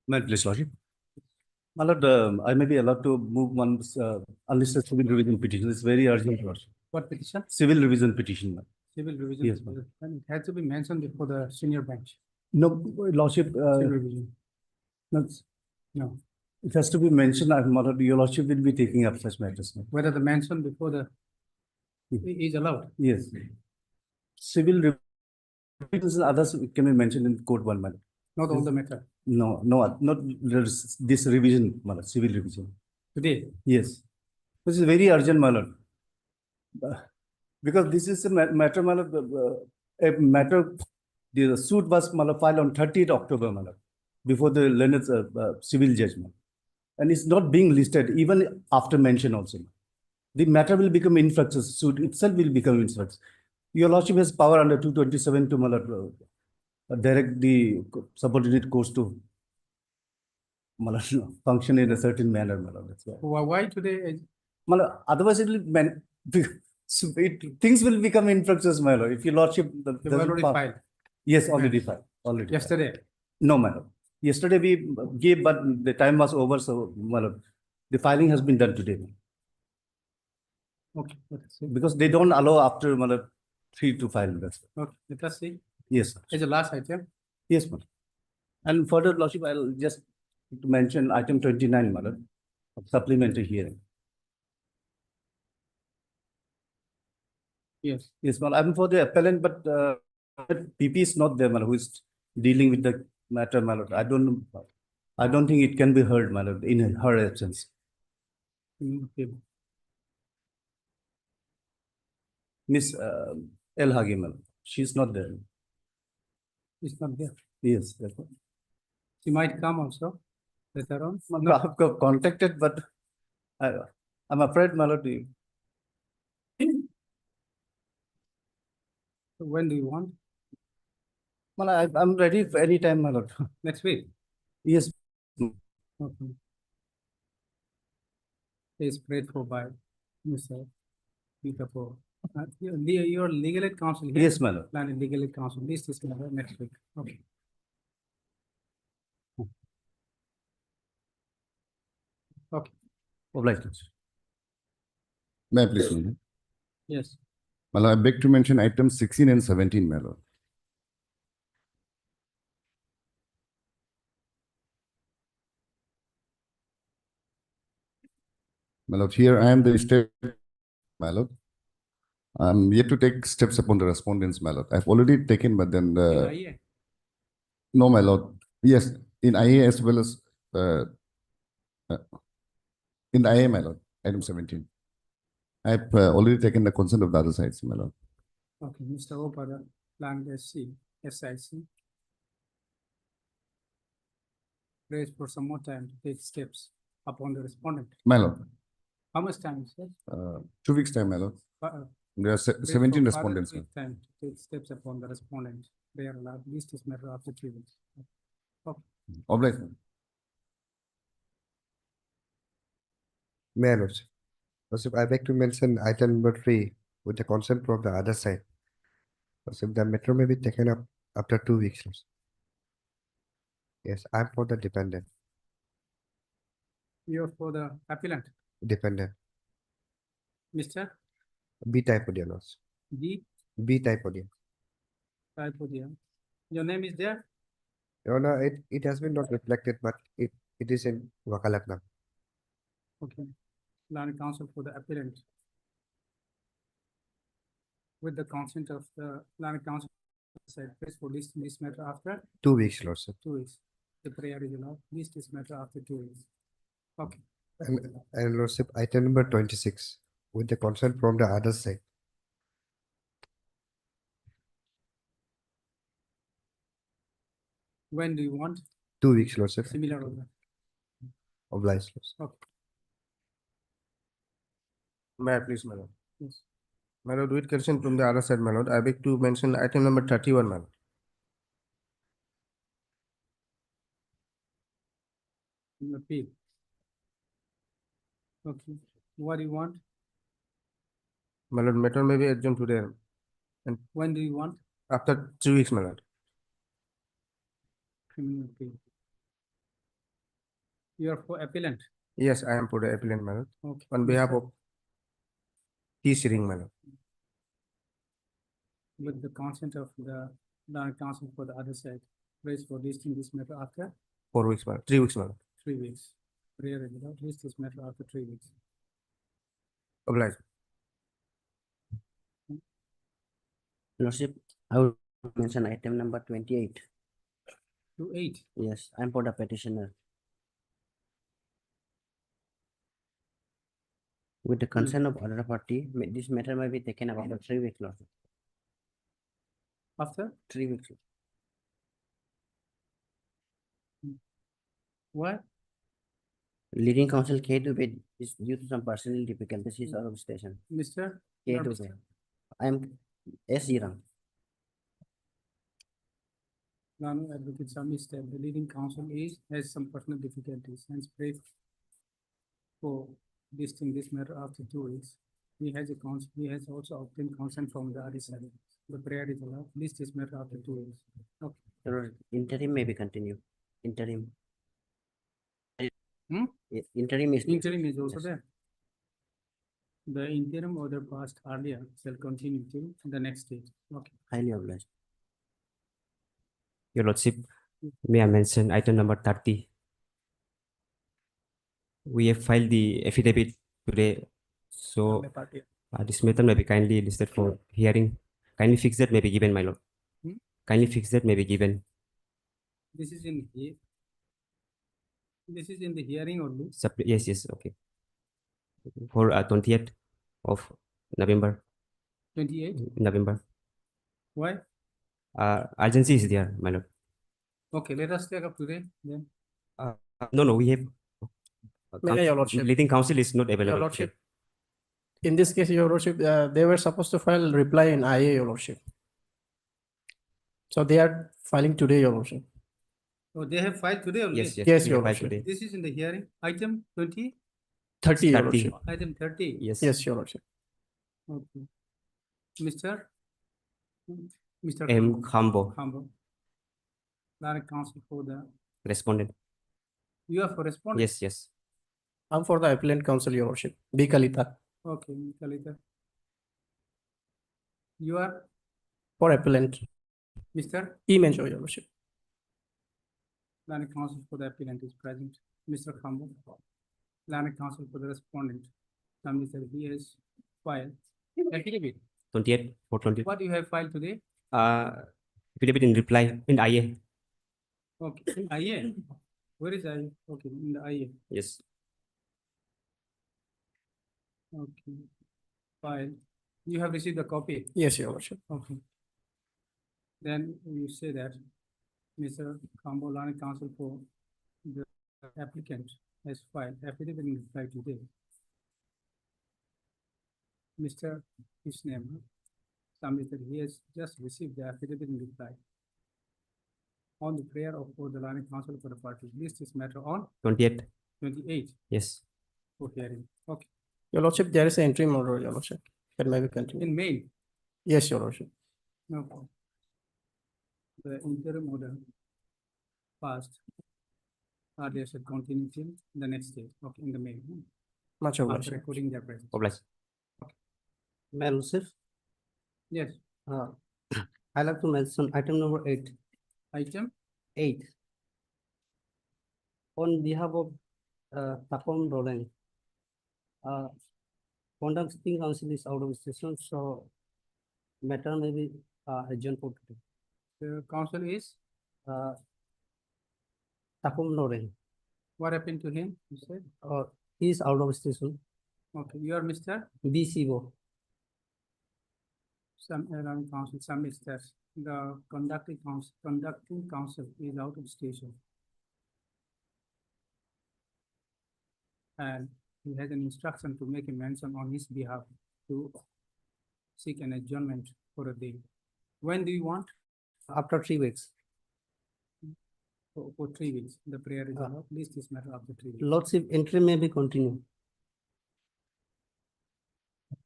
May I please, Lordship? My Lord, I may be allowed to move one unlisted civil revision petition. It's very urgent, Lordship. What petition? Civil revision petition, ma'am. Civil revision. Yes, ma'am. And it has to be mentioned before the senior bench. No, Lordship, Civil revision. no, No. it has to be mentioned. My Lord, your Lordship will be taking up such matters, ma'am. Whether the mention before the is allowed. Yes. Civil revisions and others can be mentioned in court one, madam. Not all the matter. No, not this revision, madam, civil revision. Today. Yes. This is very urgent, my Lord. Because this is a matter, my Lord, a matter, the suit was filed on 30th October, my Lord, before the learned civil judgment. And it's not being listed even after mention also. The matter will become infructuous, suit itself will become infructuous. Your Lordship has power under 227 to, my Lord, direct the subordinate courts to function in a certain manner, my Lord. That's why. Why today? Otherwise, it will things will become infructuous, my Lord. If your Lordship They've already filed. Yes, already filed. Already. Yesterday. Filed. No, my Lord. Yesterday we gave, but the time was over, so my Lord, the filing has been done today. Okay. Because they don't allow after, my Lord, 3 to file. That's okay. Let us see. Yes, sir. It's the last item. Yes, ma'am. And further, Lordship, I'll just mention item 29, madam, supplementary hearing. Yes. Yes, ma'am. I'm for the appellant, but PP is not there, madam, who is dealing with the matter, madam. I don't think it can be heard, madam, in her absence. Okay. Miss El Hagi, madam. She's not there. It's not there. Yes. She might come also later on. No. I've contacted, but I'm afraid, madam. When do you want? Well, I'm ready for any time, my lord. Next week? Yes. Okay. Please pray for by Mr. Peterpo. Your legal aid counsel here? Yes, my lord. Plan legal aid counsel. This is next week. Okay. Okay. Obliged. May I please, madam? Yes. Well, I beg to mention items 16 and 17, my lord. My lord, here I am the state, my lord. I'm yet to take steps upon the respondents, my lord. I've already taken, but then no, my lord. Yes, in IA as well as in IA, my lord, item 17. I've already taken the consent of the other sides, my lord. Okay, Mr. Opada, plan SC, SIC. Praise for some more time to take steps upon the respondent. My lord. How much time is it? 2 weeks time, my lord. There are 17 respondents. Time to take steps upon the respondent. They are allowed least this matter after 3 weeks. Okay. Obliged. May I lordship? Lordship, I beg to mention item number 3 with the consent from the other side. Lordship, the matter may be taken up after 2 weeks. Lordship. Yes, I'm for the dependent. You're for the appellant. Dependent. Mr. B type audio, lordship. B type audio. Type audio. Your name is there? No, it has been not reflected, but it is in Wakalatna. Okay. Land counsel for the appellant. With the consent of the land counsel said, please for this matter after 2 weeks, lordship. 2 weeks. The prayer is allowed. This matter after 2 weeks. Okay. And lordship, item number 26 with the consent from the other side. When do you want? 2 weeks, lordship. Similar order. Obliged, lordship. Okay. May I please, my lord? Yes. My lord, with consent from the other side, my lord, I beg to mention item number 31, my lord. Appeal. Okay. What do you want? My lord, matter may be adjourned today. And when do you want? After 3 weeks, my lord. Criminal appeal. You are for appellant. Yes, I am for the appellant, my lord, Okay. on behalf Mr. of T. Sring, my lord. With the consent of the counsel for the other side, raise for listing this matter after 4 weeks, my lord. 3 weeks, my lord. 3 weeks. Prayer is allowed, list this matter after 3 weeks. Obliged. Lordship, I would mention item number 28. To 8. Yes, I'm for the petitioner. With the consent of other party, this matter may be taken up after 3 weeks, Lordship. After 3 weeks. what? Leading counsel K to bed is due to some personal difficulties. He's out of station. Mr. K You are to Mr. bed. I'm S. Iram. Nanu advocate submits that the leading counsel has some personal difficulties and pray for listing this matter after 2 weeks. He has also obtained consent from the other side. The prayer is allowed, list this matter after 2 weeks. Okay. Your interim may be continued. Interim. Hmm? Interim is. Interim is also Yes. there. The interim order passed earlier shall continue till the next date. Okay. Highly obliged. Your Lordship, may I mention item number 30? We have filed the affidavit today, so this matter may be kindly listed for hearing. Kindly fix that may be given, my lord. Hmm? Kindly fix that may be given. This is in here. This is in the hearing only. Yes, yes, okay. For 20th of November. 28. November. Why? Urgency is there, my lord. Okay, let us take up today then. No, we have. May Your Lordship. Leading counsel is not Your available. Lordship. In this case, Your Lordship, they were supposed to file reply in IA, Your Lordship. So they are filing today, Your Lordship. Oh, they have filed today only? Yes, yes. Yes, we Your have filed Lordship. today. This is in the hearing. Item 20, 30, Your 30. Lordship. item 30. Yes. Yes, Your Lordship. Okay. Mr. M. Khambo, Khambo. Direct counsel for the, respondent. you are for respondent? Yes, yes. I'm for the appellant counsel, Your Lordship. B. Kalita. Okay, Kalita. You are For appellant. Mr. E. Menjo, Your Lordship. Direct counsel for the appellant is present. Mr. Khambo. Direct counsel for the respondent. Somebody said he has filed affidavit. 28 for 20. What you have filed today? Affidavit in reply in IA. Okay, in IA. Where is IA? Okay, in the IA. Yes. Okay. File. You have received the copy. Yes, Your Lordship. Okay. Then you say that Mr. Khambo, Learned Counsel for the applicant has filed affidavit in reply today. Mr. His name, submitted, he has just received the affidavit in reply on the prayer of for the Learned Counsel for the party. List this matter on 28. 28 Yes. for hearing. Okay. Your Lordship, there is an interim order, Your Lordship. That may be continued. In May. Yes, Your Lordship. Okay. The interim order passed. They should continue till the next day, okay, in the May. Much After obliged. recording their presence. Obliged. May I Lordship? Yes, I like to mention item number 8. item 8. On behalf of Tapon Roland, conducting counsel is out of session, so matter may be adjourned for today. the counsel is, Tapon Roland, what happened to him, you said? he is out of station. Okay, you are Mr. BCO. Some around counsel submits that the conducting counsel is out of station. And he has an instruction to make a mention on his behalf to seek an adjournment for a day. When do you want? After 3 weeks. For 3 weeks, the prayer is allowed, list this matter after 3 weeks. Lordship, interim may be continued.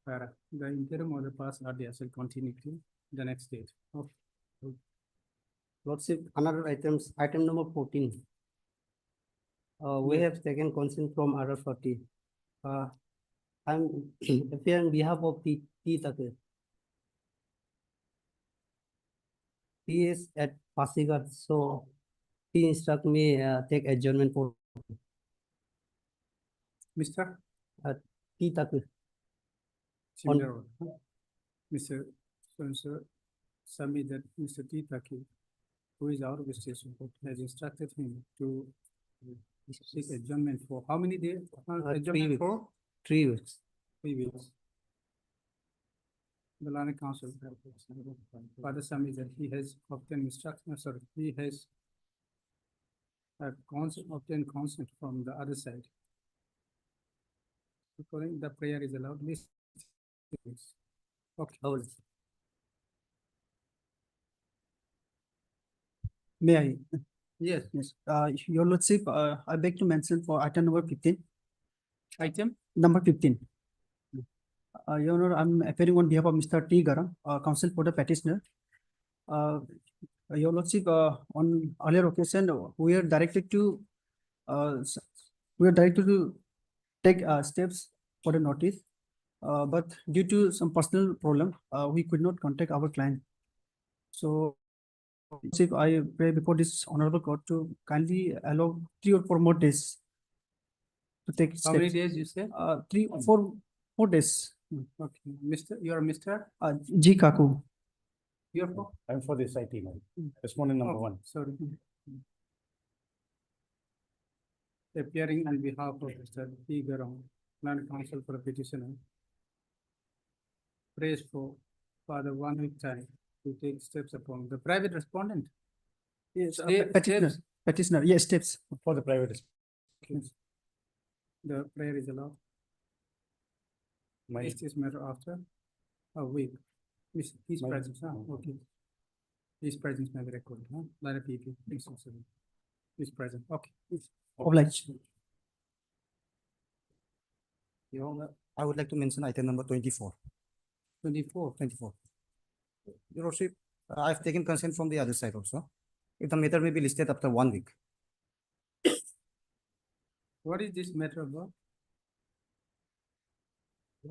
The interim order passed earlier shall continue till the next date. Okay. Lordship, another items, item number 14. We have taken consent from other party. I'm appearing on behalf of T. Thakur. He is at Pasigat, so he instruct me take adjournment for Mr. T. Thakur. Similar one, huh? Mr. So submit that Mr. T. Taki, who is out of the station, has instructed him to seek adjournment for how many days? 3 Adjournment weeks. for 3 weeks. 3 weeks. The land council, Father Sami, that he has obtained instruction, sorry, he has obtained consent from the other side. According, the prayer is allowed, list. Okay. Hold. May I? Yes, Yes. Your Lordship, I beg to mention for item number 15. item, Number 15. Your Honor, I'm appearing on behalf of Mr. T. Garang, counsel for the petitioner. Your Lordship, on earlier occasion, we are directed to take steps for the notice. But due to some personal problem, we could not contact our client. So, if I pray before this honorable court to kindly allow 3 or 4 more days to take how many steps. days you say? 3 or 4 more days. Okay, Mr., you are Mr., G. Kaku. you're for? I'm for this IT, man. Respondent number Oh, 1. sorry. Appearing on behalf of Mr. T. Garang, land counsel for the petitioner. Prays for the 1 week time to take steps upon the private respondent. Yes, Petitioner. petitioner, yes, steps. For the private. The prayer is allowed. My, Is this matter after a week? His My- presence, okay. His presence may be recorded, huh? Line PP, His present, okay. Obliged. Your Honor, I would like to mention item number 24. 24. 24. Your Lordship, I've taken consent from the other side also. If the matter may be listed after 1 week. What is this matter about?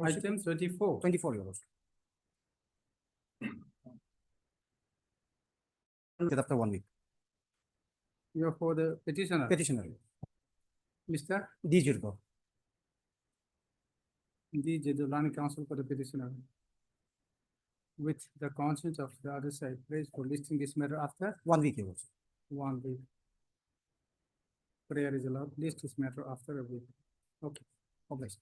Item 24. 24, Your Lordship. After 1 week. You're for the petitioner, Petitioner, Mr. D. Jirgo. D. Jedulani counsel for the petitioner. With the consent of the other side, prays for listing this matter after 1 week, Your Lordship. 1 week. Prayer is allowed, list this matter after a week. Okay. Obliged.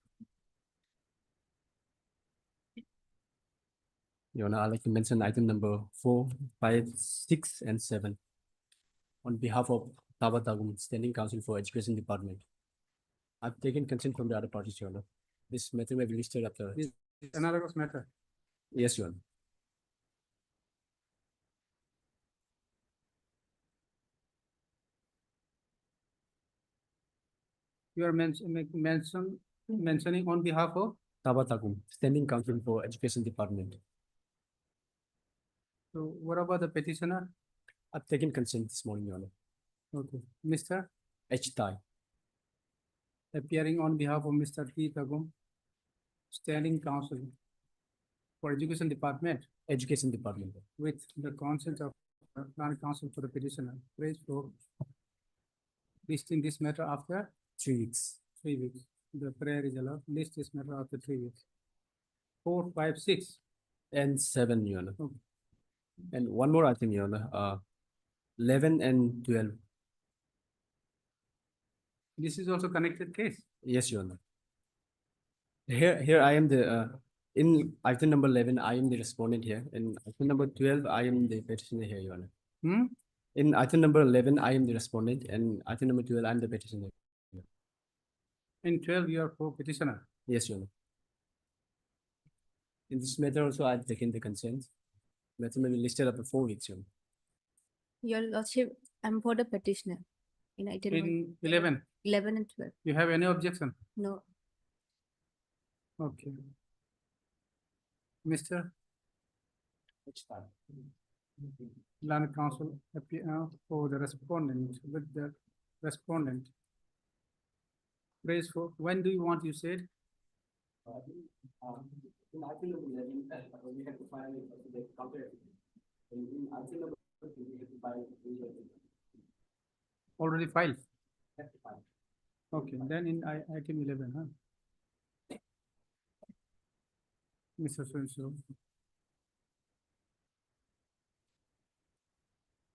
Your Honor, I'd like to mention item number 4, 5, 6, and 7. On behalf of Tabatagum, Standing Council for Education Department. I've taken consent from the other parties, Your Honor. This matter may be listed after. This analogous matter. Yes, Your Honor. You are mentioning on behalf of, Tabatagum, Standing Council for Education Department. so what about the petitioner? I've taken consent this morning, Your Honor. Okay, Mr. H. Tai. Appearing on behalf of Mr. T. Tagum, Standing Counsel for Education Department Education Department. with the consent of Land Counsel for the petitioner. Praise for listing this matter after 3 weeks. 3 weeks. The prayer is allowed. List this matter after 3 weeks. 4, 5, 6. And 7, Your Honor. Okay. And one more item, Your Honor. 11 and 12. This is also connected case. Yes, Your Honor. Here I am the in item number 11, I am the respondent here. In item number 12, I am the petitioner here, Your Honor. Hmm? In item number 11, I am the respondent, and item number 12, I am the petitioner. In 12, you are for petitioner. Yes, Your Honor. In this matter also, I've taken the consent. Matter may be listed after 4 weeks, Your Honor. Your Lordship, I'm for the petitioner in item number In 11, 11 and 12. you have any objection? No, Okay. Mr. Land Council for the respondent with the respondent Praise for, when do you want, you said? In item number 11, we have to file the counter. In item number 12, we have to file. Already filed? Have to file. Okay, then in item 11, huh? Mr. So-and-so.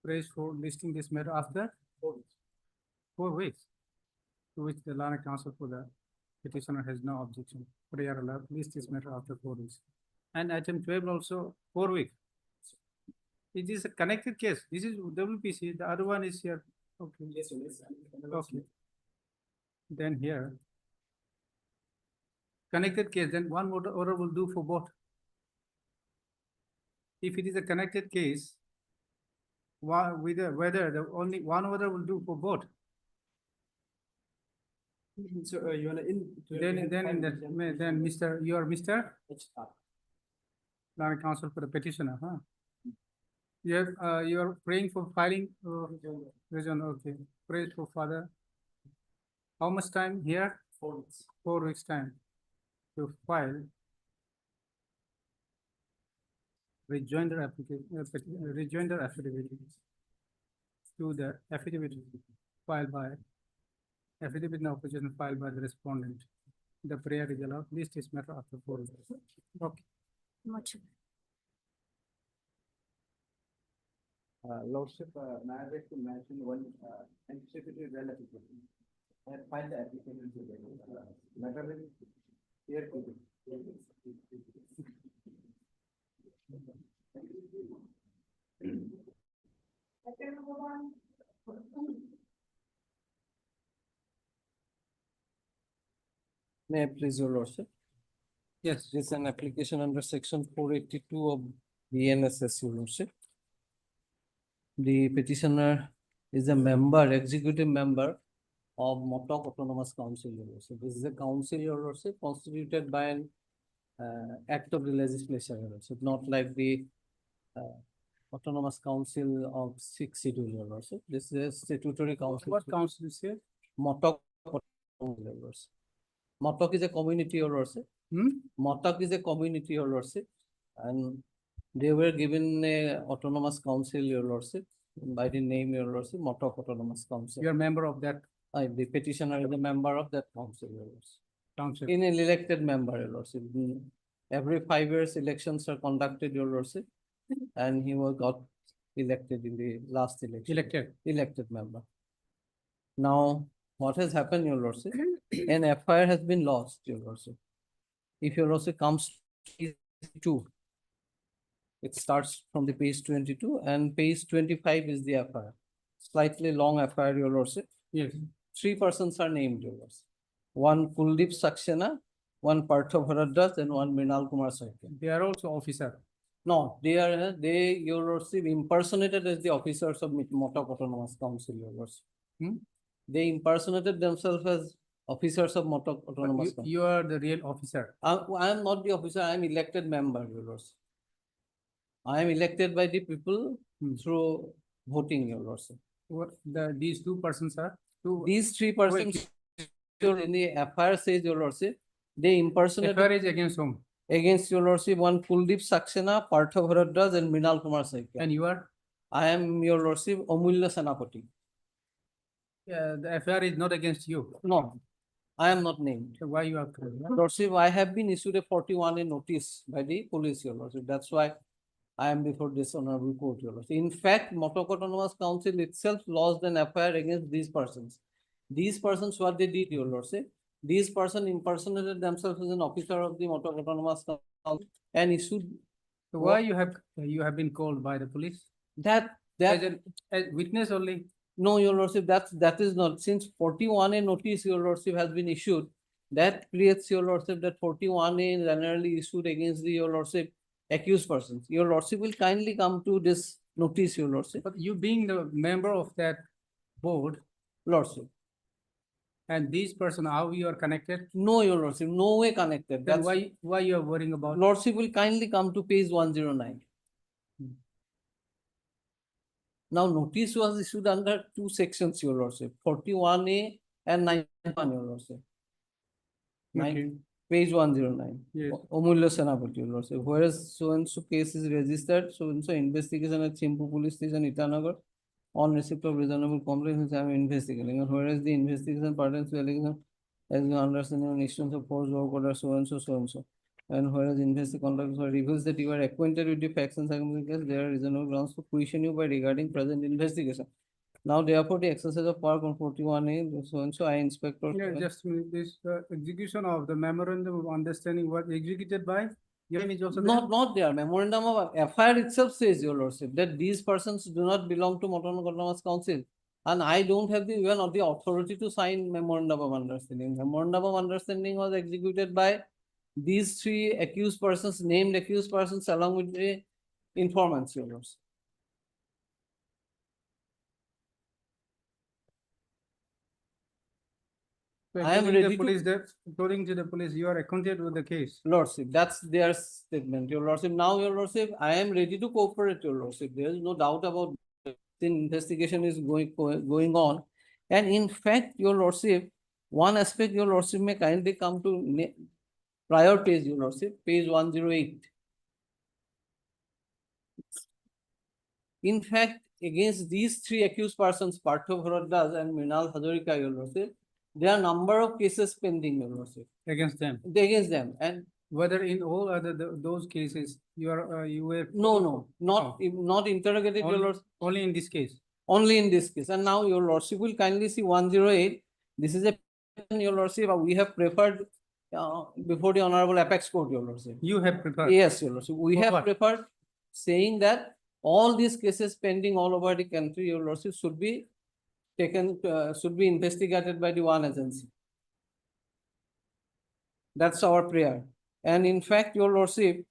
Praise for listing this matter after 4 weeks, to which the Lana Council for the petitioner has no objection. Prayer allowed, list this matter after 4 weeks. And item 12 also 4 weeks. It is a connected case. This is WPC, the other one is here. Okay. Yes, yes. Okay. Then here. Connected case, then one order will do for both. If it is a connected case, whether the only one order will do for both. So you wanna in. Then Mr. You are Mr. Land Council for the petitioner, huh? You are praying for filing, reason, okay, pray for father. How much time here? 4 weeks. 4 weeks time to file rejoinder application, rejoinder affidavit to the affidavit filed by affidavit in opposition filed by the respondent. The prayer is allowed. List is matter after 4 weeks. Okay. Much. Lordship, may I like to mention one anticipatory relative. I have filed the application today. Matter is here. May I please, your lordship? Yes. This is an application under section 482 of BNSS, your lordship. The petitioner is a member, executive member of Mota Autonomous Council, your lordship. This is a council, your lordship, constituted by an act of the legislature, your lordship, not like the Autonomous Council of 6th schedule, your lordship. This is a statutory council. What council is here? Motok, your lordship. Motok is a community, your lordship. Motok is a community, your lordship, and they were given a autonomous council, your lordship, by the name, your lordship, Motok Autonomous Council. You are member of that The petitioner is a member of that council, your lordship. council. In an elected member, your lordship. Every 5 years, elections are conducted, your lordship, and he got elected in the last election. Elected member. Now, what has happened, your lordship? An FIR has been lost, your lordship. If your lordship comes to page 2, it starts from the page 22 and page 25 is the FIR. Slightly long FIR, your lordship. Yes. 3 persons are named, your lordship. One Kuldeep Saxena, one Partha Bharadwaj, and one Mrinal Kumar Saikya. They are also officer. No, they, your lordship, impersonated as the officers of Mota Autonomous Council, your lordship. They impersonated themselves as officers of Mota Autonomous Council. You are the real officer. I am not the officer, I am elected member, your lordship. I am elected by the people through voting, your lordship. What these 2 persons are? These 3 persons in the FIR says, your lordship, they impersonated. FIR is against whom? Against, your lordship, one Kuldeep Saxena, Partha Bharadwaj, and Mrinal Kumar Saikya. And you are? I am, your lordship, Amulya Senapati. The FIR is not against you. No, I am not named. So why you are? Lordship, I have been issued a 41A notice by the police, your lordship. That's why I am before this honorable court, your lordship. In fact, Mota Autonomous Council itself lodged an FIR against these persons. These persons, what they did, your lordship, these persons impersonated themselves as an officer of the Mota Autonomous Council and issued. So why you have been called by the police? That as a witness only? No, your lordship, that is not. Since 41A notice, your lordship, has been issued, that creates, your lordship, that 41A is generally issued against the, your lordship, accused persons. Your lordship will kindly come to this notice, your lordship. But you being the member of that board, lordship. And these person, how you are connected? No, your lordship, no way connected. Then why you are worrying about? Lordship will kindly come to page 109. Now, notice was issued under 2 sections, your lordship, 41A and 91, your lordship. Okay. Page 109. Yes. Omulya Senapati, your lordship. Whereas so and so case is registered, so and so investigation at Chimpu Police Station, Itanagar, on receipt of reasonable complaints, I am investigating. And whereas the investigation pertains to allegation as you understand an instance of force work order so and so, so and so. And whereas investigation conduct reveals that you are acquainted with the facts and circumstances, there are reasonable grounds to question you by regarding present investigation. Now, therefore, the exercise of power on 41A, so and so, I inspector. Yeah, just a minute, this execution of the memorandum of understanding was executed by, your name is also there? Not there. Memorandum of FIR itself says, your lordship, that these persons do not belong to Motor Autonomous Council. And I don't have the even of the authority to sign memorandum of understanding. Memorandum of understanding was executed by these three accused persons, named accused persons, along with the informants, your lordship. So I am according to ready the police, according to the police, you are acquainted with the case. Lordship, that's their statement, your lordship. Now, your lordship, I am ready to cooperate, your lordship. There is no doubt about it. The investigation is going on. And in fact, your lordship, one aspect your lordship may kindly come to prior page, your lordship, page 108. In fact, against these three accused persons, Partho Bharadwaj and Mrinal Hazarika, your lordship, there are number of cases pending, your lordship. Against them. Against them. And whether in all other those cases you are you were not interrogated, your lordship. Only in this case. Only in this case. And now your lordship will kindly see 108. This is a your lordship. We have preferred before the honorable apex court, your lordship. You have preferred. Yes, your lordship. We have preferred saying that all these cases pending all over the country, your lordship, should be taken, should be investigated by the one agency. That's our prayer. And in fact, your lordship,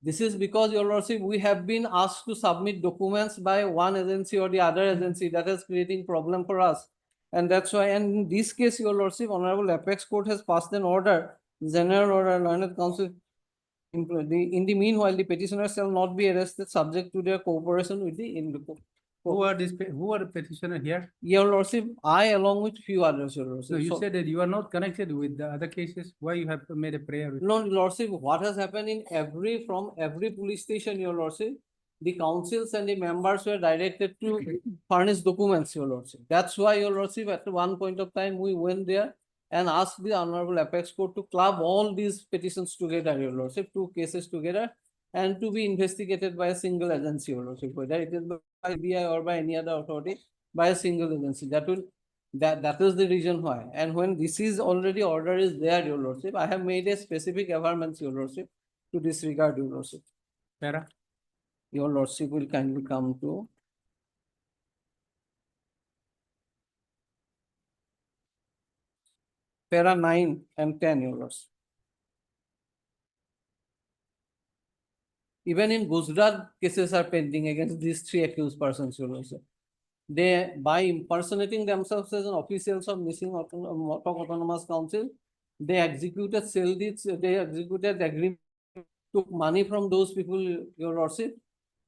this is because, your lordship, we have been asked to submit documents by one agency or the other agency. That is creating problem for us. And that's why, and in this case, your lordship, honorable apex court has passed an order, general order, learned counsel. In the meanwhile, the petitioners shall not be arrested subject to their cooperation with the INDUCO. Who are the petitioner here? Your lordship, I along with few others, your lordship. No, you said that you are not connected with the other cases. Why you have made a prayer? No, lordship, what has happened in from every police station, your lordship, the councils and the members were directed to furnish documents, your lordship. That's why, your lordship, at one point of time, we went there and asked the honorable apex court to club all these petitions together, your lordship, two cases together, and to be investigated by a single agency, your lordship, whether it is by BI or by any other authority, by a single agency. That is the reason why. And when this is already order is there, your lordship, I have made a specific averments, your lordship, to disregard, your lordship. Para? Your lordship will kindly come to para 9 and 10, your lordship. Even in Gujarat, cases are pending against these three accused persons, your lordship. They, by impersonating themselves as an officials of missing autonomous council, they executed sale deeds, they executed agreement, took money from those people, your lordship,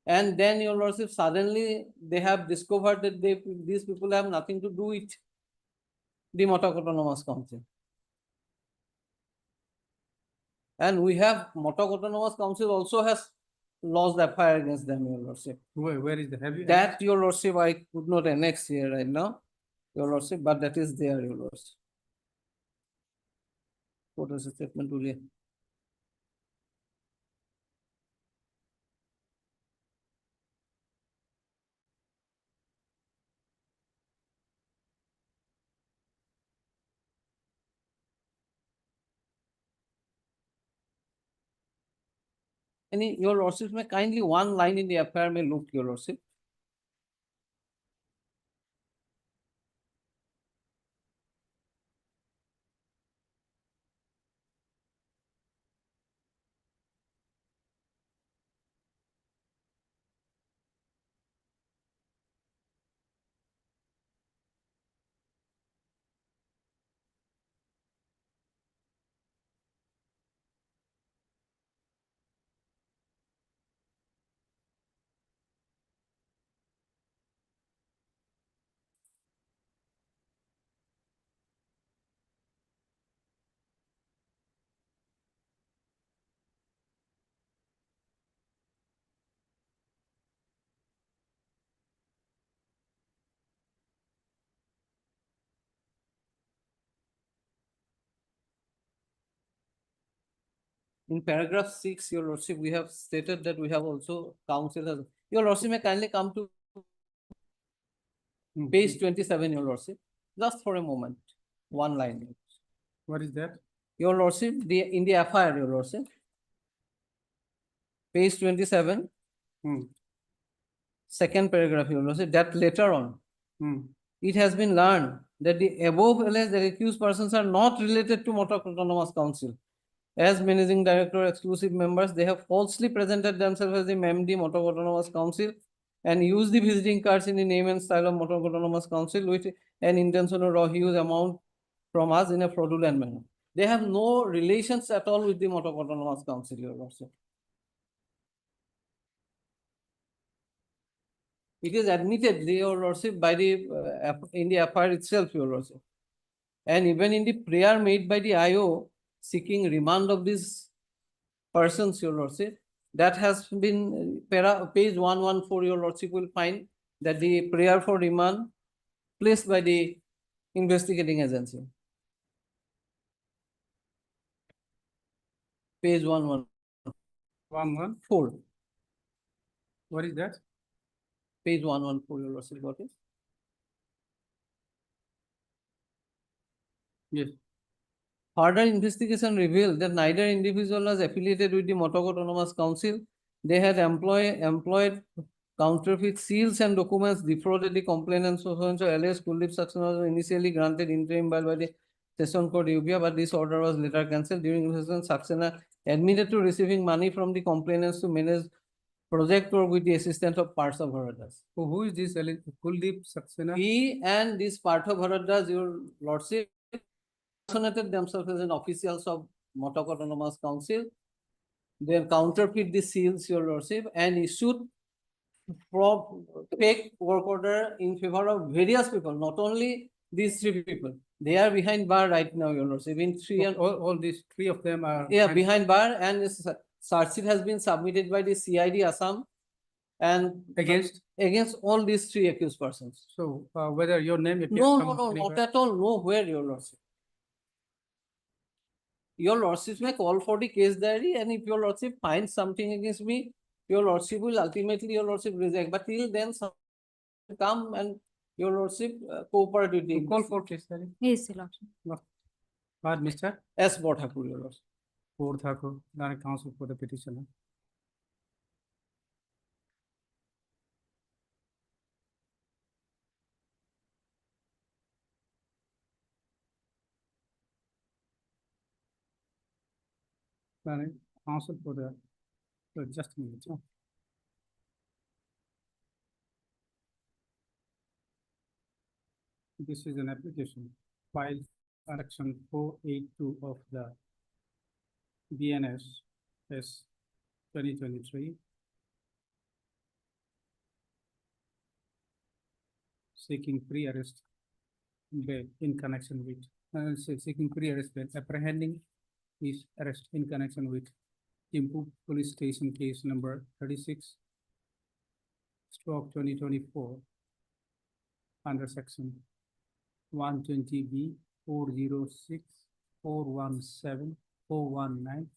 and then, your lordship, suddenly they have discovered that these people have nothing to do with the Mota Autonomous Council. And we have Mota Autonomous Council also has lost the FIR against them, your lordship. Where is the That, your lordship, I could not annex here right now, your lordship, but that is there, your lordship. What is the statement, Julia? Your lordship, may kindly one line in the FIR may look, your lordship. In paragraph 6, Your Lordship, we have stated that we have also counsel has, Your Lordship may kindly come to page 27, Your Lordship, just for a moment, one line. What is that? Your Lordship, in the FIR, Your Lordship, page 27, second paragraph, Your Lordship, that later on, it has been learned that the above alleged accused persons are not related to Mota Autonomous Council. As managing director exclusive members, they have falsely presented themselves as the MD Mota Autonomous Council and used the visiting cards in the name and style of Mota Autonomous Council with an intention to draw huge amount from us in a fraudulent manner. They have no relations at all with the Mota Autonomous Council, Your Lordship. It is admitted, Your Lordship, by the in the FIR itself, Your Lordship. And even in the prayer made by the IO seeking remand of these persons, Your Lordship, that has been page 114, Your Lordship will find that the prayer for remand placed by the investigating agency. Page 114. What is that? Page 114, Your Lordship, got it? Yes. Further investigation revealed that neither individual was affiliated with the Mota Autonomous Council. They had employed counterfeit seals and documents, defrauded the complainant, so alleged Kuldeep Saxena was initially granted interim bail by the Session Court UPA, but this order was later cancelled. During investigation, Saxena admitted to receiving money from the complainants to manage project work with the assistance of Partha Bharadwaj. So who is this Kuldeep Saxena? He and this Partha Bharadwaj, Your Lordship, personated themselves as an officials of Mota Autonomous Council. They counterfeit the seals, Your Lordship, and issued fake work order in favor of various people, not only these three people. They are behind bar right now, Your Lordship. In three and All these three of them are behind bar, and search sheet has been submitted by the CID Assam and against all these three accused persons. So whether your name appears No, anywhere? not at all. Nowhere, Your Lordship. Your Lordship may call for the case diary, and if Your Lordship finds something against me, Your Lordship will ultimately, Your Lordship, reject. But till then, some come and Your Lordship cooperate with the Call for case diary. Yes, Your Lordship. But Mr. S. Bodhakur, Your Lordship. Thakur, Direct Counsel for the petitioner. Direct Counsel for the just a minute. This is an application filed section 482 of the BNS S 2023 seeking pre-arrest bail in connection with seeking pre-arrest bail, apprehending his arrest in connection with Timpu Police Station case number 36/2024 under section 120B 406 417 419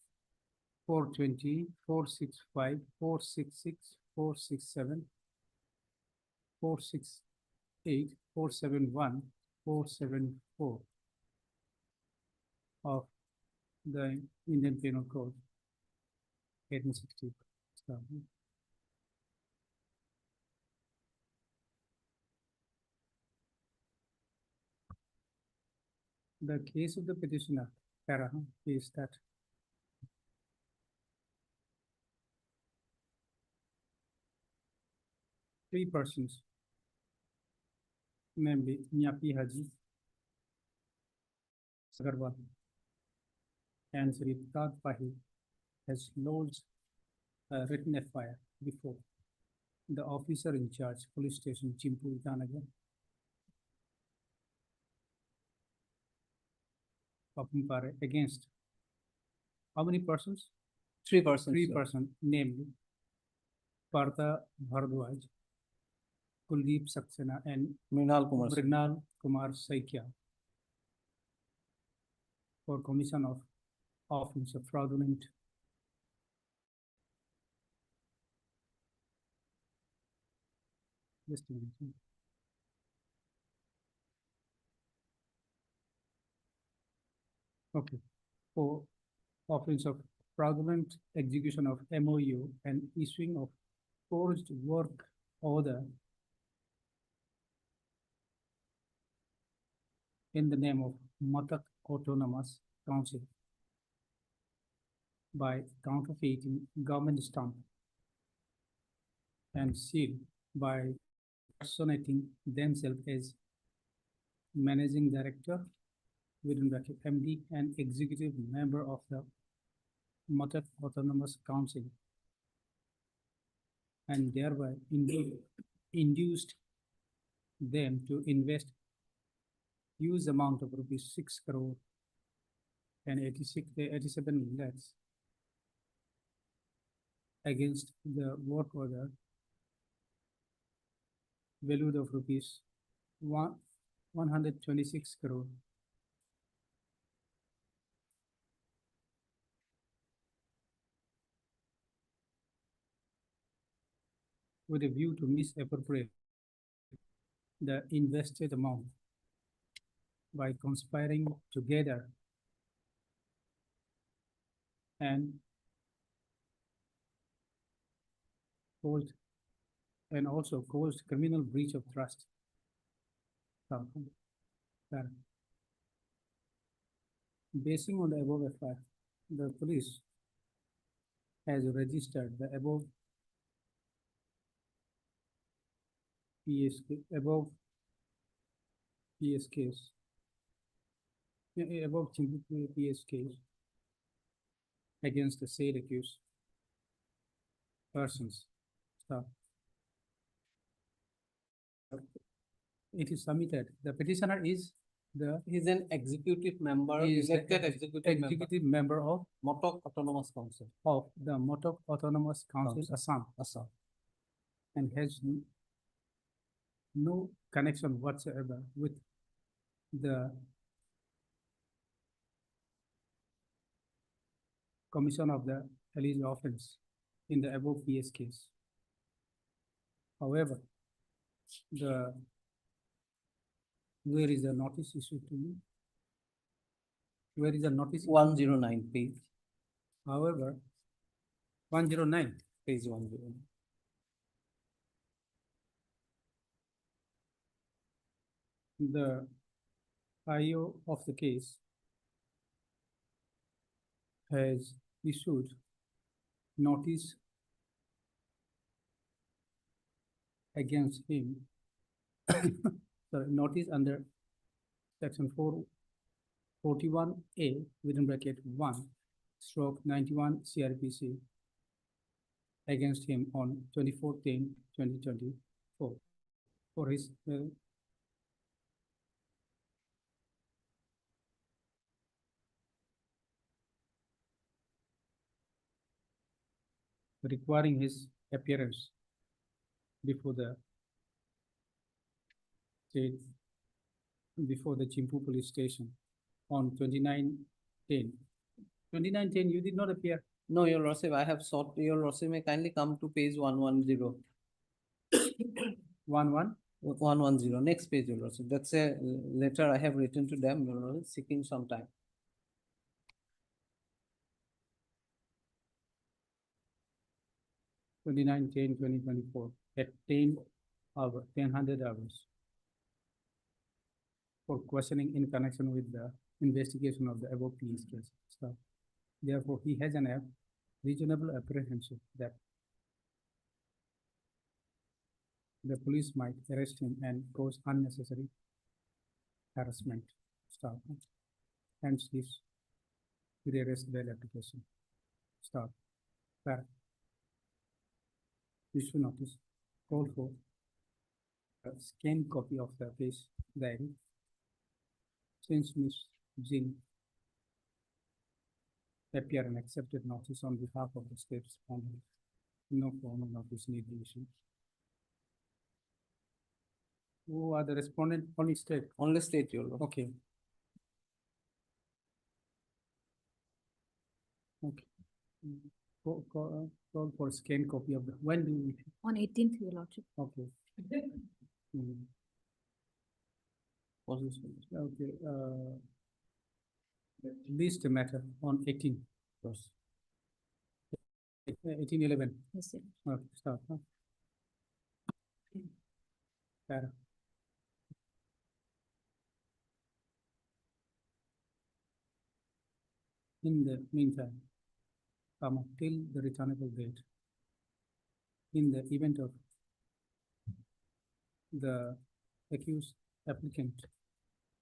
420 465 466 467 468 471 474 of the Indian Penal Code 1860. The case of the petitioner is that three persons, namely Nyapi Haji, Sagarwal, and Sri Tad Pahi, has lodged a written FIR before the officer in charge, police station Chimpu, Itanagar, Papumpare, against how many persons? Three persons. Three sir. persons, namely Partha Bharadwaj, Kuldeep Saxena, and Mrinal Kumar. Mrinal Kumar Saikia for commission of offense of fraudulent Just a minute. Okay, for offense of fraudulent execution of MOU and issuing of forged work order in the name of Mota Autonomous Council by counterfeiting government stamp and sealed by personating themselves as managing director within bracket MD and executive member of the Mota Autonomous Council, and thereby induced them to invest huge amount of rupees 6 crore and 87 lakhs against the work order valued of rupees 126 crore. With a view to misappropriate the invested amount by conspiring together and also caused criminal breach of trust. Basing on the above FIR, the police has registered the above PS case, above PS case against the said accused persons. It is submitted. The petitioner is He's an executive member, He is the elected executive member member of Mota Autonomous Council, the Mota Autonomous Council, Assam, Assam. and has no connection whatsoever with the commission of the alleged offense in the above PS case. However, where is the notice issued to me? Where is the notice? 109 page, However, 109. page 109. The IO of the case has issued notice against him. Sorry, notice under section 441A within bracket 1/91 CRPC against him on 24/10/2024 for his requiring his appearance before the state, before the Chimpu police station on 29/10. 29/10, you did not appear. No, Your Lordship, I have sought, Your Lordship may kindly come to page 110. 110, next page, Your Lordship. That's a letter I have written to them, Your Lordship, seeking some time. 29/10/2024 at 10:00 hours for questioning in connection with the investigation of the above PS case. So, therefore, he has an reasonable apprehension that the police might arrest him and cause unnecessary harassment. Stop. Hence, this arrest bail application. Stop. Issue notice. Call for a scanned copy of the case diary. Since Ms. Jin appear and accepted notice on behalf of the state respondent, no formal notice need be issued. Who are the respondent? Only state. Only state, Your Lord. Okay. Okay. Call for scanned copy of the, when do we? On 18th, Your Lordship. Okay. Hmm. Okay, list matter on 18 first. 1811. Yes, sir. Okay, start. Huh? Para. In the meantime, comma, till the returnable date, in the event of the accused applicant,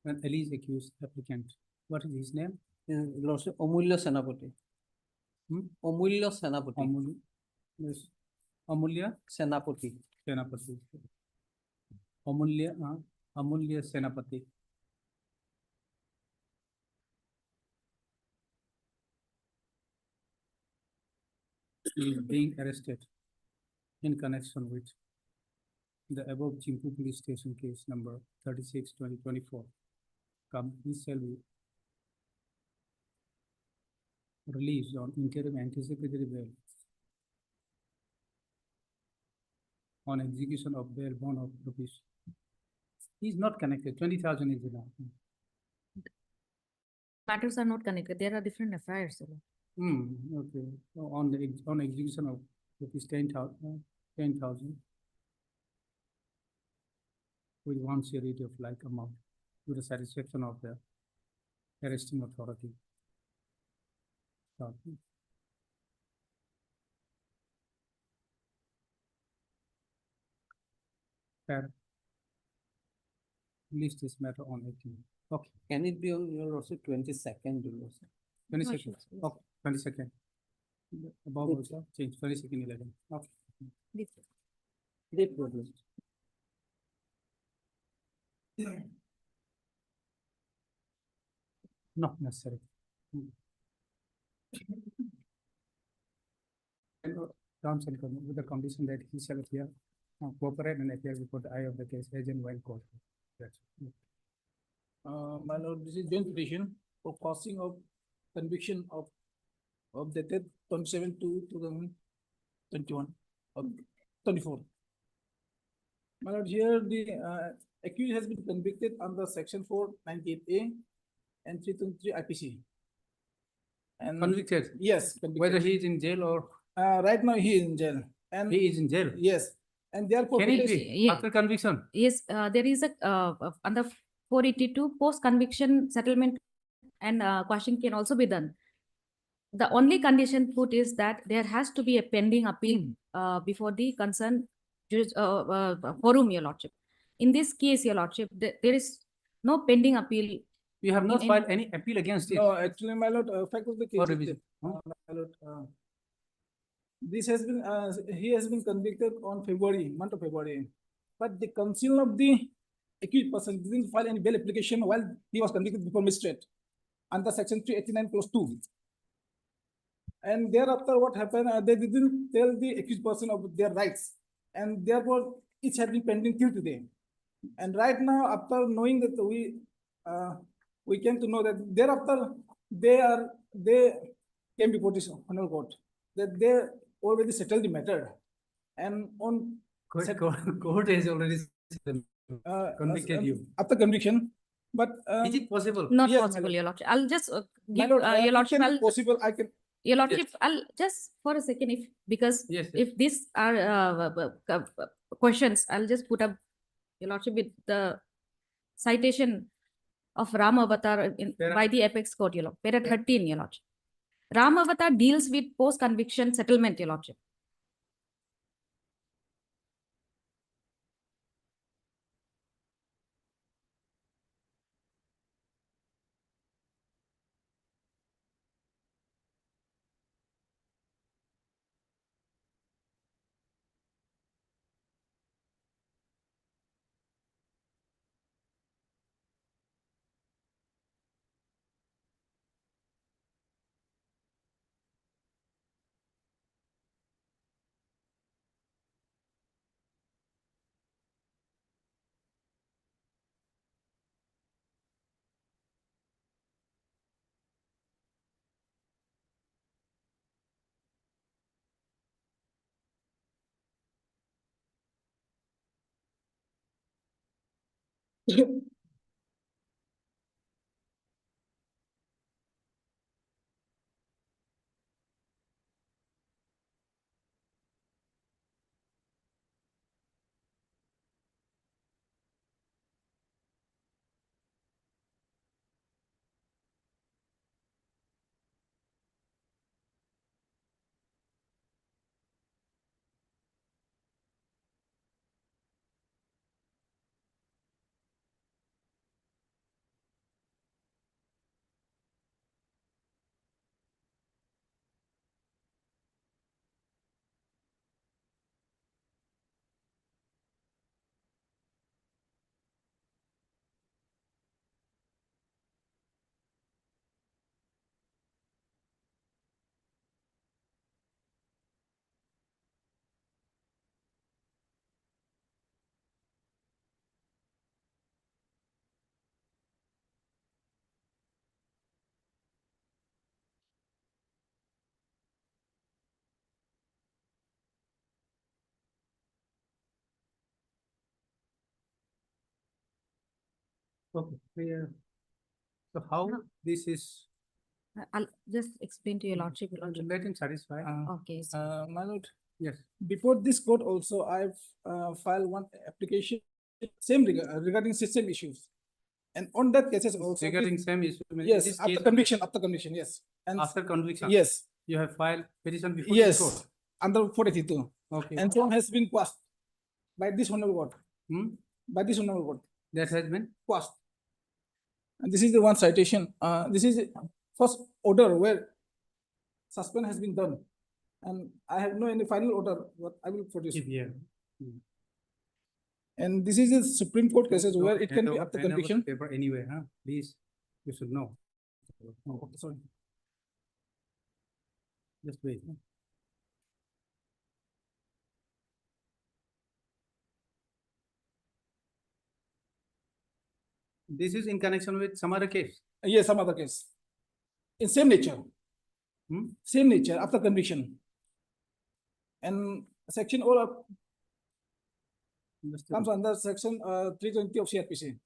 an alleged accused applicant, what is his name? Lordship, Amulya Senapati. Hmm? Amulya Senapati. Amulya, yes. Amulya Senapati. Senapati. Amulya Senapati. He is being arrested in connection with the above Chimpu Police Station case number 36/2024. Come, he shall be released on interim anticipatory bail on execution of bail bond of rupees. He's not connected. 20,000 is enough. Matters are not connected. There are different affairs. Sir. Okay. On execution of rupees 10,000 with one security of like amount to the satisfaction of the arresting authority. Fair. List this matter on 18. Okay. Can it be on your lordship 22nd, your lordship? 22nd. sure. Okay. 22nd. Above also change 22nd 11. Okay. Date problem. Not necessary. And, terms and with the condition that he shall appear, cooperate and appear before the eye of the case agent while court. That's it. My lord, this is joint petition for causing of conviction of dated 27/2/2021 of 24. My lord, here the accused has been convicted under section 498A and 323 IPC. And Convicted? yes, Whether he is in jail or right now he is in jail. And he is in jail? yes, and therefore Can it Yes, be yeah. after conviction? Yes, there is a under 482 post conviction settlement and quashing can also be done. The only condition put is that there has to be a pending appeal before the concerned forum, your lordship. In this case, your lordship, there is no pending appeal. You have not In- filed any appeal against it? no, actually, my lord, fact of the case For is revision. that, my lord, this has been he has been convicted on month of February, but the counsel of the accused person didn't file any bail application while he was convicted before magistrate under section 389 clause 2. And thereafter, what happened? They didn't tell the accused person of their rights, and therefore it has been pending till today. And right now, after knowing that we came to know that thereafter they came before this honorable court that they already settled the matter, and on Court has already convicted you. after conviction. But Is it possible? Not yes, my possible, lord. your lordship. I'll just My give lord, your it lordship. can be I'll, possible. I can. your lordship, I'll just for a second, if because Yes, yes. if these are questions, I'll just put up your lordship with the citation of Ram Avatar by the apex court, your lord. Para 13, your lordship. Ram Avatar deals with post conviction settlement, your lordship. Okay, clear. So how No. this is I'll just explain to your lordship. let him satisfy? Okay. My lord, Yes. before this court also, I've filed one application, same regarding system issues. And on that cases also. Regarding same issue. I mean, Yes, this after case, conviction, yes. And after conviction. yes, You have filed petition before this yes, court. under 482. Okay. And so has been quashed by this honorable court, Hmm? by this honorable court, That has been. quashed. And this is the one citation. This is the first order where suspend has been done. And I have no any final order, but I will produce. Yeah. And this is the Supreme Court cases where it can be up to Hand over the conviction. paper anyway, huh? Please, you should know. Oh, okay, sorry. Just wait. This is in connection with some other case. Yes, some other case. In same nature. Hmm? Same nature after conviction. And section all up Understood. comes under section 320 of CRPC.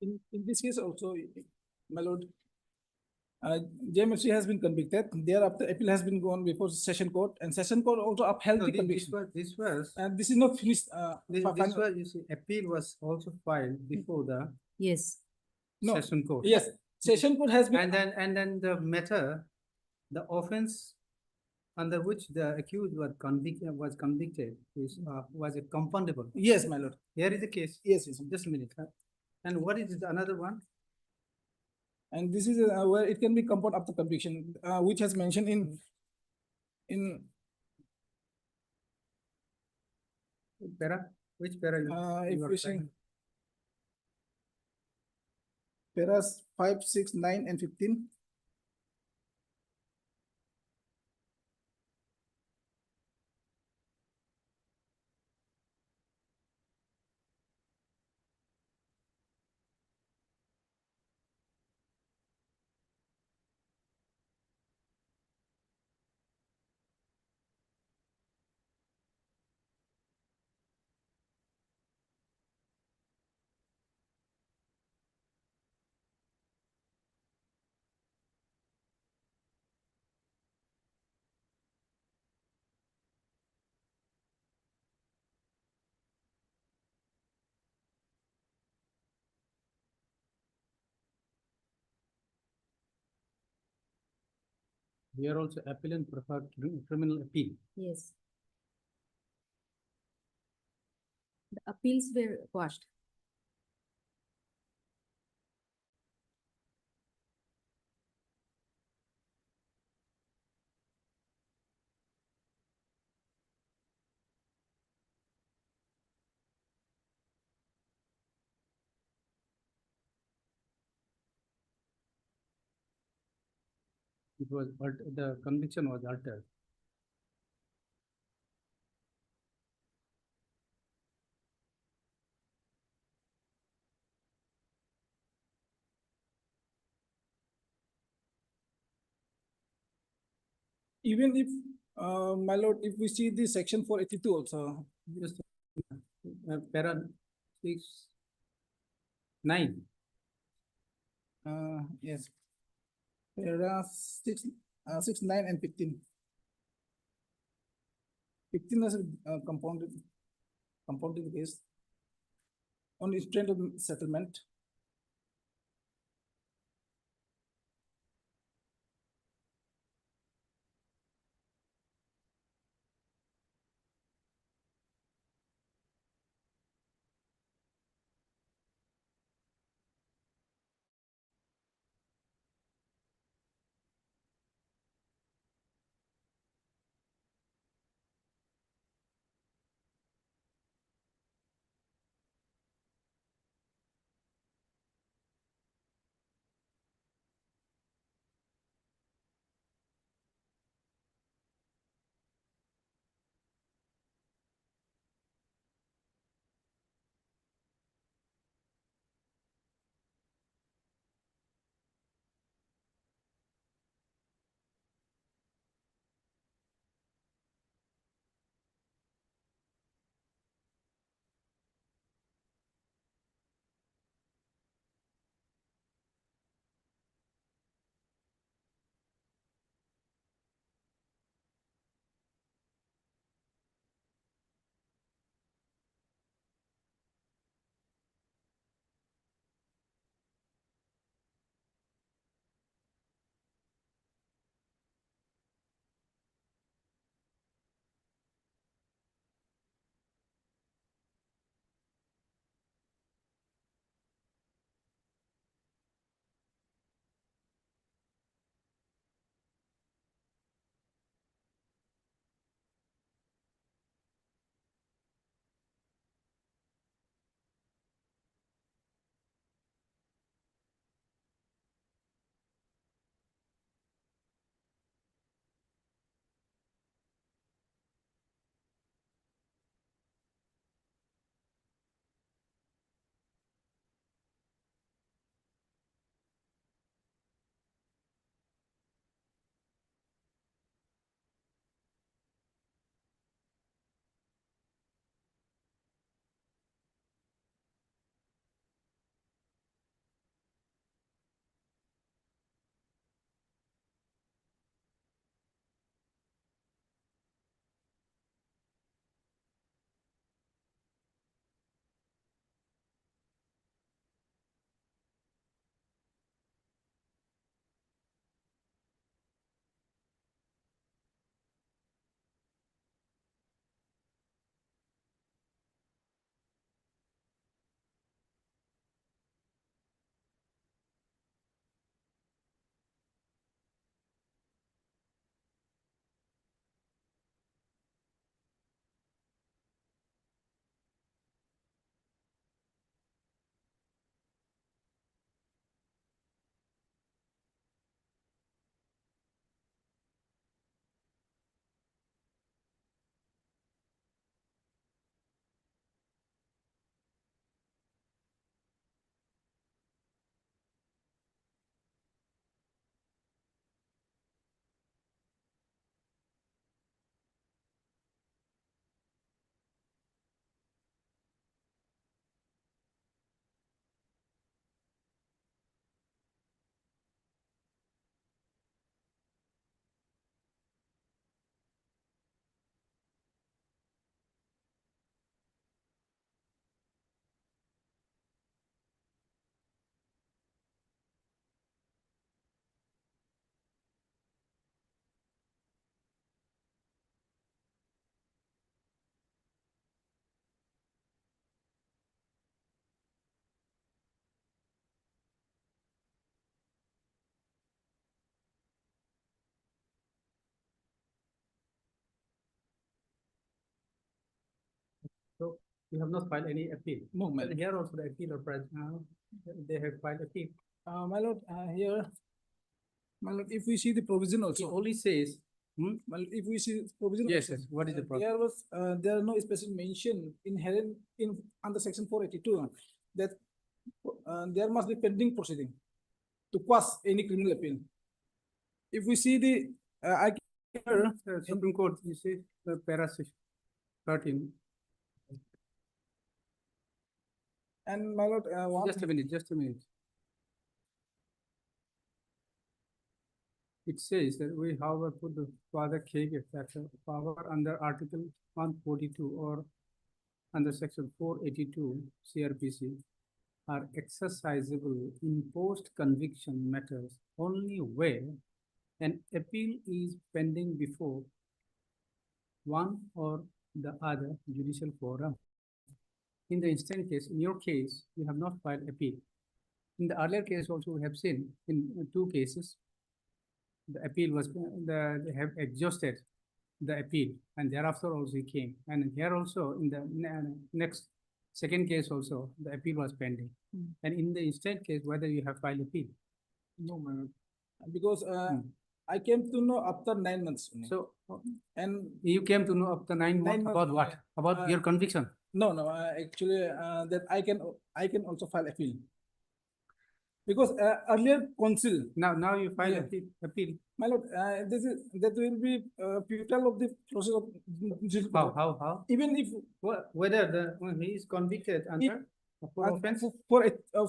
In this case also, my lord, JMFC has been convicted. Thereafter, appeal has been gone before session court, and session court also upheld No, the this conviction. was, And this is not finished. this final- was, you see, appeal was also filed before the Yes. No. session court. Yes, session court has been. And then the matter, the offense under which the accused was convicted is, was a compoundable. Yes, my lord. Here is the case. Yes, yes. Just a minute. And what is the another one? And this is where it can be compound after conviction, which has mentioned in Which para if you are we see trying? paras 5, 6, 9, and 15. Here also appellant preferred criminal appeal. Yes. The appeals were quashed. It was, the conviction was altered. Even if, my lord, if we see the section 482 also, Just para 6, 9. yes, para 6, 6, 9, and 15. 15 is compounded case on instrument of settlement. So you have not filed any appeal. No, my And lord. here also the appeal or they have filed appeal. My lord, here, my lord, if we see the provision It also, only says, my lord, if we see provision. yes, also, yes, what is the problem? There was, there are no special mention inherent in, under section 482, that there must be pending proceeding to quash any criminal appeal. If we see the, I here, Supreme Court, you see, the para 13. and my lord, Just a minute, just a minute. It says that we, however, put the further caveat that power under Article 142 or under Section 482 CRPC are exercisable in post-conviction matters only where an appeal is pending before one or the other judicial forum. In the instant case, in your case, you have not filed appeal. In the earlier case also, we have seen in two cases, the appeal was, they have exhausted the appeal and thereafter also he came. And here also in the next second case also, the appeal was pending. And in the instant case, whether you have filed appeal. no, my lord, because, I came to know after 9 months. only. So, And you came to know after 9 months 9 months, about what? About your conviction? no, no, actually, that I can also file appeal. Because, earlier council, Now you file Yeah. appeal. my lord, that will be, futile of the process of. judicial process. How? Even if, Whether when he is convicted under for offense? for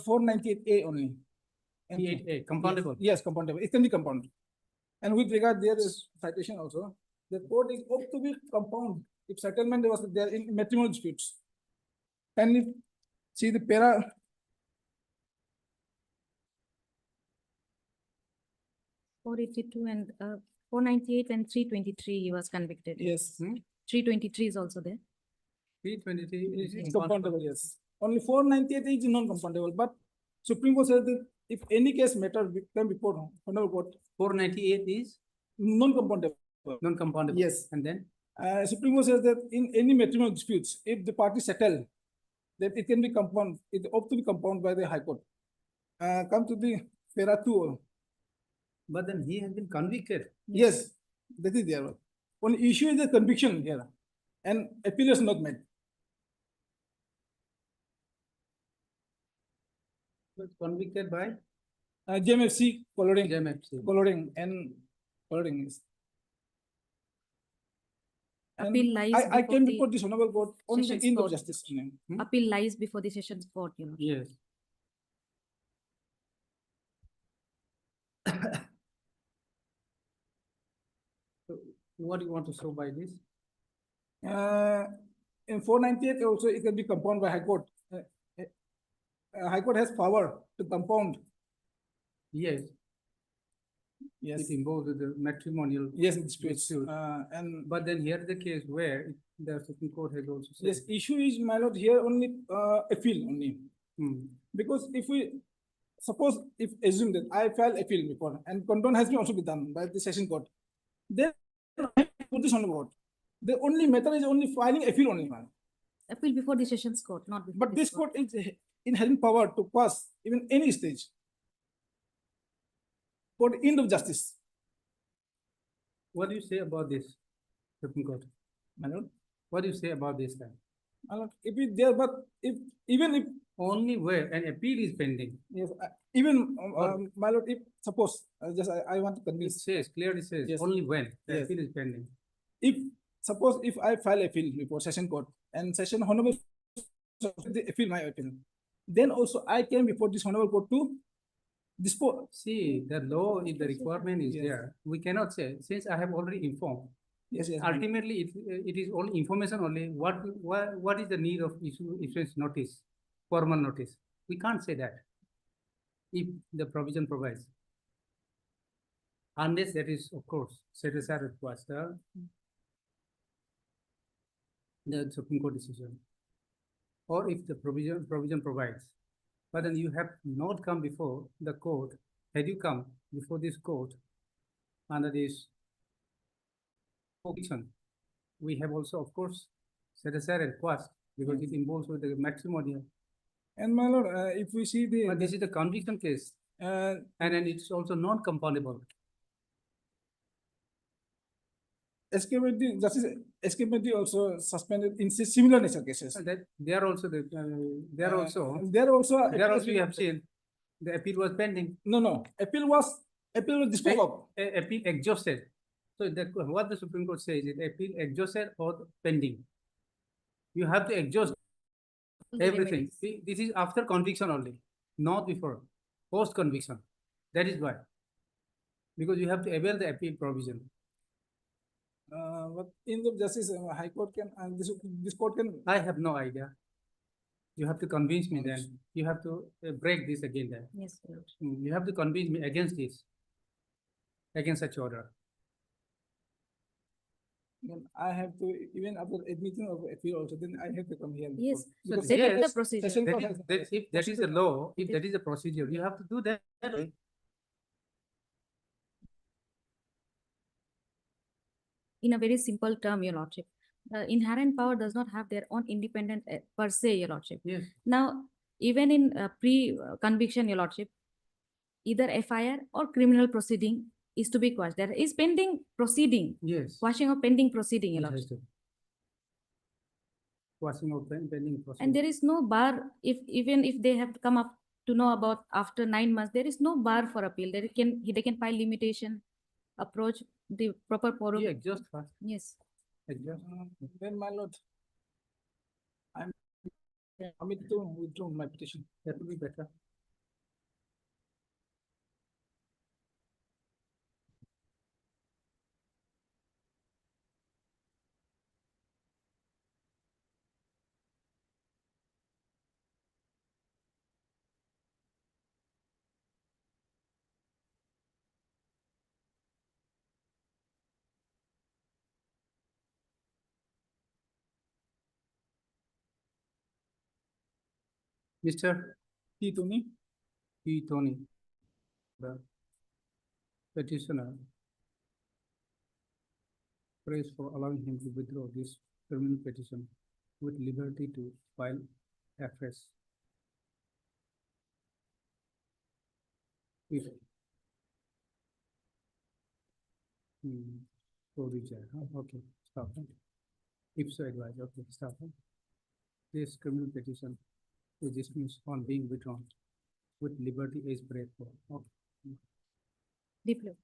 498A only. And- 38A, compoundable. Yes, compoundable, it can be compounded. And with regard, there is citation also, the court is ought to be compound if settlement was there in matrimonial disputes. And if, see the para, 482 and 498 and 323 he was convicted. yes, 323 is also there. 323 is it's compoundable, yes. Only 498 is non-compoundable, but Supreme Court says that if any case matter come before honorable court, 498 is non-compoundable. non-compoundable. Yes. And then Supreme Court says that in any matrimonial disputes, if the parties settle, that it can be compound, it ought to be compounded by the High Court. Come to the para 2. but then he has been convicted. Yes, that is there. Only issue is the conviction here, and appeal is not made. Was convicted by JMFC coloring, JMFC. coloring and coloring is. And Appeal lies I before can the report this honorable court on the Sessions end of Court. justice. Appeal lies before the Sessions Court, you know. Yes. So what do you want to show by this? In 498 also it can be compounded by High Court. High Court has power to compound. Yes, Yes, it involves the matrimonial. yes, disputes. dispute. And But then here the case where the Supreme Court has also said. yes, issue is, my lord, here only appeal only. Hmm. Because if we suppose, if assume that I file appeal before and condon has been also been done by the Session Court, then put this on the board. The only matter is only filing appeal only, man. Appeal before the Sessions Court, not before. But this court is in having power to pass even any stage for the end of justice, What do you say about this, Supreme Court? my lord. What do you say about this then? My lord, if it there, but if even if Only where an appeal is pending. yes, even my lord, if suppose just I want to It convince, says, clearly says, Yes. only when the Yes. appeal is pending. if suppose if I file appeal before Session Court and Session Honorable the appeal my appeal, then also I came before this Honorable Court to dispose. See, the law, if the requirement is Yes. there, we cannot say, since I have already informed. Yes, yes. my lord. Ultimately, it is only information only, what is the need of issuance notice, formal notice? We can't say that. If the provision provides. Unless that is, of course, set aside was the Supreme Court decision. Or if the provision provides. But then you have not come before the court. Had you come before this court under this provision, we have also, of course, set aside a request because it involves with the maximum audience. And my lord, if we see But this is the conviction case, and then it's also non-compoundable. Justice SKPD also suspended in similar nature cases. And that there also there also There you have seen the appeal was pending. No, appeal was disposed of. Appeal exhausted. So that what the Supreme Court says is appeal exhausted or pending. You have to exhaust everything. See, this is after conviction only, not before, post conviction. That is why. Because you have to avail the appeal provision. But in the Justice High Court can and this court can. I have no idea. You have to convince me then. You have to break this again then. Yes, Lord. You have to convince me against this, against such order. Then I have to, even after admitting of appeal also, then I have to come here. Yes. Because That is yes, the procedure. session That court is, has- if that is a law, if that is a procedure, you have to do that. In a very simple term, Your Lordship, the inherent power does not have their own independent per se, Your Lordship. Yes. Now, even in pre-conviction, Your Lordship, either FIR or criminal proceeding is to be quashed. There is pending proceeding, Yes. quashing of pending proceeding, Your It has Lordship. to. Quashing of pending procedure. And there is no bar, even if they have come up to know about after 9 months, there is no bar for appeal. They can file limitation, approach the proper forum. Yeah, exhaust first. Yes. Exhaust. Then my lord, I'm committed to withdraw my petition. That would be better. Mr. Tony, P. Tony, the petitioner, prays for allowing him to withdraw this criminal petition with liberty to file afresh. If so reject, okay, stop. If so advised, okay, stop. This criminal petition is dismissed on being withdrawn with liberty is break for. Okay. Deeply.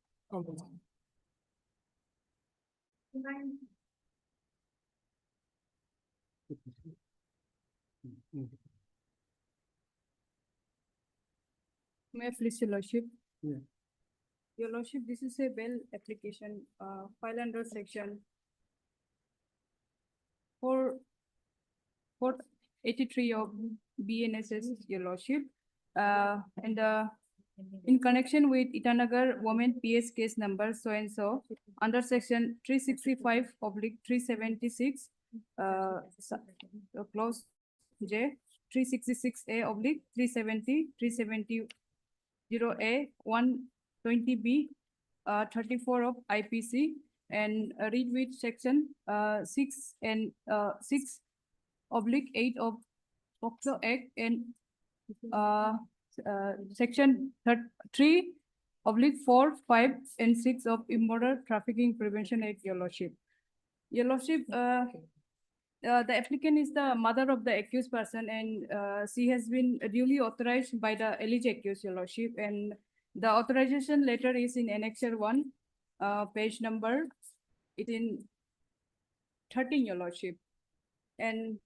May I please, Your Lordship? Yeah. Your Lordship, this is a bail application, file under section 483 of BNSS, Your Lordship. And in connection with Itanagar Women PS case number so and so, under section 365/376, clause J, 366A/370, 370 120B, 34 of IPC, and read with section 6 and 6/8 of POCSO Act, and section 3/4, 5, and 6 of Immoral Trafficking Prevention Act, Your Lordship. Your Lordship, the applicant is the mother of the accused person, and she has been duly authorized by the alleged accused, Your Lordship, and the authorization letter is in Annexure 1, page number 13, Your Lordship. And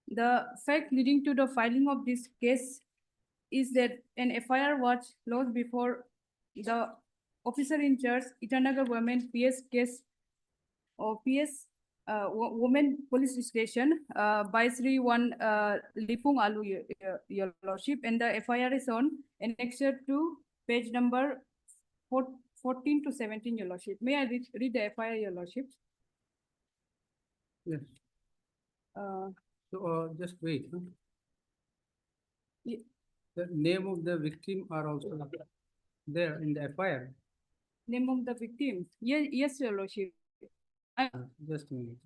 the fact leading to the filing of this case is that an FIR was lodged before the officer in charge, Itanagar Women PS case or PS Women Police Station by Sri 1 Lipung Alu, Your Lordship, and the FIR is on Annexure 2, page number 14 to 17, Your Lordship. May I read the FIR, Your Lordship? Yes. So just wait. Huh? Yeah. The name of the victim are also there in the FIR. Name of the victim? Yes, Your Lordship. Just a minute.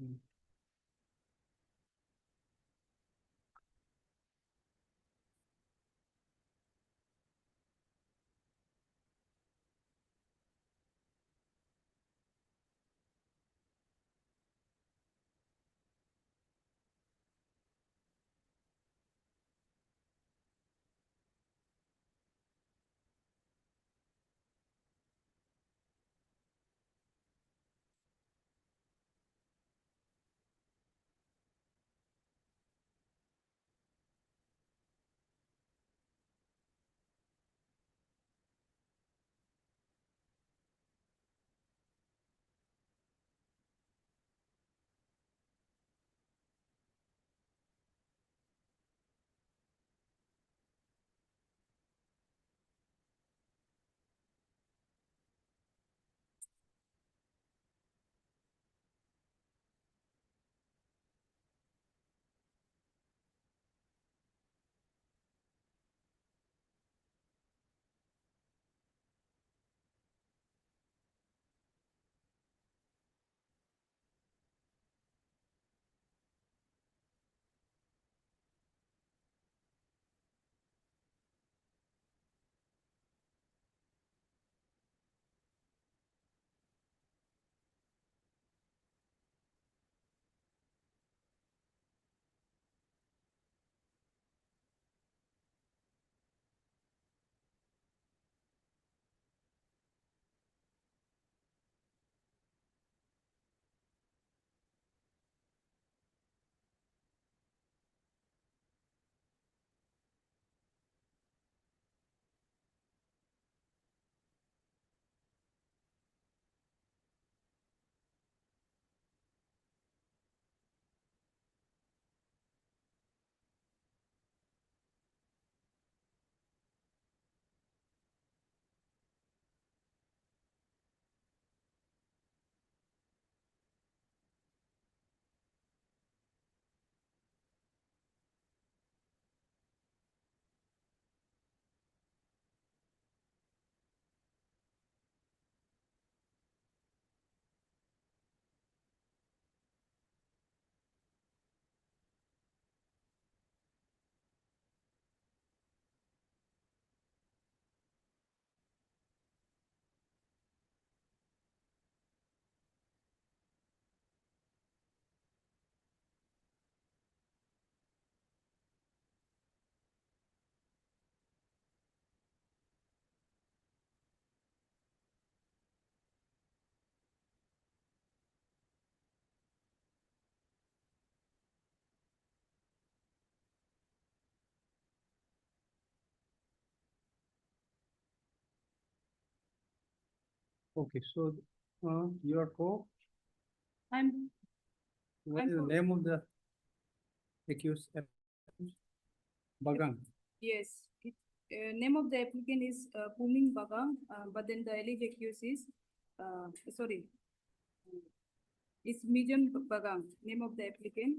Okay, so, you are co, I'm, what I'm is the co- name of the accused? Bagang. yes, name of the applicant is Puming Bagang, but then the alleged accused is, sorry, it's Mijam Bagang, name of the applicant.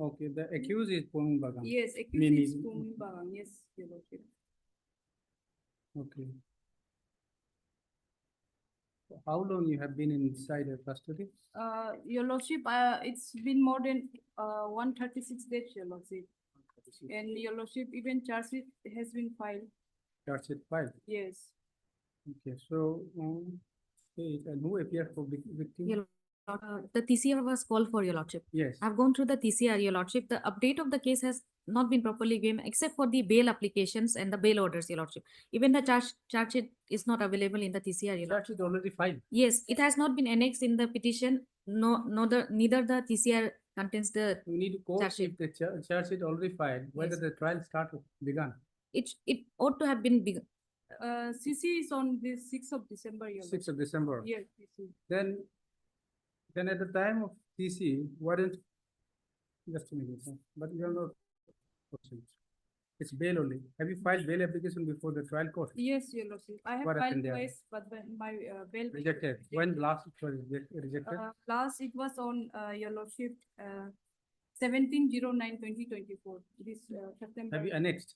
Okay, the accused is Puming Bagang. Yes, accused Meaning- is Puming Bagang, yes, Your Lordship. Okay. So how long you have been inside the custody? Your Lordship, it's been more than 136 days, Your Lordship. And Your Lordship, even charge sheet has been filed. Charge sheet filed. Yes. Okay, so, okay, and who appeared for victim? Your the TCR was called for, Your Lordship. Yes. I've gone through the TCR, Your Lordship. The update of the case has not been properly given except for the bail applications and the bail orders, Your Lordship. Even the charge sheet is not available in the TCR, Your Charge Lordship. sheet already filed. Yes, it has not been annexed in the petition. Neither the TCR contains the We need to quote charge sheet. if the charge sheet already filed, whether Yes. the trial begun. It ought to have been CC is on the 6th of December, Your 6th of December. Yes, CC. Then at the time of TC, weren't, just a minute, sir, but you are not, it's bail only. Have you filed bail application before the trial court? Yes, Your Lordship. I have What filed happened there? twice, but my bail. Rejected. When last it was rejected? Last it was on Your Lordship, 17/09/2024. This September. Have you annexed?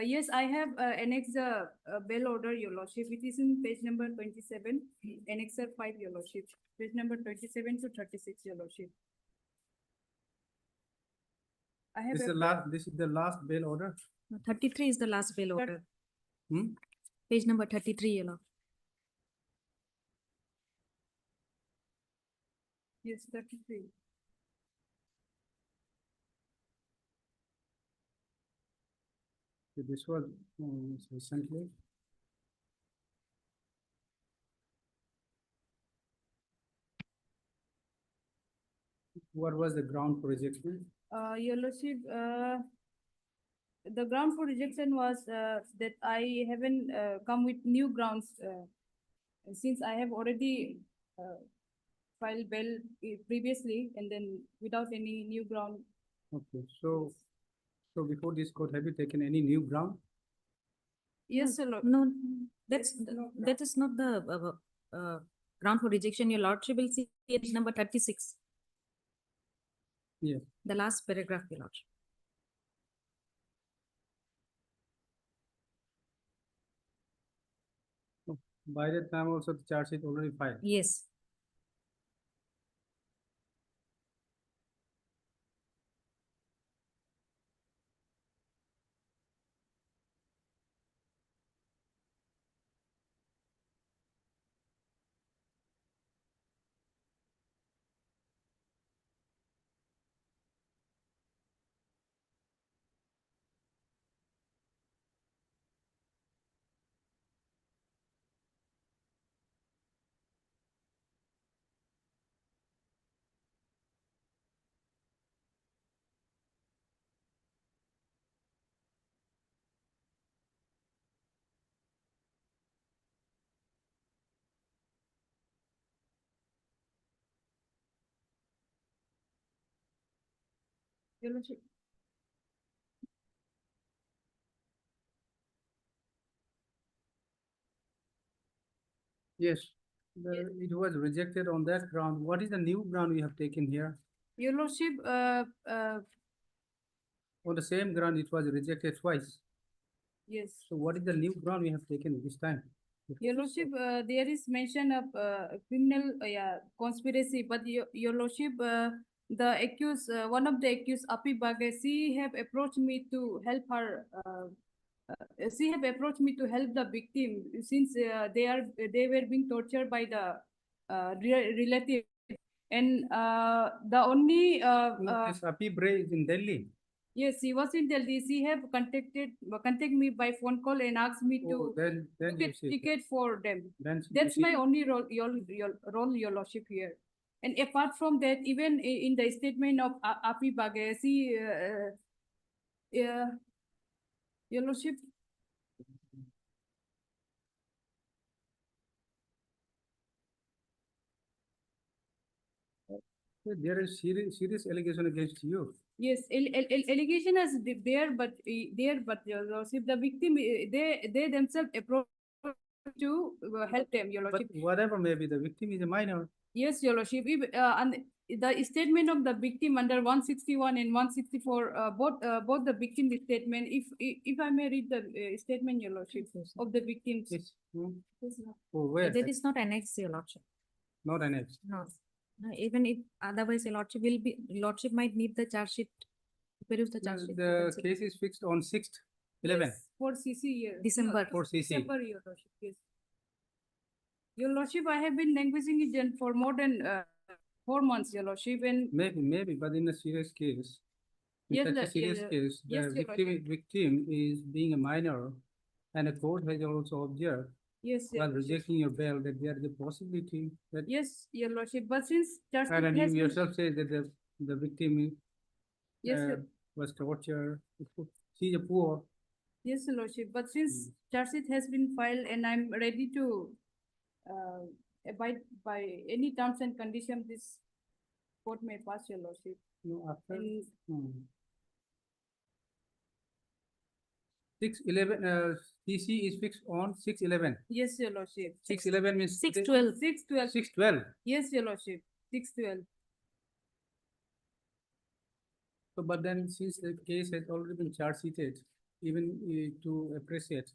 Yes, I have annexed the bail order, Your Lordship. It is in page number 27, annexer 5, Your Lordship. Page number 27 to 36, Your Lordship. I have. This is the last bail order? 33 is the last bail order. Hmm? Page number 33, Your Lord. Yes, 33. This was recently. What was the ground for rejection? Your Lordship, the ground for rejection was that I haven't come with new grounds since I have already filed bail previously and then without any new ground. Okay, so before this court, have you taken any new ground? Yes, Your Lord. No, that is not the ground for rejection. Your Lordship will see page number 36. Yes. The last paragraph, Your Lordship. By that time also the charge sheet already filed. Yes. Your Lordship. Yes, it was rejected on that ground. What is the new ground we have taken here? Your Lordship, On the same ground, it was rejected twice. yes. So what is the new ground we have taken this time? Your Lordship, there is mention of criminal conspiracy, but your Lordship, the accused, one of the accused, Api Bagay, she have approached me to help her. She have approached me to help the victim since they were being tortured by the relative, and the only This Api Bray is in Delhi. yes, he was in Delhi. She have contact me by phone call and asked me to Then book you a see. ticket for them. Then That's my only role, your role, Your Lordship, here. And apart from that, even in the statement of Api Bagasi, Your Lordship, There is serious allegation against you. Yes, allegation is there, but your lordship, the victim, they themselves approach to help them, your But lordship. whatever may be, the victim is a minor. Yes, your lordship, and the statement of the victim under 161 and 164, both the victim statement, if I may read the statement, your lordship, of the victims. Yes. Oh, where? That is not annexed, your lordship. Not annexed. No. No, even if otherwise, your lordship might need the charge sheet, peruse the charge sheet. you can The see. case is fixed on 6th, 11. Yes, for CC year. December. For CC. December, your lordship, yes. Your lordship, I have been languishing it for more than 4 months, your lordship, and Maybe, but in a serious case, in Yes, such a the- serious yes, case, yes, the your victim is being a minor, and a court has also observed yes, your while lordship. rejecting your bail that there is a possibility that, Yes, your lordship, but since charge and sheet you has been, yourself say that the victim yes, uh, was tortured. She's a poor. yes, your lordship, but since charge sheet has been filed and I'm ready to abide by any terms and conditions this court may pass, your lordship. No, after And 6/11, TC is fixed on 6/11. yes, your lordship. 6/11 means 6/12. 6/12. 6/12. Yes, your lordship. 6/12. So, but then since the case has already been charge sheeted, even to appreciate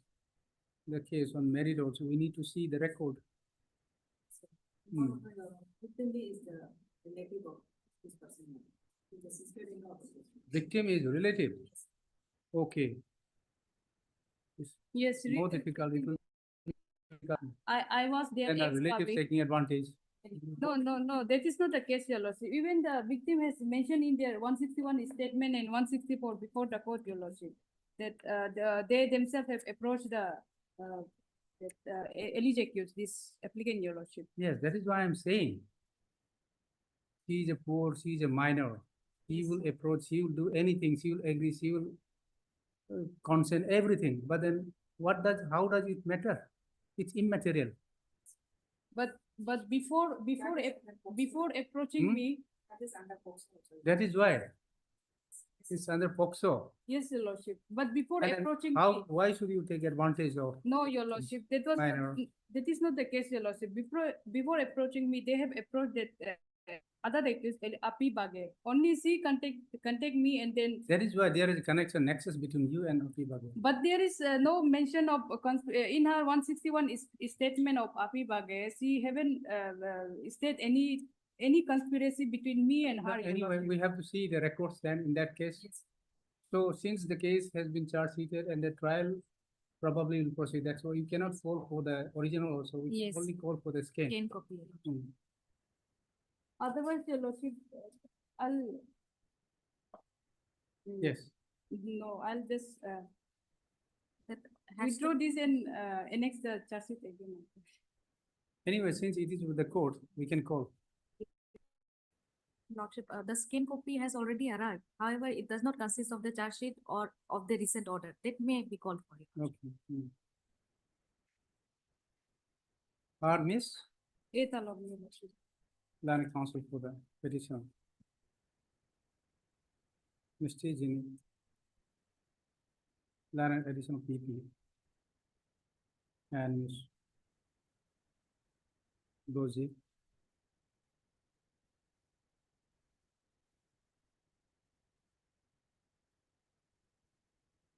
the case on merit also, we need to see the record. Victim is relative. Okay. It's Yes, more difficult. It will I was there. then the relatives ex-public. taking advantage. No, that is not the case, your lordship. Even the victim has mentioned in their 161 statement and 164 before the court, your lordship, that they themselves have approached the alleged accused, this applicant, your lordship. Yes, that is why I'm saying. She is a poor, she is a minor. He will approach, he will do anything, she will agree, she will consent, everything. But then how does it matter? It's immaterial. But before approaching Hmm? me, That is why. It's under POXO. yes, your lordship, but before And then approaching me, why should you take advantage of? no, your lordship, Minor. that is not the case, your lordship. Before approaching me, they have approached that other accused, Api Bage. Only she contact me and then. That is why there is a connection, nexus between you and Api Bage. But there is no mention of in her 161 statement of Api Bage. She haven't state any conspiracy between me and her. But anyway, we have to see the records then in that case. Yes. So since the case has been charge sheeted and the trial probably will proceed, that's why you cannot call for the original also. We Yes. only call for the scan. Scan copy. Mm. Otherwise, your lordship, I'll. Yes. No, I'll just That has withdraw to, this and annex the charge sheet again. Anyway, since it is with the court, we can call. lordship, the scan copy has already arrived. However, it does not consist of the charge sheet or of the recent order. That may be called for it. Okay. Mm. Or Miss Land Council for the petition. Mr. Jini. Land additional PP. And Miss Dozy.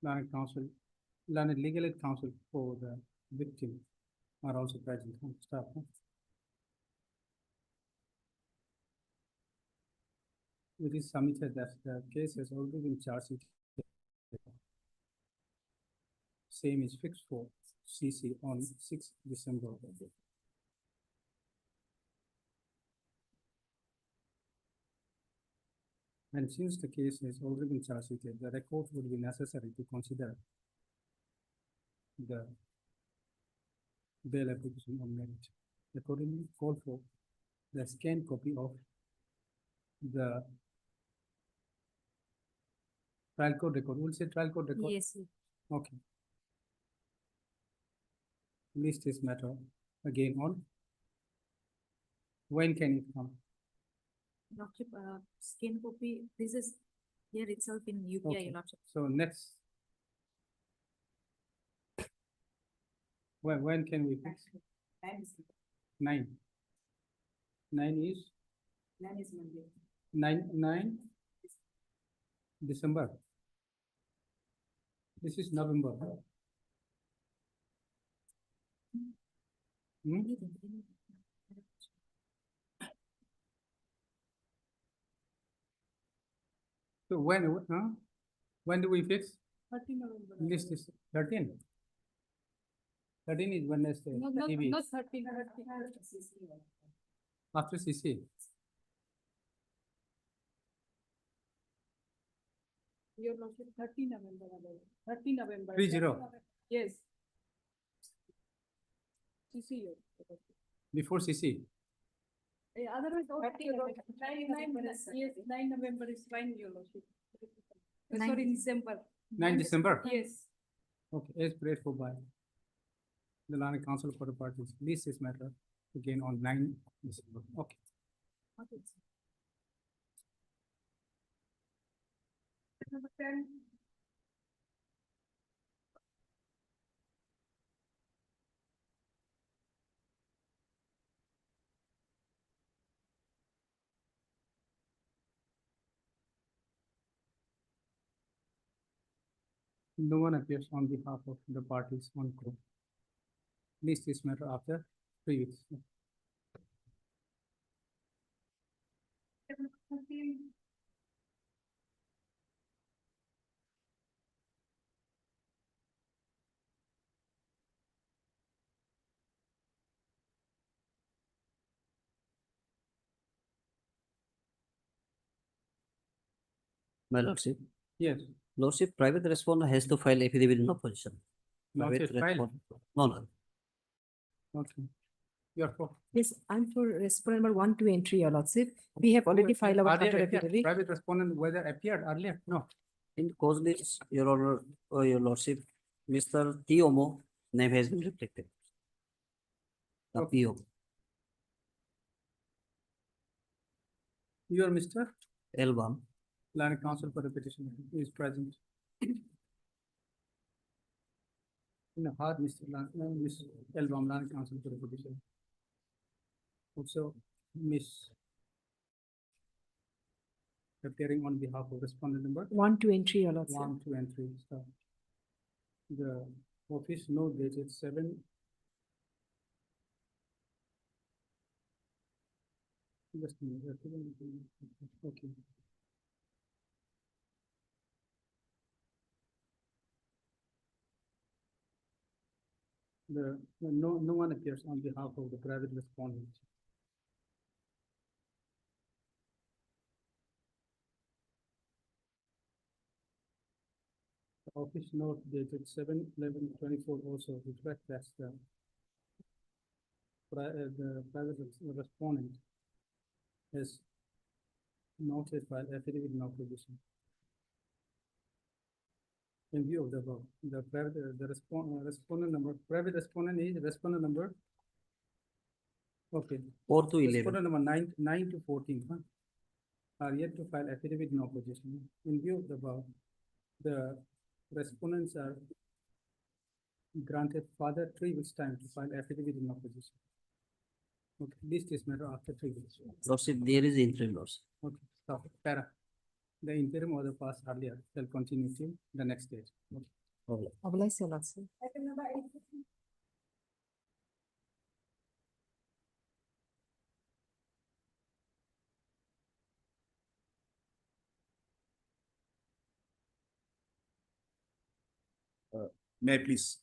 Land Council, Land Legal Aid Council for the victim are also present on staff. Huh? It is submitted that the case has already been charged. Same is fixed for CC on 6th December. And since the case has already been charged, the record would be necessary to consider the bail application on merit. Accordingly, call for the scanned copy of the trial court record. We'll say trial court record. Yes. Okay. List this matter again on. When can it come? Lordship, scan copy, this is here itself in UPI, Okay. Your Lordship. So next. When can we fix? 9. 9 is? 9 is Monday. 9 December. This is November. Hmm? So when do we fix? 13 November. List is 13. 13 is Wednesday. No, not, maybe not 13. after CC. Your Lordship, 13 November. 13 November. 30. Yes. CC, your Lordship. Before CC. Otherwise, yes, 9 November is fine, Your Lordship. Sorry, December. 9 December. Yes. Okay, as prayed for by the Land Council for the parties. List this matter again on 9 December. Okay. Number 10. No one appears on behalf of the parties on court. List this matter after 3 weeks. My lordship, Yes. lordship, private respondent has to file affidavit in opposition. Not Private yet filed. No, no. Okay. You're for. Yes, I'm for respondent number 1, 2, and 3, Your Lordship. We have already filed our Are they counter appeared? affidavit. Private respondent whether appeared earlier? No. In cause list, Your Honor, Your Lordship, Mr. Tiomo name has been reflected. The Okay. PO, You are Mr. Elbam, Land Council for the petition is present. No, hard Mr. Miss Elbam, Land Council for the petition. Also, Miss appearing on behalf of respondent number 1, 2, and 3, Your Lordship. 1, 2, and 3. So the office note dated 7. Just a minute. Okay. No one appears on behalf of the private respondent. The office note dated 7/11/24 also reflects that the private respondent has noted by affidavit in opposition. In view of the above, the private respondent number, private respondent is respondent number. Okay. 4 to 11. Respondent number 9 to 14, huh? Are yet to file affidavit in opposition. In view of the above, the respondents are granted further 3 weeks time to file affidavit in opposition. Okay, list is matter after 3 weeks. Lordship, there is interim lordship. Okay, stop. Para. The interim order passed earlier shall continue till the next stage. Okay. Oblige, Your Lordship. Item number 8. May I please?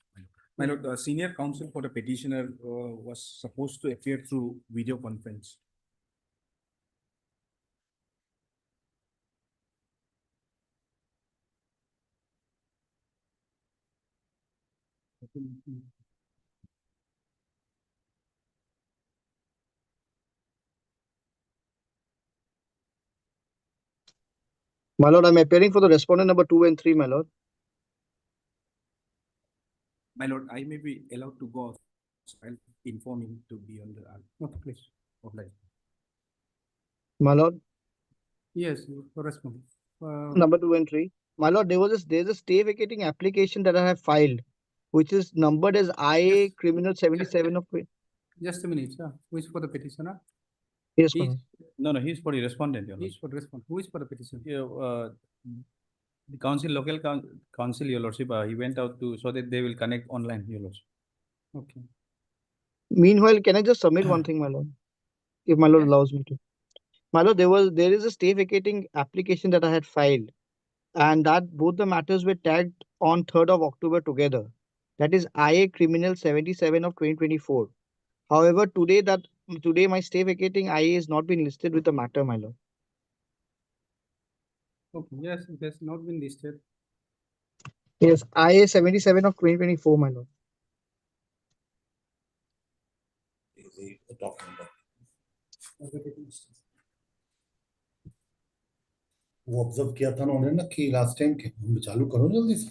My lord, the senior counsel for the petitioner was supposed to appear through video conference. My lord, I'm appearing for the respondent number 2 and 3, my lord. My lord, I may be allowed to go. So I'll inform him to be on the. Okay, please. Offline. My lord, Yes, correspond. Number 2 and 3. My lord, there's a stay vacating application that I have filed, which is numbered as IA criminal 77 of. Just a minute, who is for the petitioner? Yes, my He's, lord. No, he's for the respondent, your he's for the respond. Who is for the petitioner? The council, local council, your lordship, he went out to, so that they will connect online, your lordship. Okay. Meanwhile, can I just submit one thing, my lord? If my lord Yes. allows me to. My lord, there is a stay vacating application that I had filed, and that both the matters were tagged on 3rd of October together. That is IA criminal 77 of 2024. However, today my stay vacating IA is not been listed with the matter, my lord. Okay, yes, it has not been listed. Yes, IA 77 of 2024, my lord. वो observe किया था उन्होंने ना कि last time के चालू करो जल्दी से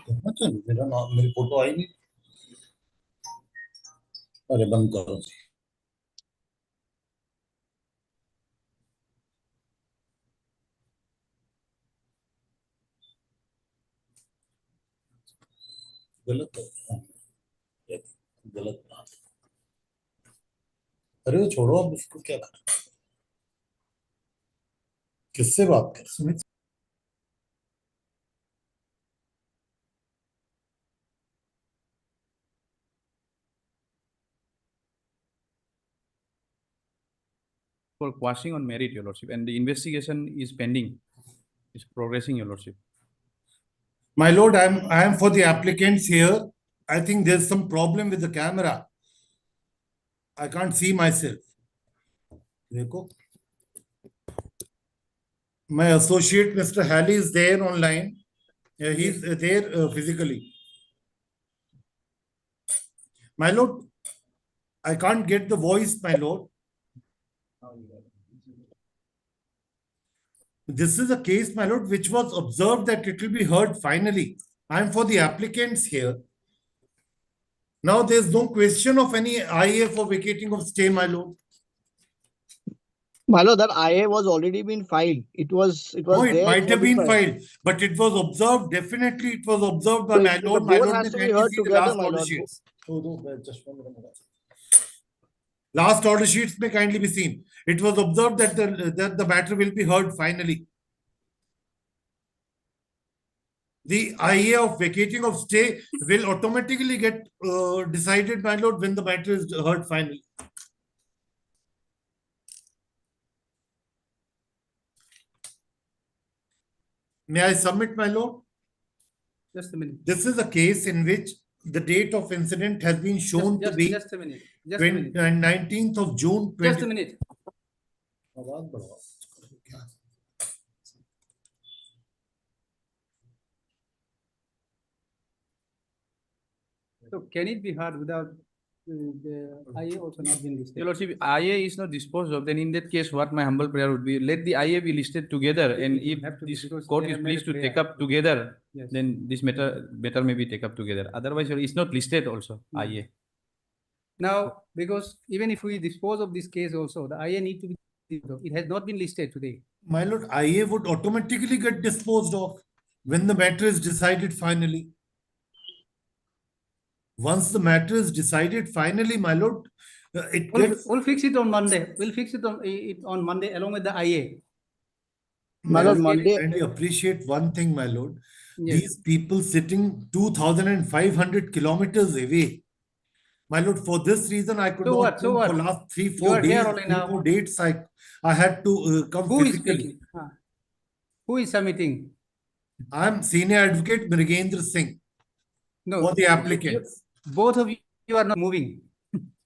करना चाहिए मेरा नाम मेरी फोटो आई नहीं अरे बंद करो गलत है गलत बात अरे वो छोड़ो अब इसको क्या कर किससे बात कर Sumit For quashing on merit, your lordship, and the investigation is pending, is progressing, your lordship. My lord, I am for the applicants here. I think there's some problem with the camera. I can't see myself. देखो my associate Mr. Halley is there online. He's there physically. My lord, I can't get the voice, my lord. This is a case, my lord, which was observed that it will be heard finally. I'm for the applicants here. Now there's no question of any IA for vacating of stay, my lord. My lord, that IA was already been filed. It was No, it there. might have was been filed, but it was observed. Definitely, it was observed by So my the lord. My board lord has may to be kindly heard see the together, last my order lord. sheets. Last order sheets may kindly be seen. It was observed that the matter will be heard finally. The IA of vacating of stay will automatically get decided, my lord, when the matter is heard finally. May I submit, my lord? Just a minute. This is a case in which the date of incident has been shown to be Just a minute. Just a minute. 19th of June. Just a minute. So can it be heard without the IA also not being listed? Your lordship, IA is not disposed of, then in that case, what my humble prayer would be, let the IA be listed together, and if this court is pleased to take up together, Yes. then this matter may be take up together. Otherwise, it's not listed also, IA. Now, because even if we dispose of this case also, the IA need to be, it has not been listed today. My lord, IA would automatically get disposed of when the matter is decided finally. Once the matter is decided finally, my lord, We'll fix it on Monday. We'll fix it on Monday along with the IA. My lord, Monday. I appreciate one thing, my lord. Yes. These people sitting 2,500 kilometers away. My lord, for this reason, I could not come for last 3-4 days. 4 dates, I had to come Who physically. is speaking? Who is submitting? I am Senior Advocate Mrigendra Singh. No, for the applicants. Both of you are not moving.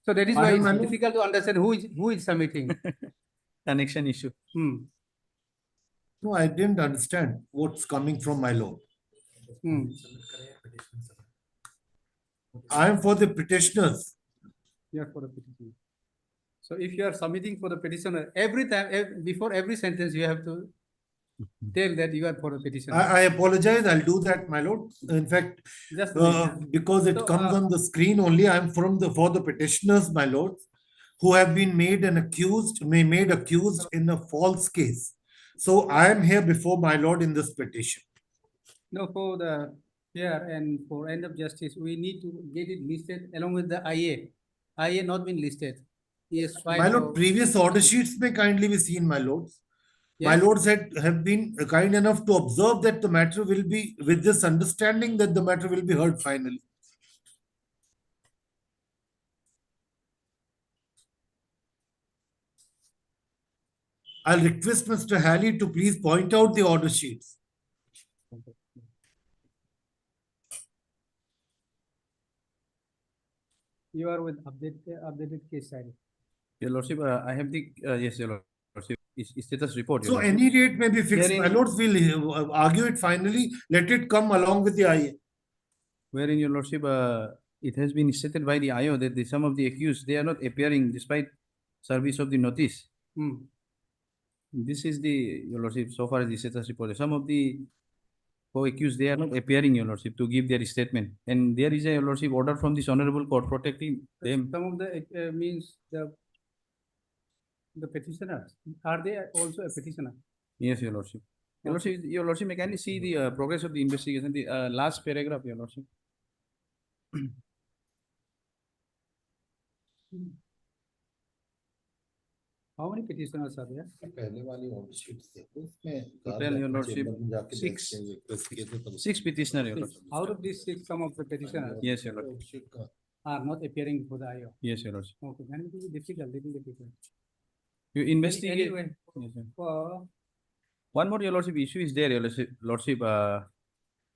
So that is why Madam, it's difficult to understand who is submitting. Connection issue. No, I didn't understand what's coming from my lord. I am for the petitioners. You are for the petitioner. So if you are submitting for the petitioner, every time, before every sentence, you have to tell that you are for the petitioner. I apologize. I'll do that, my lord. In fact, because it comes on the screen only, I'm for the petitioners, my lord. who have been made accused in a false case. So I am here before my lord in this petition. No, for the chair and for end of justice, we need to get it listed along with the IA. IA not been listed. Yes, My lord, previous order sheets may kindly be seen, my lords. My Yes. lords have been kind enough to observe that the matter will be, with this understanding that the matter will be heard finally. I'll request Mr. Halley to please point out the order sheets. You are with updated case ID. Your lordship, I have the, yes, your lordship, status report. Your So lordship. any date may be fixed. My Hearing- lords will argue it finally. Let it come along with the IA. Wherein, your lordship, it has been stated by the IO that some of the accused, they are not appearing despite service of the notice. This is the, your lordship, so far as the status report. Some of the co-accused, they are not appearing, your lordship, to give their statement. And there is a, your lordship, order from this honorable court protecting them. Some of the means the petitioners, are they also a petitioner? Yes, your lordship. Your lordship, may kindly see the progress of the investigation, the last paragraph, your lordship. How many petitioners are there? Total, your lordship, six petitioner, your lordship. Out of these six, some of the petitioners Yes, your lordship. are not appearing before the IO. Yes, your lordship. Okay, then it will be difficult, little difficult. You investigate. Anyway, Yes, sir. for One more, your lordship, issue is there, your lordship.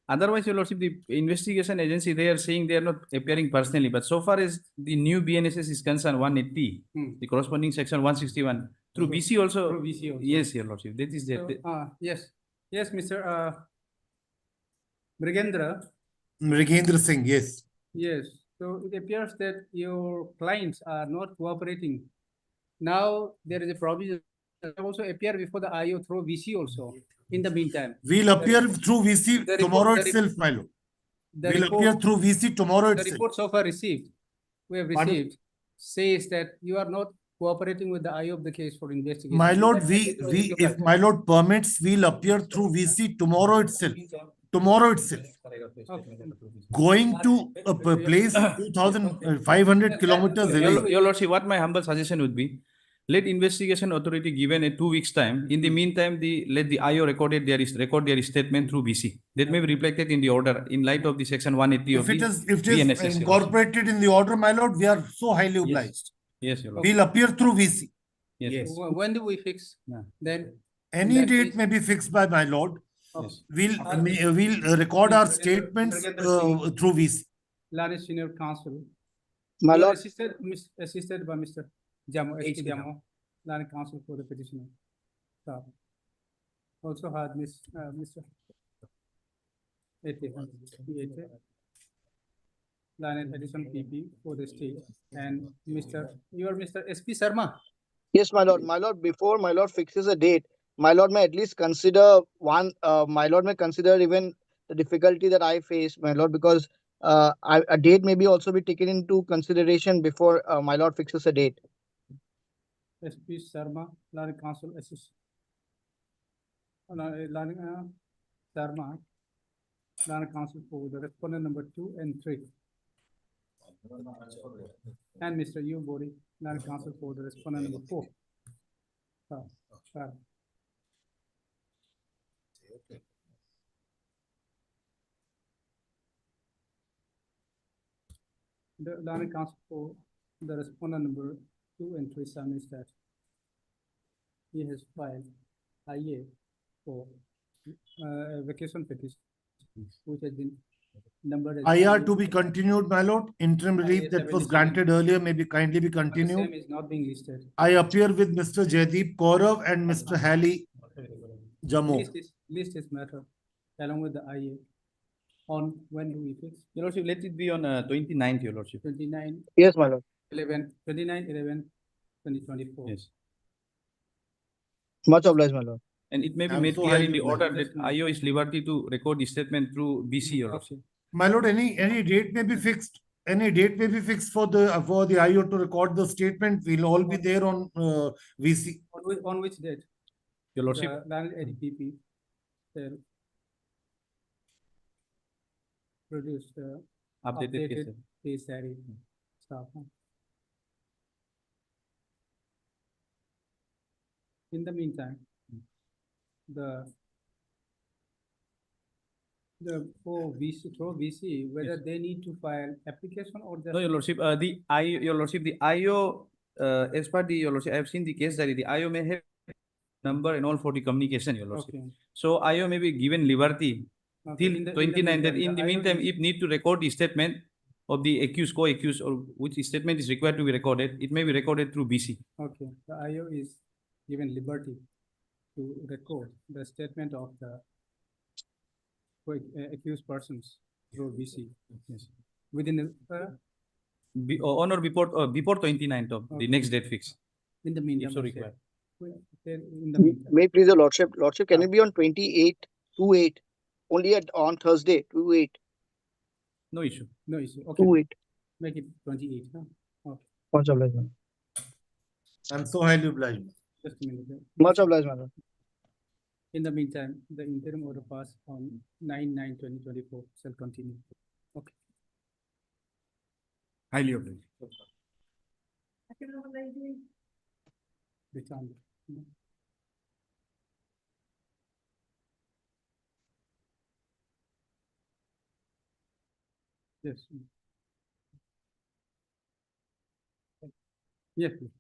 Otherwise, your lordship, the investigation agency, they are saying they are not appearing personally. But so far as the new BNSS is concerned, 180, the corresponding section 161, through BC also. Through BC also. Yes, your lordship, that is there. So, yes, Mr. Mrigendra. Mrigendra Singh, yes. Yes, so it appears that your clients are not cooperating. Now there is a provision also appear before the IO through VC also in the meantime. We'll appear through VC the tomorrow report- itself, my lord. the We'll report- appear through VC tomorrow The itself. report so far received, we have Pardon? received, says that you are not cooperating with the IO of the case for investigation. My lord, That- if my lord permits, we'll appear through VC tomorrow itself. Tomorrow itself. Going to a place 2,500 kilometers away. Your lordship, what my humble suggestion would be, let investigation authority given a 2 weeks time. In the meantime, let the IO record their statement through BC. That may be reflected in the order in light of the section 180 of If the it is BNSS, your lordship. incorporated in the order, my lord, we are so highly obliged. Yes, your lordship. We'll appear through VC. Yes. When do we fix? Then. Any that date is- may be fixed by my lord. Yes. We'll record our statements through VC. Lani Senior Counsel. My You are lord, assisted by Mr. Jamo, HK Jamo, Lani Counsel for the petitioner. So, also had Mr. Ete, Lani additional PP for the state and you are Mr. SP Sharma. yes, my lord. My lord, before my lord fixes a date, my lord may at least consider my lord may consider even the difficulty that I face, my lord, because a date may be also be taken into consideration before my lord fixes a date. SP Sharma, Lani Counsel Assist. Lani Sharma, Lani Counsel for the respondent number 2 and 3. And Mr. U Bori, Lani Counsel for the respondent number 4. The Lani Counsel for the respondent number 2 and 3 submits that he has filed IA for vacation petition, which has been numbered as IR to be continued, my lord. Interim relief that was 77. granted earlier may be kindly be but the continued. same is not being listed. I appear with Mr. Jaideep Kaurav and Mr. Halley Jammu. List this matter along with the IA on when do we fix? Your lordship, let it be on 29th, your lordship. 29, Yes, my lord. 2024. Yes. Much obliged, my lord. And it may be I'm made so clear in highly the order obliged. that IO is liberty to record the statement through BC, your lordship. My lord, any date may be fixed. any date may be fixed for the IO to record the statement. We'll all be there on VC. On which date? Your Lordship. The land ADPP. They'll produce the Updated case study stuff. In the meantime, the for VC, whether they need to file application or just. No, Your Lordship, Your Lordship, the IO, as per the, Your Lordship, I have seen the case diary, the IO may have number and all for the communication, Your Lordship. Okay. So IO may be given liberty Okay, till in the 29, that meantime, in the IO meantime, is- if need to record the statement of the accused, co-accused, or which statement is required to be recorded, it may be recorded through BC. Okay, the IO is given liberty to record the statement of the accused persons through BC. Yes. Within On or before 29th of the Okay. next date fix. in the meantime. If so I said. required. In the meantime. May I please your lordship, can it be on 28, 2/8, only on Thursday, 2/8, No issue. No issue. Okay. 2/8. Make it 28. Huh? Okay. Much obliged, madam. I'm so highly obliged. Just a minute. Much obliged, madam. In the meantime, the interim order passed on 9/9/2024 shall continue. Okay. Highly obliged. Return. Yes. Yes. please.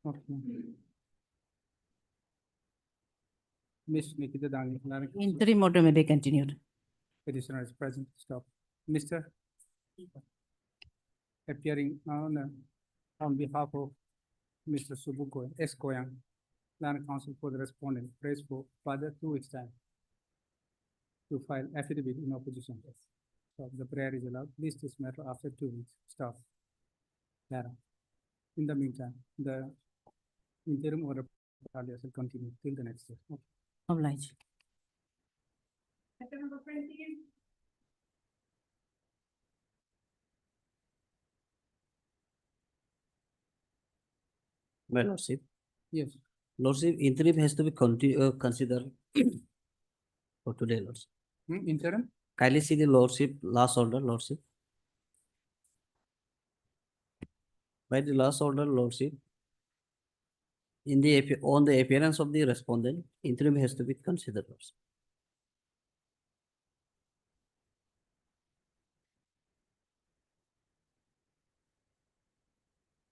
Okay. Miss Nikita Dani. Interim order may be continued. Petitioner is present. Stop. Mr. Appearing on behalf of Mr. Subuko S. Koyang, Land Council for the respondent, prays for further 2 weeks time to file affidavit in opposition. So the prayer is allowed. Please this matter after 2 weeks. Stop. Clara. In the meantime, the interim order shall continue till the next day. Okay. Obliged. My lordship, Yes. lordship, interim has to be considered for today, lordship. Interim? Kindly see the lordship, last order, lordship. By the last order, lordship, in the on the appearance of the respondent, interim has to be considered, lordship.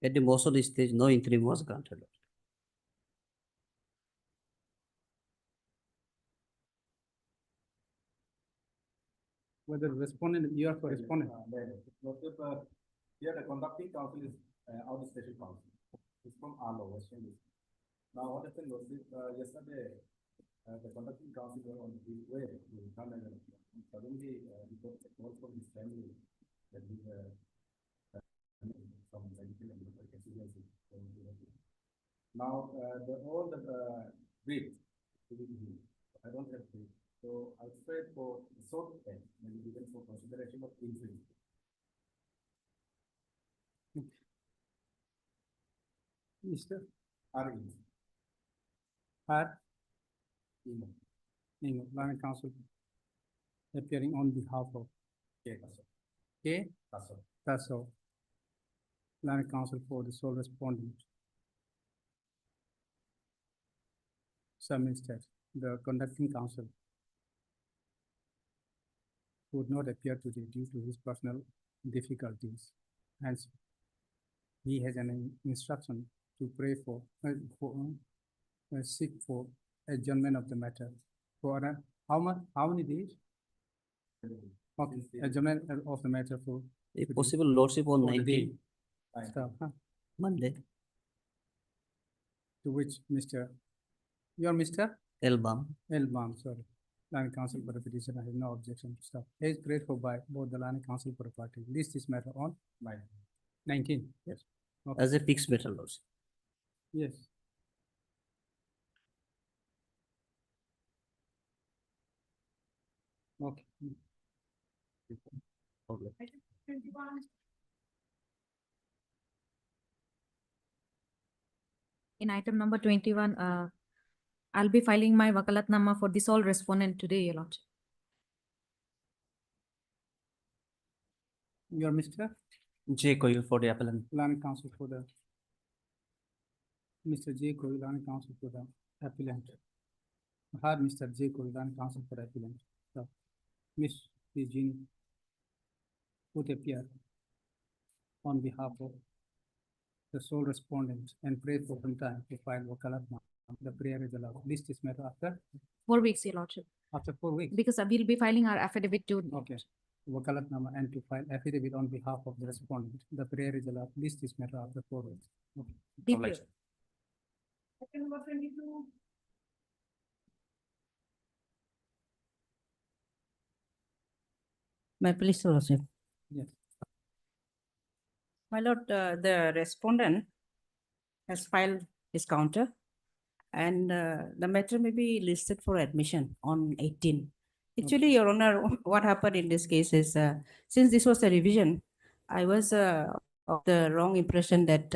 At the motion stage, no interim was granted. Whether respondent, you are for respondent. Here the conducting council is out of special council. It's from Alo, West Indies. Now what happened was yesterday the conducting council were on the way to Canada. Suddenly he got a call from his family that he some medical and exigency. Now all the brief, I don't have brief. So I said for short end, maybe given for consideration of interim. Mr. R. R. Land Council appearing on behalf of K. Tasso. Land Council for the sole respondent. Submits that the conducting council would not appear today due to his personal difficulties. Hence, he has an instruction to pray for seek for adjournment of the matter for how many days? Okay, adjournment of the matter for If possible, lordship on for the 19. day. Stuff, huh? Monday. To which Mr. You are Mr. Elbam. Elbam, sorry. Land Council for the petition, I have no objection to stuff. He is grateful by both the Land Council for the party. List this matter on 19. Yes. Okay. As a fixed matter, lordship. Yes. Okay. In item number 21, I'll be filing my wakalatnama for the sole respondent today, Your Lordship. You are Mr. J. Koil for the appellant. Land Council for the Mr. J. Koil, Land Council for the appellant. I had Mr. J. Koil, Land Council for the appellant. So, Miss Jean would appear on behalf of the sole respondent and pray for some time to file wakalatnama. The prayer is allowed. List is met after 4 weeks, Your Lordship. after 4 weeks. Because we'll be filing our affidavit too. Okay. Wakalatnama and to file affidavit on behalf of the respondent. The prayer is allowed. List is met after 4 weeks. Okay. Deeply. Item number 22. May I please, Your Lordship? Yes. My lord, the respondent has filed his counter and the matter may be listed for admission on 18. Actually, Your Honor, what happened in this case is, since this was a revision, I was of the wrong impression that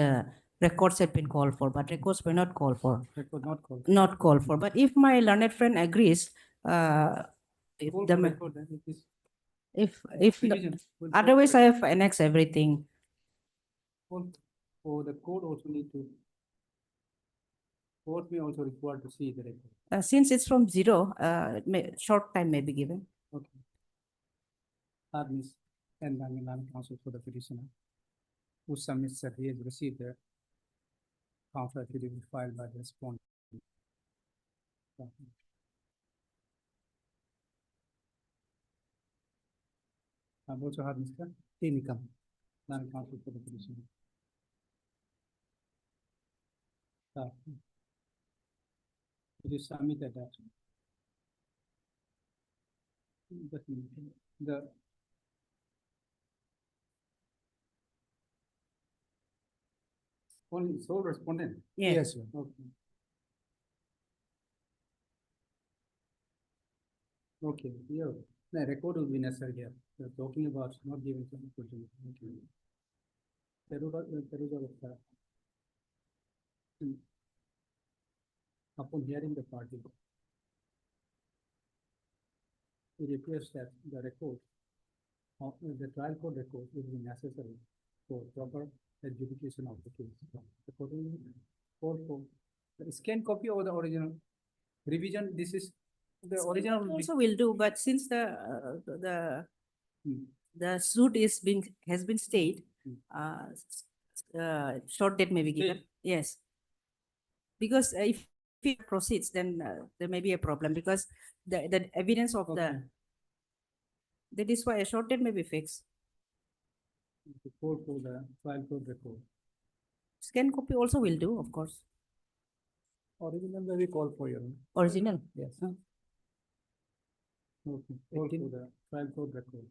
records had been called for, but records were not called for. Record not called. Not called for. But if my learned friend agrees, if Call the for ma- record, then it is if the- revision. We'll otherwise I call have annexed everything. for the code also need to. Court may also require to see the record. Since it's from 0, short time may be given. Okay. Miss and Land Council for the petitioner, who submits that he has received the counter affidavit filed by the respondent. I've also had Mr. Tinikam, Land Council for the petitioner. It is submitted that the only sole respondent. Yes. Yes, sir. Okay. Okay, here, the record will be necessary here. We're talking about not giving some opportunity. Okay. Upon hearing the party, it appears that the record, the trial court record will be necessary for proper adjudication of the case. Accordingly, call for the scanned copy of the original revision. This is the original. Also will do, but since the suit has been stayed, short date may be given. Yes. Because if it proceeds, then there may be a problem because the evidence of that is why a short date may be fixed. The call for the trial court record. Scan copy also will do, of course. Original may be called for you. Original? Yes. Okay, call for the trial court record.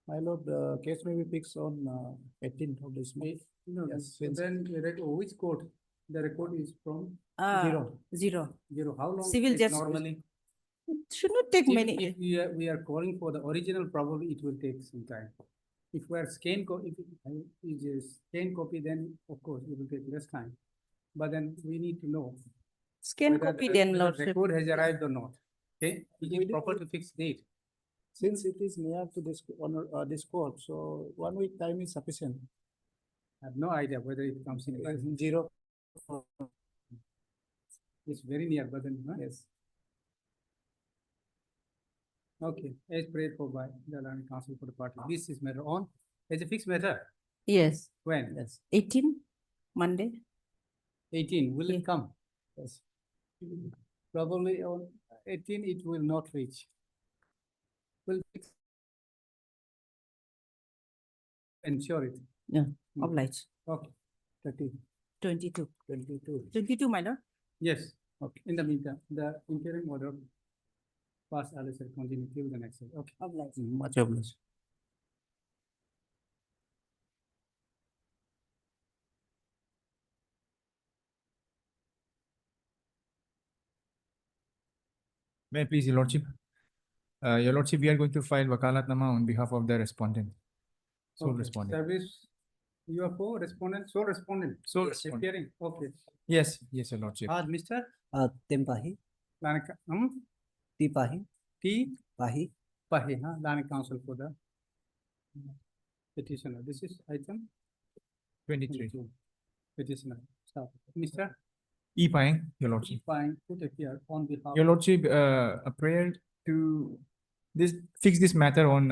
My lord, the case may be fixed on 18th of this month. No, Yes, so then which court? The record is from Zero. Zero. How long? Civil it judge normally? It should not take If- many. If we are calling for the original, probably it will take some time. If we are scan copy, if it is scan copy, then of course it will take less time. But then we need to know. Scan whether copy the- then, whether Lordship. record has arrived or not. Okay, it is proper to fix date. Since it is near to this honor, this court, so 1 week time is sufficient. I have no idea whether it comes in. Zero. It's very near, but then, Yes. Okay, as prayed for by the Land Council for the party. This is matter on, as a fixed matter. Yes. When? Yes. 18, Monday. 18, will it come? Yes. Probably on 18, it will not reach. Will ensure it. Yeah, obliged. Okay. 30. 22. 22. 22, my lord. Yes. Okay. In the meantime, the interim order pass Alice will continue till the next. Okay. Obliged. Much obliged. May I please, Your Lordship? Your Lordship, we are going to file wakalatnama on behalf of the respondent. Sole Okay. respondent. Service, you are for respondent, sole respondent. Sole respondent. Appearing, okay. Yes, yes, Your Lordship. Mr. Tempahi, Lanaka, Tipahi, T. Pahi. Pahi, Lanaka Council for the petitioner. This is item 23. Petitioner. Stop. Mr. E. Payeng, Your Lordship. Fine, put appear on behalf. Your Lordship, a prayer to fix this matter on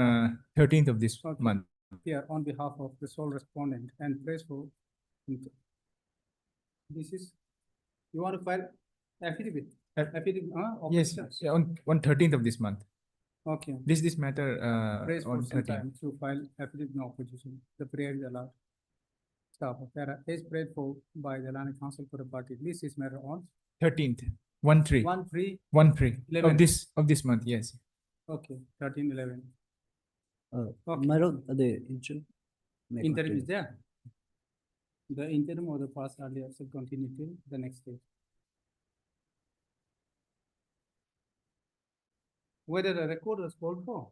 13th of this Okay. month. Here on behalf of the sole respondent and praise for. This is, you want to file affidavit? Affidavit, of Yes, petitions? yeah, on 13th of this month. Okay. This matter Praise for on some 13th. time to file affidavit in opposition. The prayer is allowed. Stop. Para is prayed for by the land council for the party. This is matter on 13th, 1-3. 1-3. 1-3 11. of this month, yes. Okay, 13-11. My lord, the interim. may Interim continue. is there. The interim or the past earlier should continue till the next day. Whether the record was called for?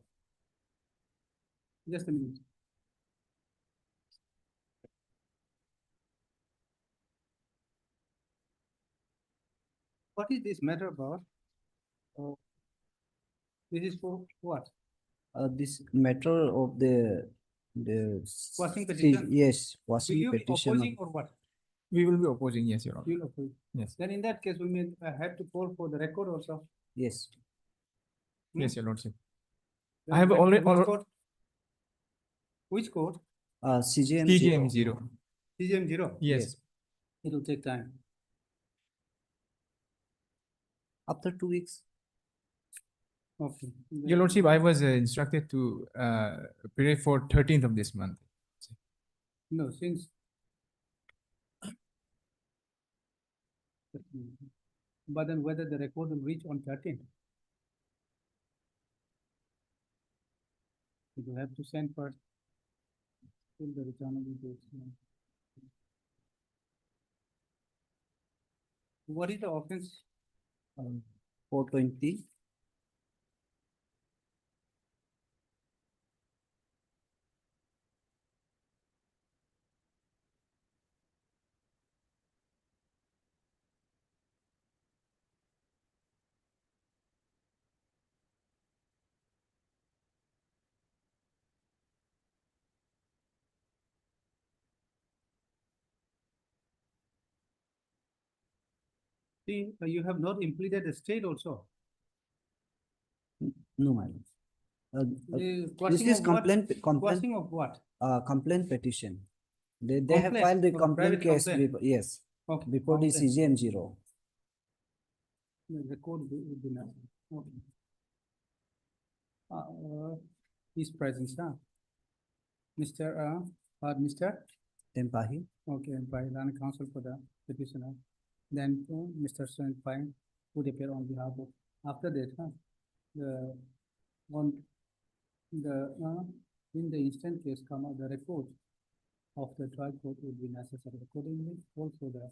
Just a minute. What is this matter about? This is for what? This matter of the Quashing petition? Yes, Will quashing you be petition. opposing or what? We will be opposing, yes, Your Honor. You will oppose. Yes. Then in that case, we may have to call for the record also. Yes. Yes, Your Lordship. Then I have which already. court? Which court? CGM CGM 0. CGM 0? Yes. It will take time. After 2 weeks. Okay. Your Lordship, I was instructed to pray for 13th of this month. No, since. But then whether the record will reach on 13th. You have to send first. Till the return of the dates. What is the offense? 420. See, you have not implemented the state also. No, my lord. The This quashing is of what? complaint. Quashing of what? Complaint petition. They have Complaint, filed the for complaint private case. complaint. Yes. Okay. Before the Okay. CGM 0. The record would be nothing. Okay. His presence, Mr. Mr. Tempahi. Okay, by land council for the petitioner. Then Mr. Swen Pine would appear on behalf of. After that, the on the in the instant case, the record of the trial court would be necessary. Accordingly, call for the.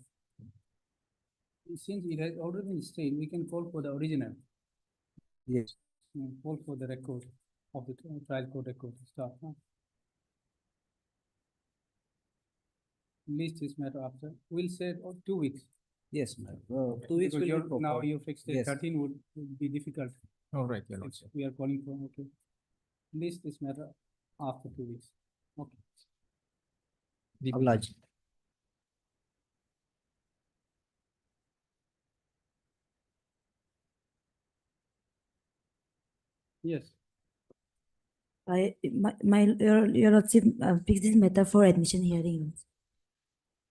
Since it has already been stated, we can call for the original. Yes. Call for the record of the trial court record. Stop. List is matter after. We'll say 2 weeks. Yes, ma'am. 2 weeks Because will be proper. now you fixed it. Yes. 13 would be difficult. All right, Your If Lordship. we are calling for, okay. List is matter after 2 weeks. Okay. Obliged. Yes. Your Lordship, fix this matter for admission hearing.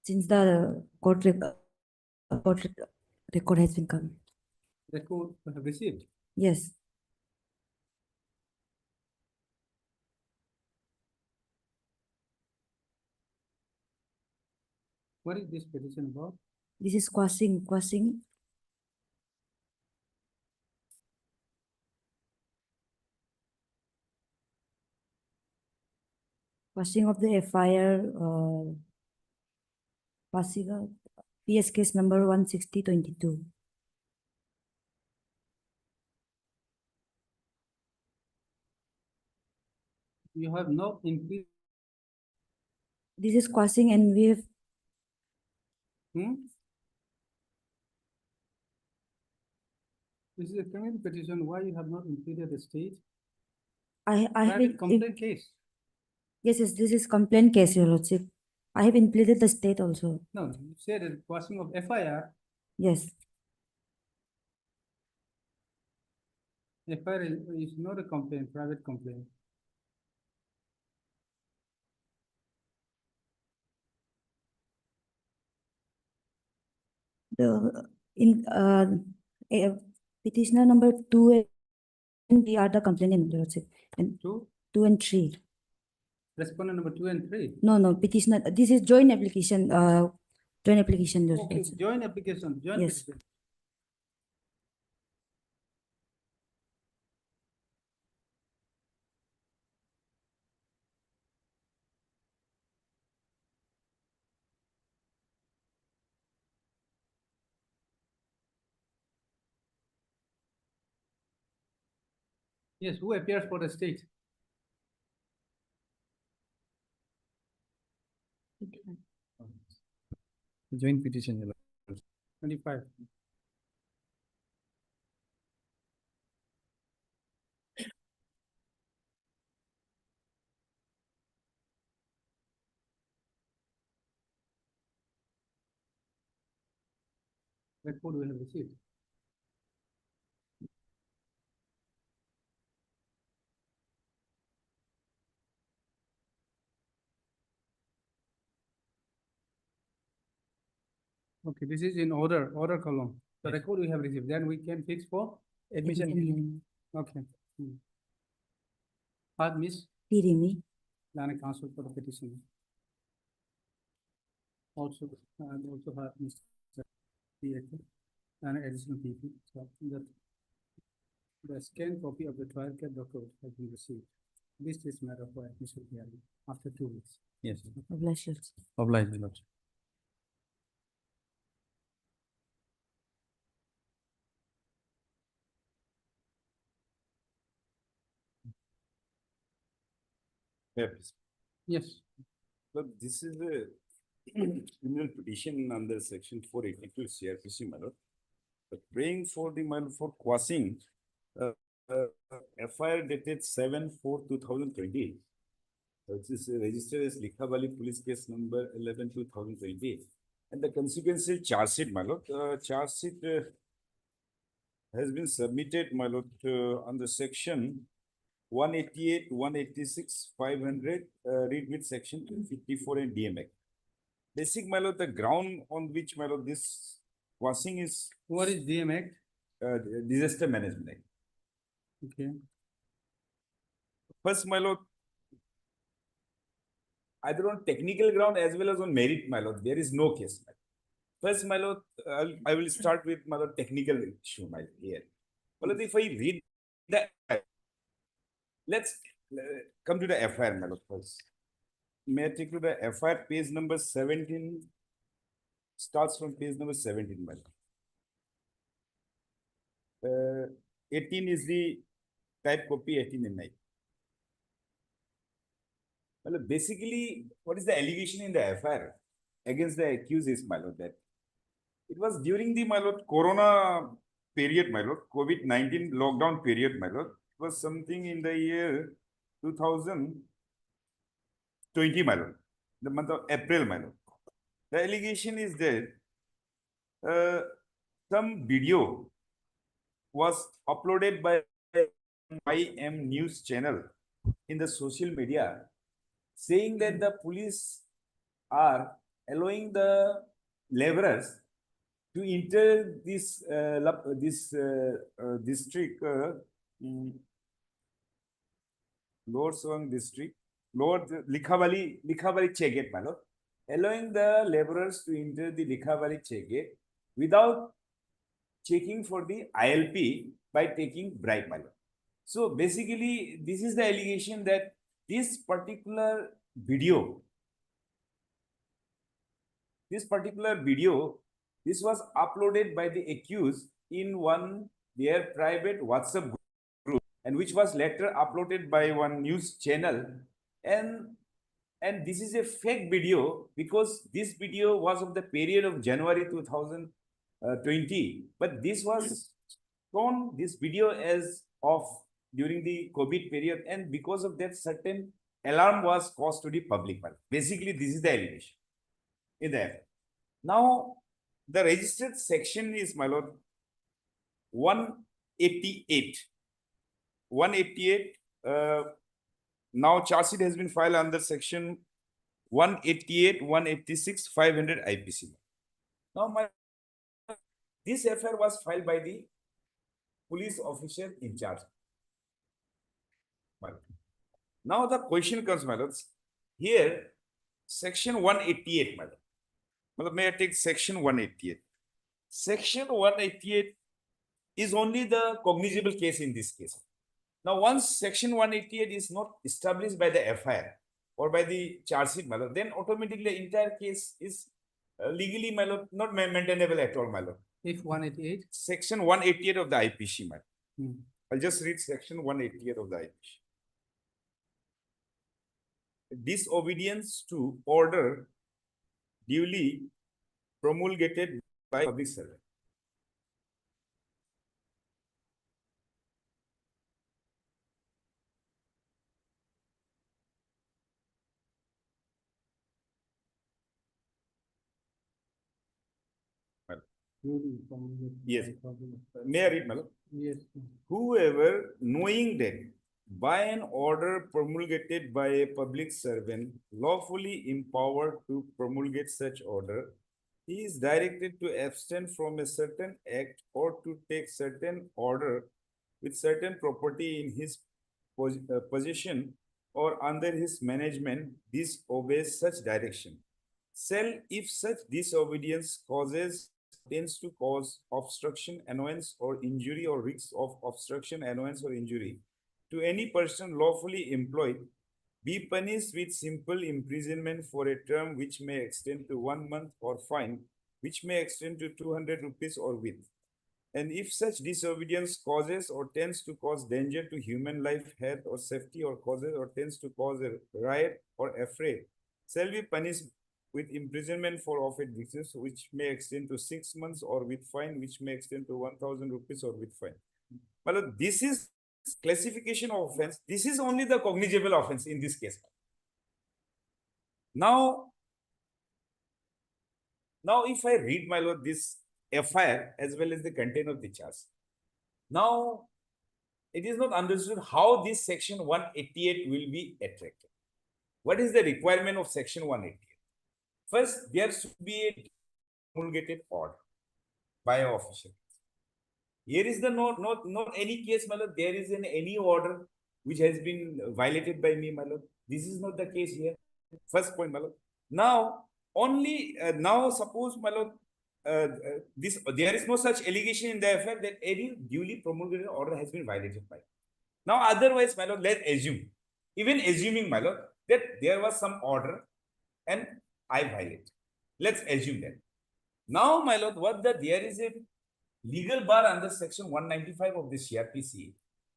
Since the court record has been come. Record you have received. Yes. What is this petition about? This is quashing. Quashing of the FIR, passing PS case number 160/22. You have no increase. This is quashing and we have, This is a criminal petition. Why you have not included the state? I have, Private complaint case. yes, this is complaint case, Your Lordship. I have included the state also. No, you said a quashing of FIR. Yes. FIR is not a complaint, private complaint. Petitioner number 2 and 3 are the complainant, Your Lordship. And 2 and 3. Respondent number 2 and 3. No, petitioner, this is joint application, Your Okay, Lordship. joint application, joint Yes. petition. Yes, who appears for the state? Joint petition, Your Lordship. 25. Report we have received. Okay, this is in order column. The record we have received, then we can fix for admission. Okay. Had Miss Tirimi. Lana counsel for the petition. Also had Mr. Theatre and additional PP. So the scanned copy of the trial document has been received. This is matter for admission hearing after 2 weeks. Yes. Obliged, Your Lordship. Obliged, Your Lordship. Yes. Yes. But this is a criminal petition under section 482 CRPC, my lord. But praying for the my lord, for quashing, FIR dated 7/4/2020. It is registered as Likhabali police case number 11/2020. And the consequential charge sheet, my lord, charge sheet has been submitted, my lord, under section 188, 186, 500, read with section 254 and DMX. Basic, my lord, the ground on which, my lord, this quashing is. What is DMX? Disaster Management Act. Okay. First, my lord, either on technical ground as well as on merit, my lord, there is no case. My lord. First, my lord, I will start with, my lord, technical issue, my lord, here. My lord, if I read the, let's come to the FIR, my lord, first. May I take to the FIR page number 17, starts from page number 17, my lord. 18 is the type copy, 18 and 9. Well, basically, what is the allegation in the FIR against the accused is, my lord, that it was during the, my lord, Corona period, my lord, COVID-19 lockdown period, my lord. It was something in the year 2020, my lord, the month of April, my lord. The allegation is that some video was uploaded by YM News channel in the social media saying that the police are allowing the laborers to enter this district, Lower Sawang district, Lower Likhabali Chegate, my lord, allowing the laborers to enter the Likhabali Chegate without checking for the ILP by taking bribe, my lord. So basically, this is the allegation that this particular video, this was uploaded by the accused in their private WhatsApp group, and which was later uploaded by one news channel. And this is a fake video because this video was of the period of January 2020, but this was shown, this video, as of during the COVID period, and because of that certain alarm was caused to the public. Basically, this is the allegation in there. Now, the registered section is, my lord, 188. 188. Now, charge sheet has been filed under section 188, 186, 500 IPC. Now, this FIR was filed by the police officer in charge. Now, the question comes, my lords. Here, section 188, my lord. May I take section 188? Section 188 is only the cognizable case in this case. Now, once section 188 is not established by the FIR or by the charge sheet, my lord, then automatically the entire case is legally, my lord, not maintainable at all, my lord. If 188? Section 188 of the IPC, my lord. I'll just read section 188 of the IPC. Disobedience to order duly promulgated by public servant. Yes. May I read, madam? Yes. Whoever, knowing that by an order promulgated by a public servant, lawfully empowered to promulgate such order, he is directed to abstain from a certain act or to take certain order with certain property in his possession or under his management, disobeys such direction. Shall, if such disobedience tends to cause obstruction, annoyance, or injury, or risks of obstruction, annoyance, or injury to any person lawfully employed, be punished with simple imprisonment for a term which may extend to 1 month, or fine which may extend to 200 rupees or with. And if such disobedience causes or tends to cause danger to human life, health, or safety, or causes or tends to cause a riot or affray, shall be punished with imprisonment for of a distance which may extend to 6 months, or with fine which may extend to 1,000 rupees, or with fine. But this is classification of offense. This is only the cognizable offense in this case. Now if I read, my lord, this FIR as well as the content of the charge, now it is not understood how this section 188 will be attracted. What is the requirement of section 188? First, there should be a promulgated order by an official. Here is the not any case, my lord. There is any order which has been violated by me, my lord. This is not the case here. First point, my lord. Now, now suppose, my lord, there is no such allegation in the affair that any duly promulgated order has been violated by. Now, otherwise, my lord, let's assume, even assuming, my lord, that there was some order and I violate. Let's assume that. Now, my lord, there is a legal bar under section 195 of the CRPC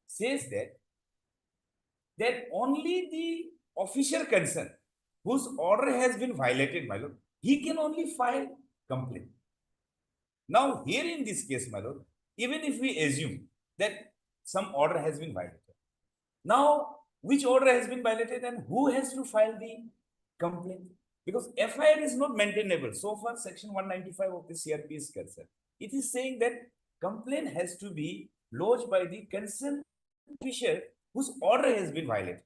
says that only the official concerned whose order has been violated, my lord, he can only file complaint. Now, here in this case, my lord, even if we assume that some order has been violated, now which order has been violated and who has to file the complaint? Because FIR is not maintainable. So far, section 195 of the CRP is concerned. It is saying that complaint has to be lodged by the concerned official whose order has been violated.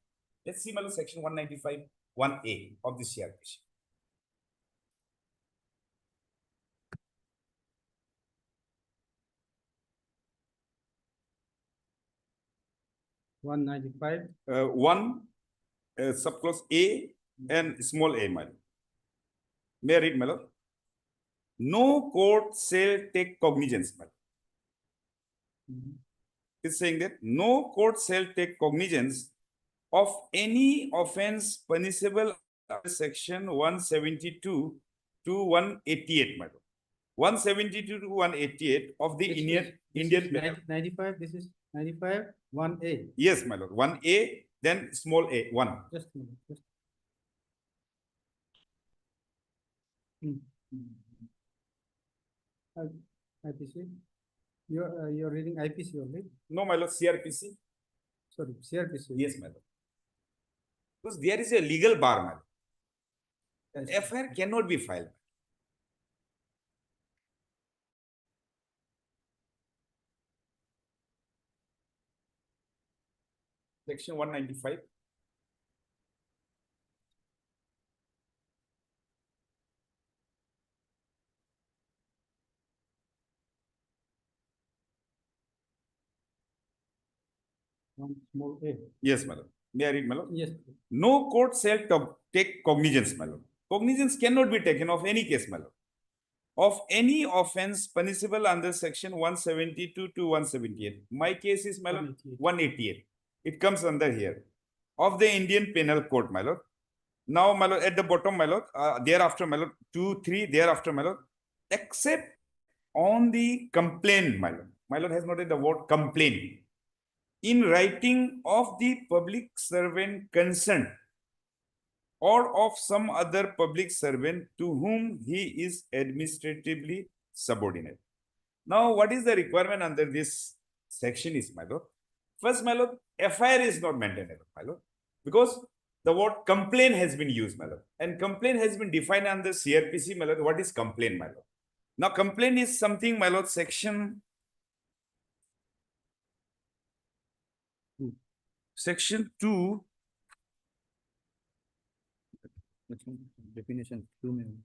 Let's see, my lord, section 195, 1A of the CRP. One subclause A and small a, my lord. May I read, my lord? No court shall take cognizance, my lord. It's saying that no court shall take cognizance of any offense punishable under section 172 to 188, my lord. 172 to 188 of the Indian 95, this is 95, 1A. Yes, my lord. 1A, then small a, 1. Just a minute. IPC. You're reading IPC only? No, my lord, CRPC. Sorry, CRPC. Yes, my lord. Because there is a legal bar, my lord. Yes. FIR cannot be filed. Section 195. One small a. Yes, my lord. May I read, my lord? Yes. No court shall take cognizance, my lord. Cognizance cannot be taken of any case, my lord, of any offense punishable under section 172 to 178. My case is, my lord, 188. It comes under here of the Indian Penal Code, my lord. Now, my lord, at the bottom, my lord, thereafter, my lord, 2, 3, thereafter, my lord, except on the complaint, my lord. My lord has noted the word complaint. In writing of the public servant concerned or of some other public servant to whom he is administratively subordinate. Now, what is the requirement under this section is, my lord? First, my lord, FIR is not maintainable, my lord, because the word complaint has been used, my lord, and complaint has been defined under CRPC, my lord. What is complaint, my lord? Now, complaint is something, my lord, section 2. Definition 2 में.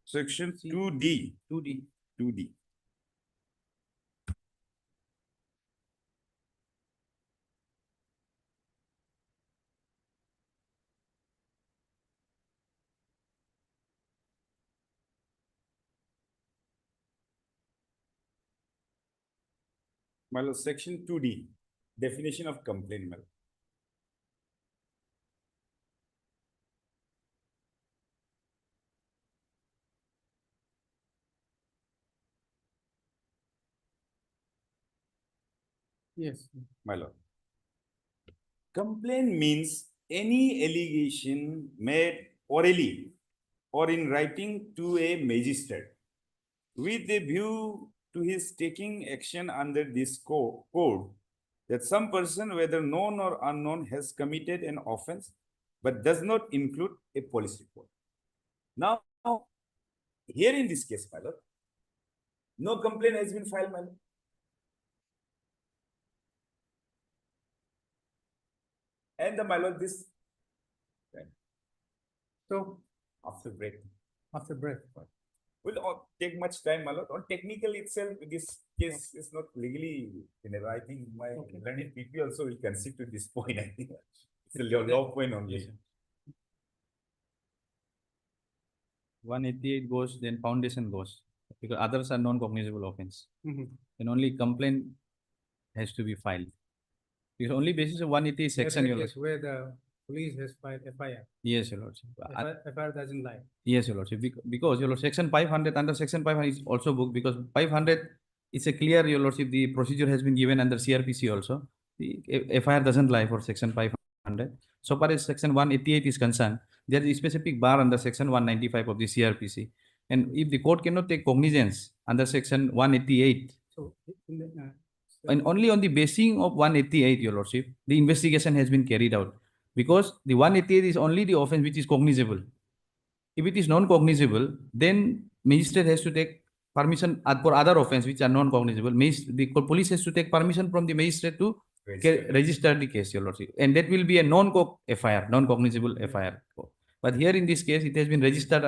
Section 2D. 2D. 2D. My lord, section 2D, definition of complaint, my lord. Yes. My lord. Complaint means any allegation made orally or in writing to a magistrate with a view to his taking action under this code that some person, whether known or unknown, has committed an offense but does not include a police report. Now, here in this case, my lord, no complaint has been filed, my lord. And my lord, this. So, after break. After break. Will not take much time, my lord. On technical itself, this case is not legally, I think my learned PP also will concede to this point. I think it's a law point only. Yes, 188 goes, then foundation goes, because others are non-cognizable offense. And only complaint has to be filed. Because only basis of 188 section, your lordship. Where the police has filed FIR. Yes, your lordship. FIR doesn't lie. Yes, your lordship. Because your lordship, section 500, under section 500 is also booked, because 500, it's a clear, your lordship, the procedure has been given under CRPC also. The FIR doesn't lie for section 500. So far as section 188 is concerned, there is a specific bar under section 195 of the CRPC. And if the court cannot take cognizance under section 188, So, and only on the basis of 188, your lordship, the investigation has been carried out. Because the 188 is only the offense which is cognizable. If it is non-cognizable, then magistrate has to take permission for other offense which are non-cognizable. The police has to take permission from the magistrate to register the case, your lordship. And that will be a FIR, non-cognizable FIR. But here in this case, it has been registered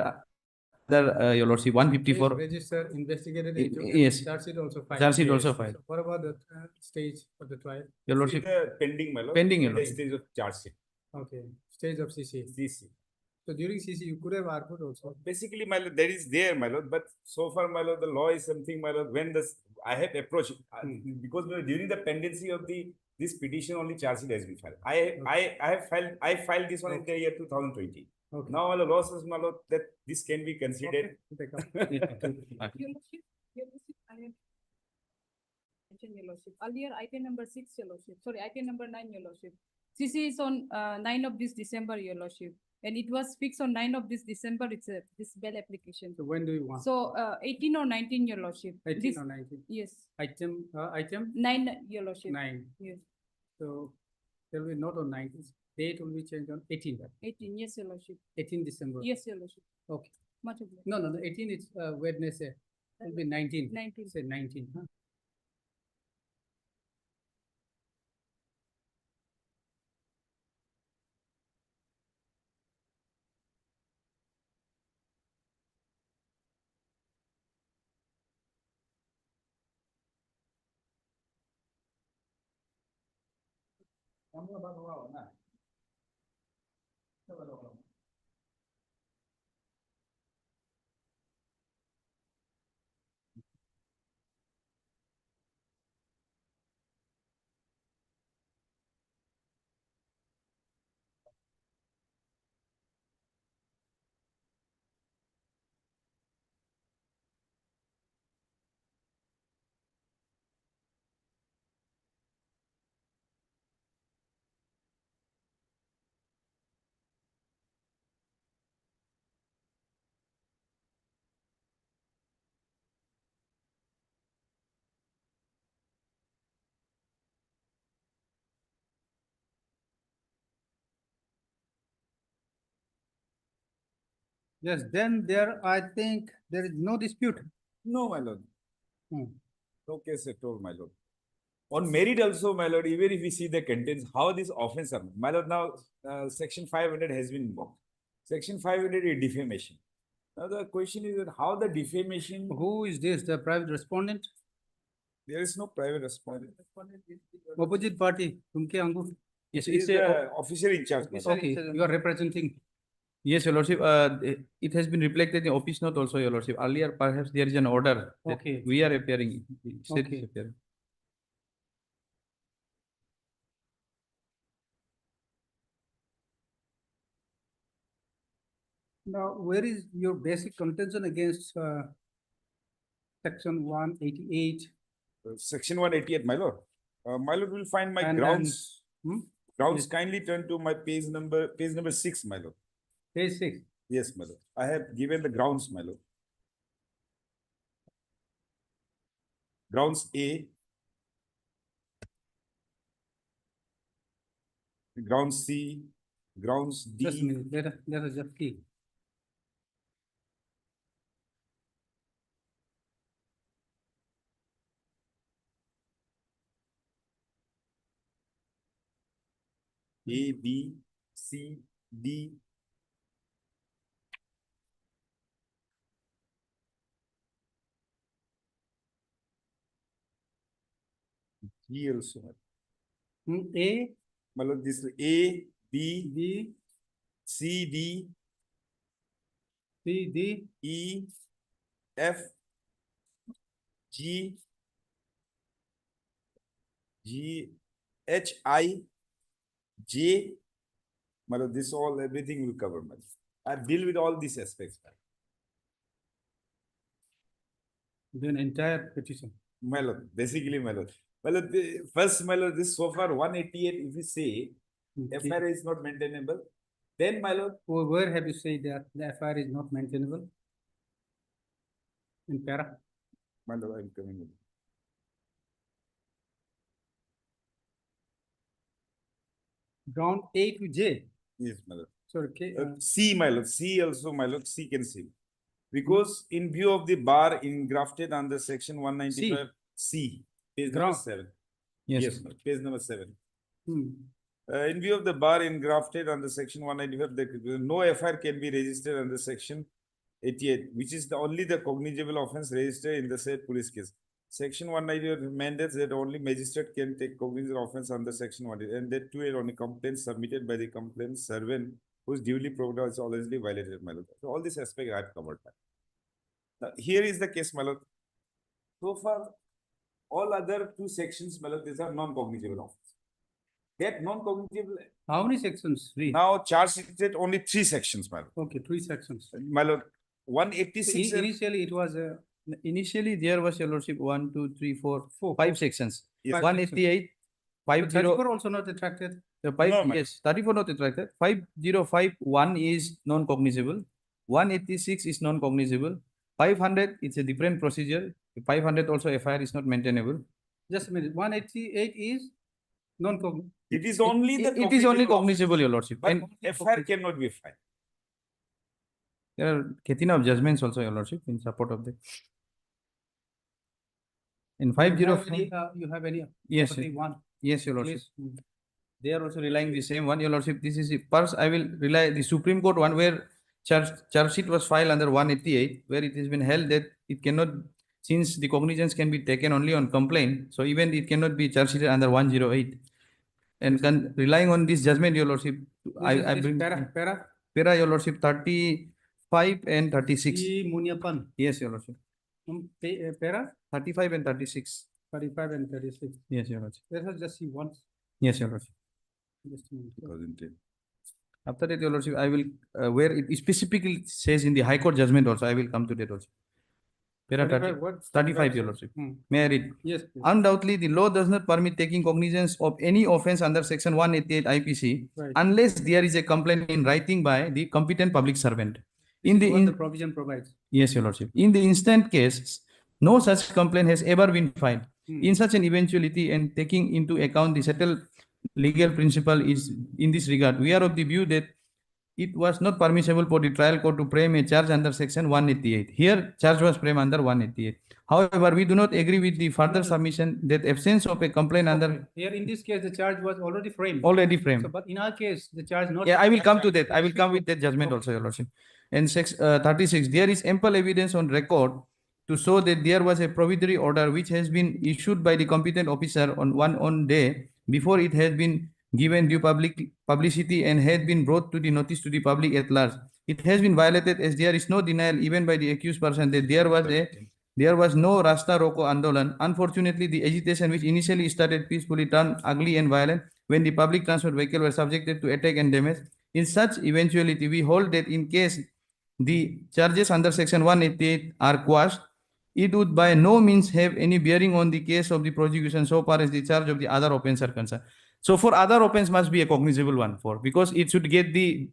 under your lordship 154. Register, investigated. Yes. Charge sheet also filed. Charge sheet also filed. So what about the stage of the trial? Your lordship. Pending, my lord. Pending, your The lordship. stage of charge sheet. Okay, stage of CC. CC. So during CC, you could have argued also. Basically, my lord, there is there, my lord, but so far, my lord, the law is something, my lord, when I have approached, because during the pendency of this petition, only charge sheet has been filed. I filed this one in the year 2020. Okay. Now all the losses, my lord, that this can be considered. Take up. Your Lordship, I have mentioned, Your Lordship. Earlier, item number 6, Your Lordship. Sorry, item number 9, Your Lordship. CC is on 9 of this December, Your Lordship. And it was fixed on 9 of this December. It's this bail application. So when do you want? So 18 or 19, Your Lordship. 18 This- or 19? Yes. Item, 9, Your Lordship. 9. Yes. So there will be not on 19. Date will be changed on 18. Right? 18, yes, Your Lordship. 18 December. Yes, Your Lordship. Okay. Much obliged. No, 18 is Wednesday. It will be 19. 19. Say 19. Huh? Kamu abang orang nak? Coba dong. Yes, then there, I think there is no dispute. No, my lord. Hmm. No case at all, my lord. On merit also, my lord, even if we see the contents, how this offense are, my lord, now section 500 has been invoked. Section 500 is defamation. Now the question is that how the defamation. Who is this? The private respondent? There is no private respondent. Opposite party. Tumke angu. Yes, it's the officer in charge. my lord. Okay, you are representing. Yes, Your Lordship, it has been reflected in office note also, Your Lordship. Earlier, perhaps there is an order that Okay. we are appearing. State Okay. is appearing. Now, where is your basic contention against section 188? Section 188, my lord. My lord will find my And- grounds. Hmm? Grounds, Yes. kindly turn to my page number 6, my lord. Page 6. Yes, my lord. I have given the grounds, my lord. Grounds A. Grounds C. Grounds D. Just a minute, let us just see. A, B, C, D. G also. A, My lord, this A, B, B, C, D, C, D, E, F, G, G, H, I, J. My lord, this all, everything will cover, my lord. I deal with all these aspects. then entire petition. My lord, basically, my lord. My lord, first, my lord, this so far 188, if you say Okay. FIR is not maintainable, then, my lord, Where have you said that the FIR is not maintainable? In para? my lord, I'm coming in. Ground A to J. Yes, my lord. Sorry, K, C, my lord, C also, my lord, C can see. Because in view of the bar engrafted under section 195 C, page number Ground. 7. Yes. my lord, page number 7. Hmm. In view of the bar engrafted under section 195, no FIR can be registered under section 88, which is only the cognizable offense registered in the said police case. Section 195 mandates that only magistrate can take cognizable offense under section 188, and that too on a complaint submitted by the complaint servant whose duly proved is allegedly violated, my lord. So all these aspects I have covered. Now, here is the case, my lord. So far, all other two sections, my lord, these are non-cognizable offense. That non-cognitive. How many sections? Three. Now charge sheet only 3 sections, my lord. Okay, 3 sections. My lord, So 186. initially, it was initially there was, your lordship, 1, 2, 3, 4, 5 sections. Yes. 188, 50. 34 also not attracted. No, ma'am. Yes, 34 not attracted. 5051 is non-cognizable. 186 is non-cognizable. 500, it's a different procedure. 500 also FIR is not maintainable. Just a minute. 188 is non-cognizable. It is only the. It is only cognizable, your lordship. But And FIR cannot be filed. there are Ketina of judgments also, your lordship, in support of the. In 505. You have any? Yes. One. Yes, your lordship. Please. They are also relying the same one, your lordship. This is first I will rely the Supreme Court one where charge sheet was filed under 188, where it has been held that it cannot, since the cognizance can be taken only on complaint, so even it cannot be charge sheeted under 108. And relying on this judgment, your lordship, I bring para, your lordship, 35 and 36. Munyapan. Yes, your lordship. Para 35 and 36. 35 and 36. Yes, your lordship. Let us just see once. Yes, your lordship. Just a minute. 2010. After that, your lordship, I will where it specifically says in the High Court judgment also, I will come to that also. Para 35, your lordship. May I read? Yes. Please. Undoubtedly, the law does not permit taking cognizance of any offense under Section 188 IPC unless there is a complaint in writing by the competent public servant. In the provision provides. Yes, your lordship. In the instant case, no such complaint has ever been filed. In such an eventuality, and taking into account the settled legal principle is in this regard, we are of the view that it was not permissible for the trial court to frame a charge under Section 188. Here, charge was framed under 188. However, we do not agree with the further submission that absence of a complaint under. Here, in this case, the charge was already framed. Already framed. So, but in our case, the charge not. Yeah, I will come to that. I will come with that judgment also, your lordship. And 36, there is ample evidence on record to show that there was a provisory order which has been issued by the competent officer on one day before it has been given due publicity and had been brought to the notice to the public at large. It has been violated as there is no denial even by the accused person that there was no Rasta Roko Andolan. Unfortunately, the agitation which initially started peacefully turned ugly and violent when the public transport vehicle were subjected to attack and damage. In such eventuality, we hold that in case the charges under Section 188 are quashed, it would by no means have any bearing on the case of the prosecution so far as the charge of the other offense are concerned. So for other offense must be a cognizable one because it should get the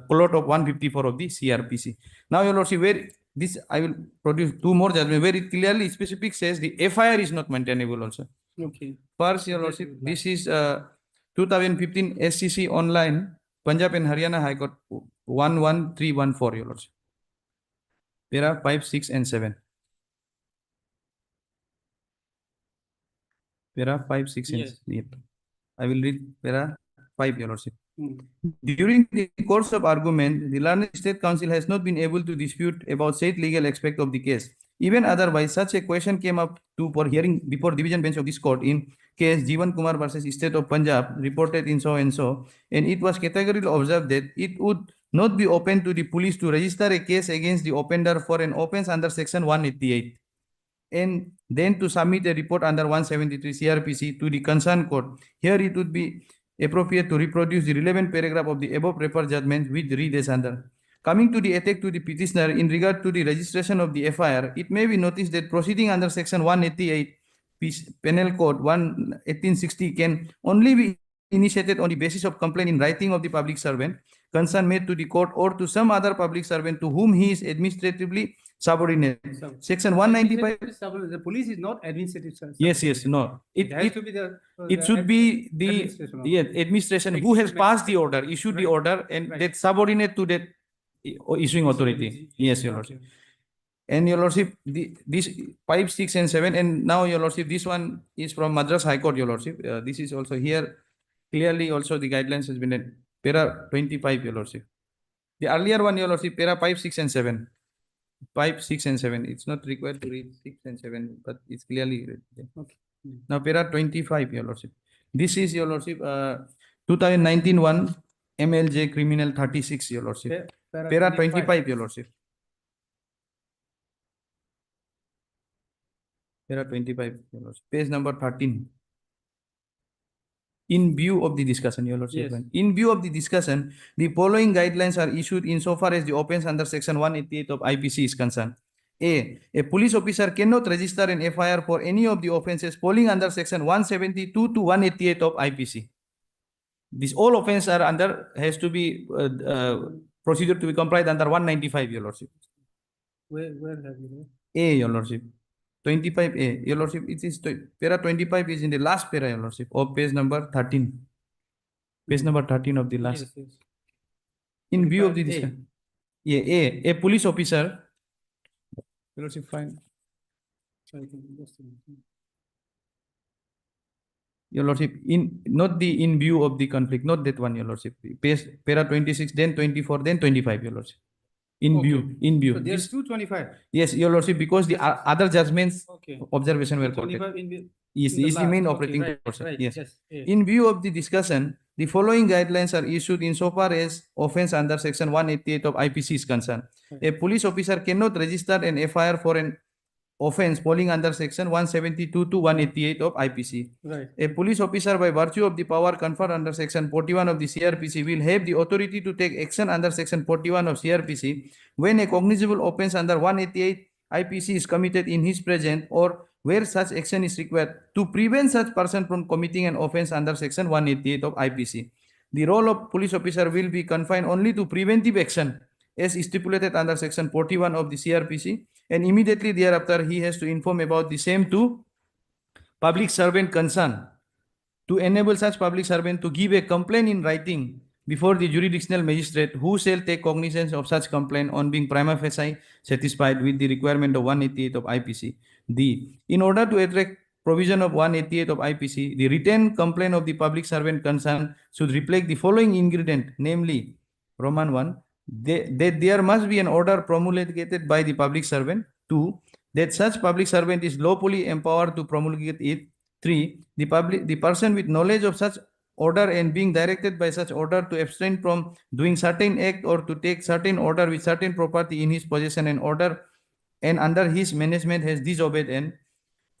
plot of 154 of the CRPC. Now, your lordship, where this I will produce two more judgments where it clearly specific says the FIR is not maintainable also. Okay. First, your lordship, this is 2015 SCC online, Punjab and Haryana High Court 11314, your lordship. Para 5, 6, and 7. Para 5, 6, and 7. I will read para 5, your lordship. During the course of argument, the learned State Council has not been able to dispute about said legal aspect of the case. Even otherwise, such a question came up for hearing before division bench of this court in case Jeevan Kumar versus State of Punjab reported in so and so, and it was categorically observed that it would not be open to the police to register a case against the offender for an offense under Section 188. And then to submit a report under 173 CRPC to the concerned court. Here it would be appropriate to reproduce the relevant paragraph of the above referred judgment with read as under. Coming to the attack to the petitioner in regard to the registration of the FIR, it may be noticed that proceeding under Section 188 Penal Code 1860 can only be initiated on the basis of complaint in writing of the public servant, concern made to the court or to some other public servant to whom he is administratively subordinate. Section 195. The police is not administrative. Yes, no. It has to be it should be the administration who has passed the order, issued the order, and that subordinate to that issuing authority. Yes, your lordship. And your lordship, this 5, 6, and 7, and now your lordship, this one is from Madras High Court, your lordship. This is also here. Clearly, also the guidelines has been at para 25, your lordship. The earlier one, your lordship, para 5, 6, and 7. 5, 6, and 7. It's not required to read 6 and 7, but it's clearly read. Okay. Now, para 25, your lordship. This is, your lordship, 2019 one MLJ Criminal 36, your lordship. Para 25, your lordship. Para 25, your lordship. Page number 13. in view of the discussion, Your Lordship. Yes. In view of the discussion, the following guidelines are issued insofar as the offence under section 188 of IPC is concerned. A police officer cannot register an FIR for any of the offences falling under section 172 to 188 of IPC. These all offences are under, has to be procedure to be complied under 195, Your Lordship. Where have you read? A, Your Lordship. 25A, Your Lordship, it is para 25 is in the last para, Your Lordship, of page number 13. Page number 13 of the last. Yes, yes. In view of the 25A. discussion. Yeah, a police officer. Your Lordship, fine. Sorry, just a minute. Your Lordship, not the in view of the conflict, not that one, Your Lordship. Page para 26, then 24, then 25, Your Lordship. In view, in view. So there's 225. Yes, Your Lordship, because the other judgments Okay. observation were 25 quoted. in the. Yes, in the is the last. main Okay, operating right, process. right, Yes. yeah. In view of the discussion, the following guidelines are issued insofar as offence under section 188 of IPC is concerned. Right. A police officer cannot register an FIR for an offence falling under section 172 to 188 of IPC. Right. A police officer, by virtue of the power conferred under section 41 of the CRPC, will have the authority to take action under section 41 of CRPC when a cognizable offence under 188 IPC is committed in his presence or where such action is required to prevent such person from committing an offence under section 188 of IPC. The role of police officer will be confined only to preventive action as stipulated under section 41 of the CRPC, and immediately thereafter he has to inform about the same to public servant concerned to enable such public servant to give a complaint in writing before the jurisdictional magistrate, who shall take cognizance of such complaint on being prima facie satisfied with the requirement of 188 of IPC. In order to attract provision of 188 of IPC, the written complaint of the public servant concerned should reflect the following ingredient, namely Roman 1, that there must be an order promulgated by the public servant. 2, that such public servant is lawfully empowered to promulgate it. 3, the person with knowledge of such order and being directed by such order to abstain from doing certain act or to take certain order with certain property in his possession and order and under his management has disobeyed. And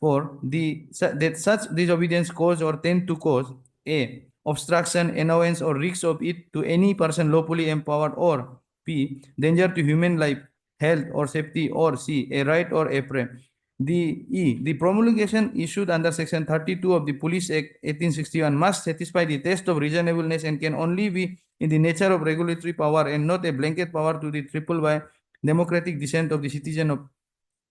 4, that such disobedience cause or tend to cause A, obstruction, annoyance or risks of it to any person lawfully empowered, or B, danger to human life, health or safety, or C, a right or a prey. The promulgation issued under section 32 of the Police Act 1861 must satisfy the test of reasonableness and can only be in the nature of regulatory power and not a blanket power to be tripled by democratic dissent of the citizen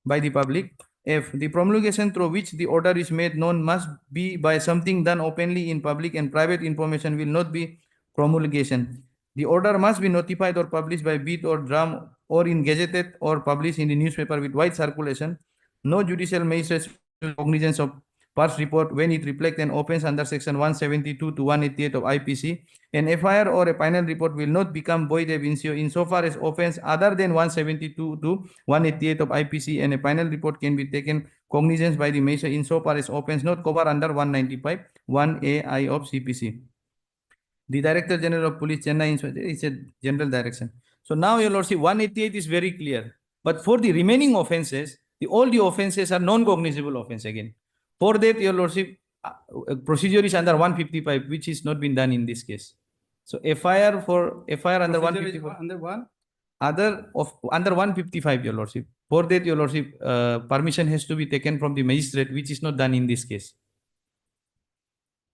by the public. F, the promulgation through which the order is made known must be by something done openly in public, and private information will not be promulgation. The order must be notified or published by beat or drum or in gazetted or published in the newspaper with wide circulation. No judicial magistrate will cognizance of past report when it reflects an offence under section 172 to 188 of IPC. An FIR or a final report will not become void ab initio insofar as offence other than 172 to 188 of IPC, and a final report can be taken cognizance by the magistrate insofar as offence not covered under 195 1AI of CPC. The Director General of Police, Chennai is a general direction. So now, Your Lordship, 188 is very clear. But for the remaining offences, all the offences are non-cognizable offence again. For that, Your Lordship, procedure is under 155, which is not been done in this case. So FIR under 155. Under one? Under 155, Your Lordship. For that, Your Lordship, permission has to be taken from the magistrate, which is not done in this case.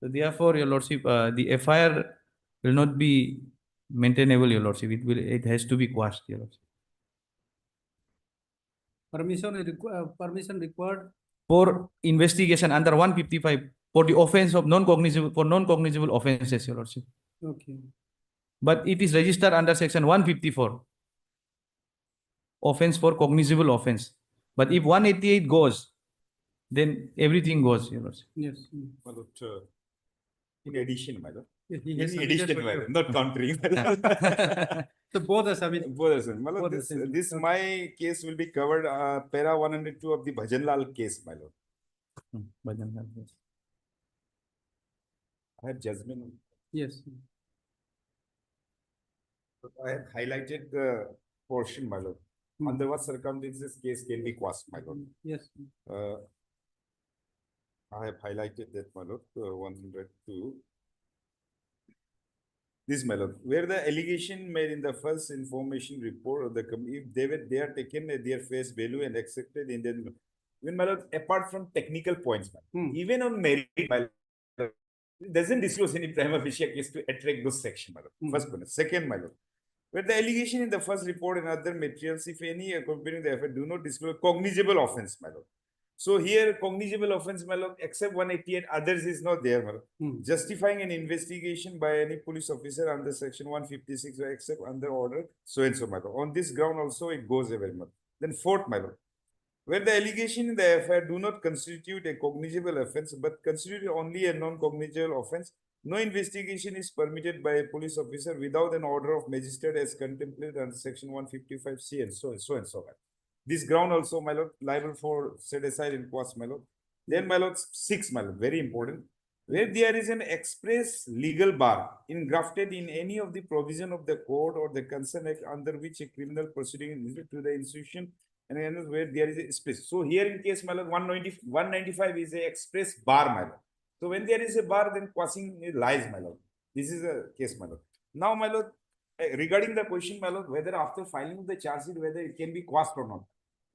So therefore, Your Lordship, the FIR will not be maintainable, Your Lordship. It has to be quashed, Your Lordship. Permission required For investigation under 155 for the offence of non-cognizable offences, Your Lordship. Okay. But it is registered under section 154. Offence for cognizable offence. But if 188 goes, then everything goes, Your Lordship. Yes. In addition, my lord. Yes, he In has submitted addition, for my you. lord, not countering. So both are submitted. Both are submitted. My lord, Both are this, submitted. this my case will be covered para 102 of the Bhajanlal case, my lord. Bhajanlal, yes. I have judgment. Yes. I have highlighted the portion, my lord. Under what circumstances case can be quashed, my lord. Yes. I have highlighted that, my lord, 102. This, my lord, where the allegation made in the first information report of the company, if they are taken at their face value and accepted in the, even, my lord, apart from technical points, even on merit, my lord, it doesn't disclose any prima facie case to attract those section, my lord. First point. Second, my lord, where the allegation in the first report and other materials, if any accompanying the effort, do not disclose cognizable offense, my lord. So here, cognizable offense, my lord, except 188, others is not there, my lord. Justifying an investigation by any police officer under section 156 or except under order so and so, my lord. On this ground also, it goes away, my lord. Then fourth, my lord, where the allegation in the FIR do not constitute a cognizable offense, but constitute only a non-cognizable offense, no investigation is permitted by a police officer without an order of magistrate as contemplated under section 155C and so and so and so on. This ground also, my lord, liable for set aside in quas, my lord. Then, my lord, 6, my lord, very important, where there is an express legal bar engrafted in any of the provision of the code or the concerned act under which a criminal proceeding is to the institution and where there is a space. So here in case, my lord, 195 is a express bar, my lord. So when there is a bar, then quashing lies, my lord. This is a case, my lord. Now, my lord, regarding the question, my lord, whether after filing the charge sheet, whether it can be quashed or not.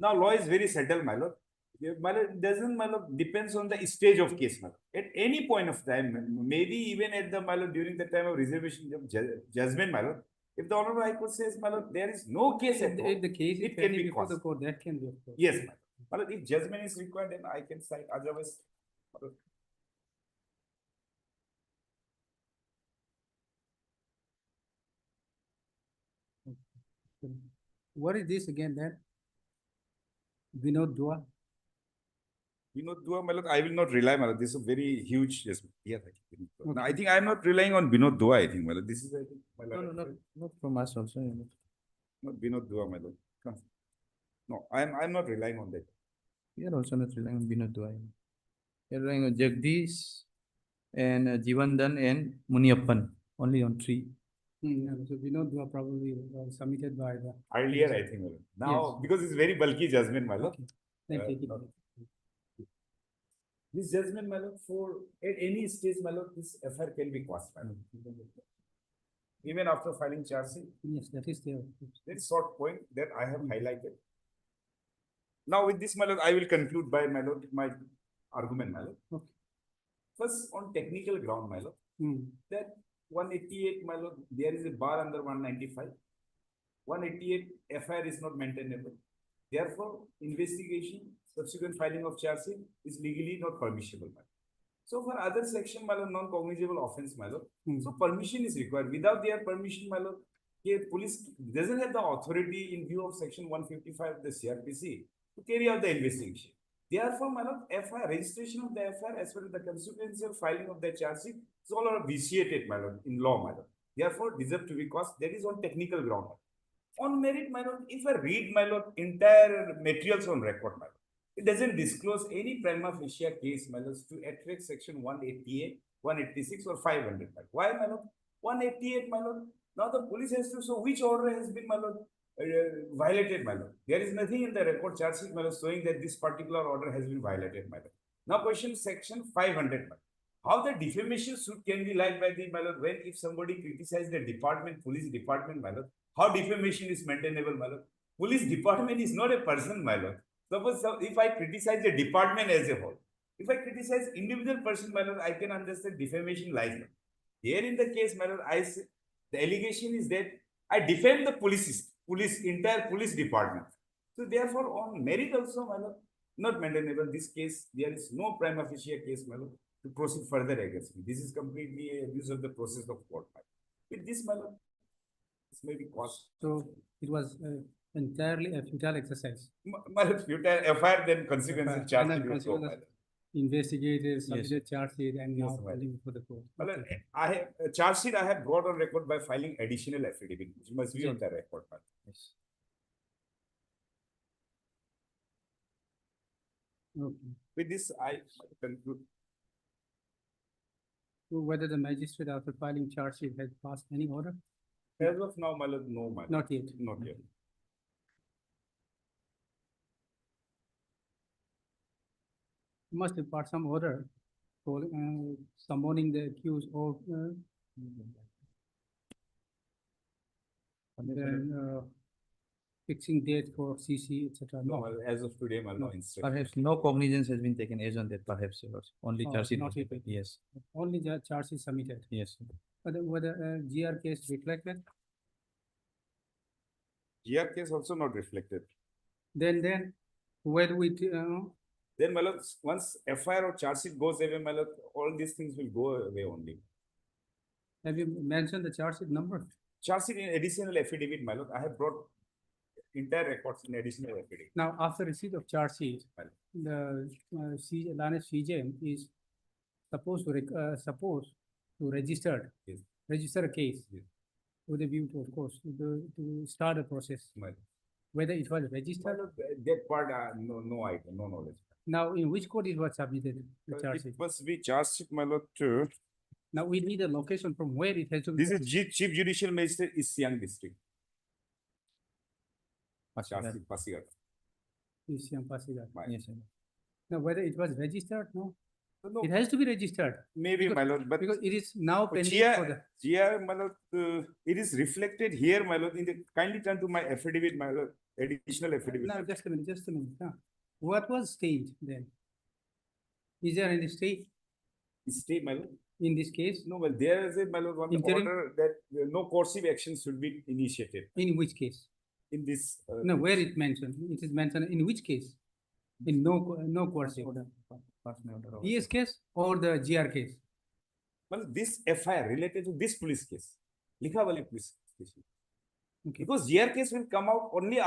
Now, law is very settled, my lord. My lord, doesn't, my lord, depends on the stage of case, my lord. At any point of time, maybe even at the, my lord, during the time of reservation of judgment, my lord, if the Honorable High Court says, my lord, there is no case at all, If the case is it can pending be before the quashed. court, that can be, of course. Yes, my lord. My lord, if judgment is required, then I can cite, otherwise, my lord. What is this again then? Vinod Dua? Vinod Dua, my lord, I will not rely, my lord. This is a very huge, yes, yeah, thank you. Now, I think I am not relying on Vinod Dua, I think, my lord. This is, I think, my lord. No, not from us also. Not Vinod Dua, my lord. Come. No, I'm not relying on that. We are also not relying on Binod Dua. We are relying on Jagdish and Jivandan and Muniappan, only on 3. So Vinod Dua probably submitted by the. Earlier, I think, my lord. Now, because it's very bulky judgment, my lord. Then take it. This judgment, my lord, for at any stage, my lord, this FIR can be quashed, my lord. Even after filing charge sheet. Yes, that is there. Very short point that I have highlighted. Now, with this, my lord, I will conclude by, my lord, my argument, my lord. Okay. First, on technical ground, my lord, that 188, my lord, there is a bar under 195. 188 FIR is not maintainable. Therefore, investigation, subsequent filing of charge sheet is legally not permissible, my lord. So for other section, my lord, non-cognizable offense, my lord. So permission is required. Without their permission, my lord, police doesn't have the authority in view of section 155 of the CRPC to carry out the investigation. Therefore, my lord, FIR, registration of the FIR as well as the consequential filing of the charge sheet is all vitiated, my lord, in law, my lord. Therefore, deserve to be quashed. That is on technical ground. On merit, my lord, if I read, my lord, entire materials on record, my lord, it doesn't disclose any prima facie case, my lord, to attract section 188, 186 or 500. Why, my lord? 188, my lord. Now the police has to show which order has been, my lord, violated, my lord. There is nothing in the record charge sheet, my lord, showing that this particular order has been violated, my lord. Now question section 500, my lord. How the defamation suit can be like by the, my lord, when if somebody criticizes the department, police department, my lord, how defamation is maintainable, my lord? Police department is not a person, my lord. Suppose if I criticize the department as a whole, if I criticize individual person, my lord, I can understand defamation lies. Here in the case, my lord, the allegation is that I defame the entire police department. So therefore, on merit also, my lord, not maintainable. This case, there is no prima facie case, my lord, to proceed further against me. This is completely a abuse of the process of court. With this, my lord, this may be cost. So it was entirely a futile exercise. Futile FIR, then consequences charge sheet. Investigators submitted charge sheet and now filing for the court. Well, I have a charge sheet I have brought on record by filing additional affidavit, which must be on the record. Yes. Okay. With this, I conclude. So whether the magistrate after filing charge sheet has passed any order? As of now, my lord, no, my lord. Not yet. Not yet. Must impart some order for summoning the accused or then, fixing date for CC, etc. No, No, well, as of today, well, no instruction. Perhaps no cognizance has been taken as on that, perhaps, Your Lordship. Only Oh, charge sheet. not was yet. taken. Yes, only the charge is submitted. yes. Whether GR case reflected, GR case also not reflected. then where do we, Then, my lord, once FIR or charge sheet goes away, my lord, all these things will go away only. have you mentioned the charge sheet number? Charge sheet in additional affidavit, my lord, I have brought entire records in additional affidavit. Now, after receipt of charge sheet, the Lanet CJ is supposed to register a case with a view to, of course, to start a process. Whether it was registered. That part, no idea, no knowledge. Now, in which court it was submitted, the charge sheet? It must be charge sheet, my lord, too. Now, we need a location from where it has to. This is Chief Judicial Magistrate, East Siang District. Charge sheet, Pasigat. East Siang Pasigat. Yes, sir. Now, whether it was registered, no? No. It has to be registered. Maybe, my lord, but because it is now pending for the. GR, my lord, it is reflected here, my lord, in the, kindly turn to my affidavit, my lord, additional affidavit. No, just a minute. What was stayed then? Is there any stay Stay, my lord. in this case? No, well, there is a, my lord, one Interim- order that no coercive action should be initiated In which case? in this. No, where it mentioned? It is mentioned in which case? In no coercive. ES case or the GR case? Well, this FIR related to this police case, Likhawali police case. Okay. Because GR case will come out only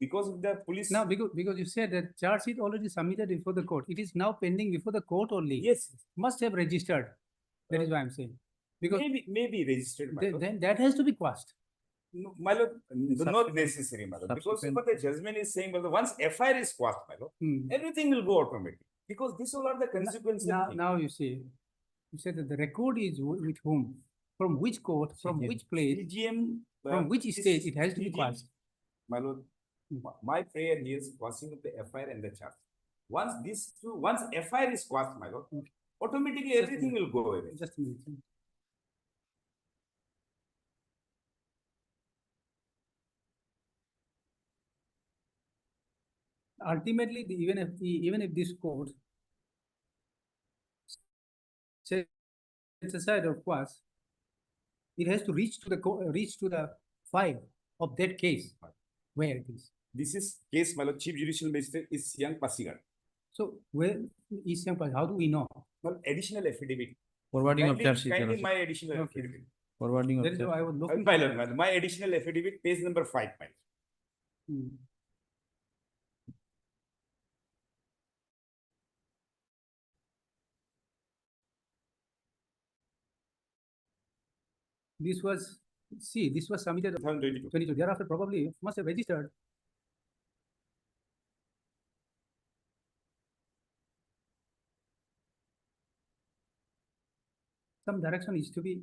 because of the police. Now, because you said that charge sheet already submitted before the court. It is now pending before the court only. Yes. Must have registered. That is why I'm saying. Because maybe registered, my lord. then that has to be quashed. No, my lord, not necessary, my lord. Because what the judgment is saying, well, once FIR is quashed, my lord, everything will go automatic. Because these all are the consequences. Now you see, you said that the record is with whom? From which court, from which place, CGM, from which state it has to be quashed. My lord, my prayer here is quashing of the FIR and the charge. Once FIR is quashed, my lord, automatically everything will go away. Just a minute. Ultimately, even if this court sets aside or quash, it has to reach to the file of that case where it is. This is case, my lord, Chief Judicial Magistrate is Siang Pasigat. So where is Siang Pasigat? How do we know? Well, additional affidavit. Forwarding of Kindly- charge sheet. kindly Your Lordship. my additional affidavit. Forwarding of That is charge why I was looking. My lord, my additional affidavit, page number 5, my lord. This was submitted 2022. Thereafter, probably must have registered. Some direction is to be.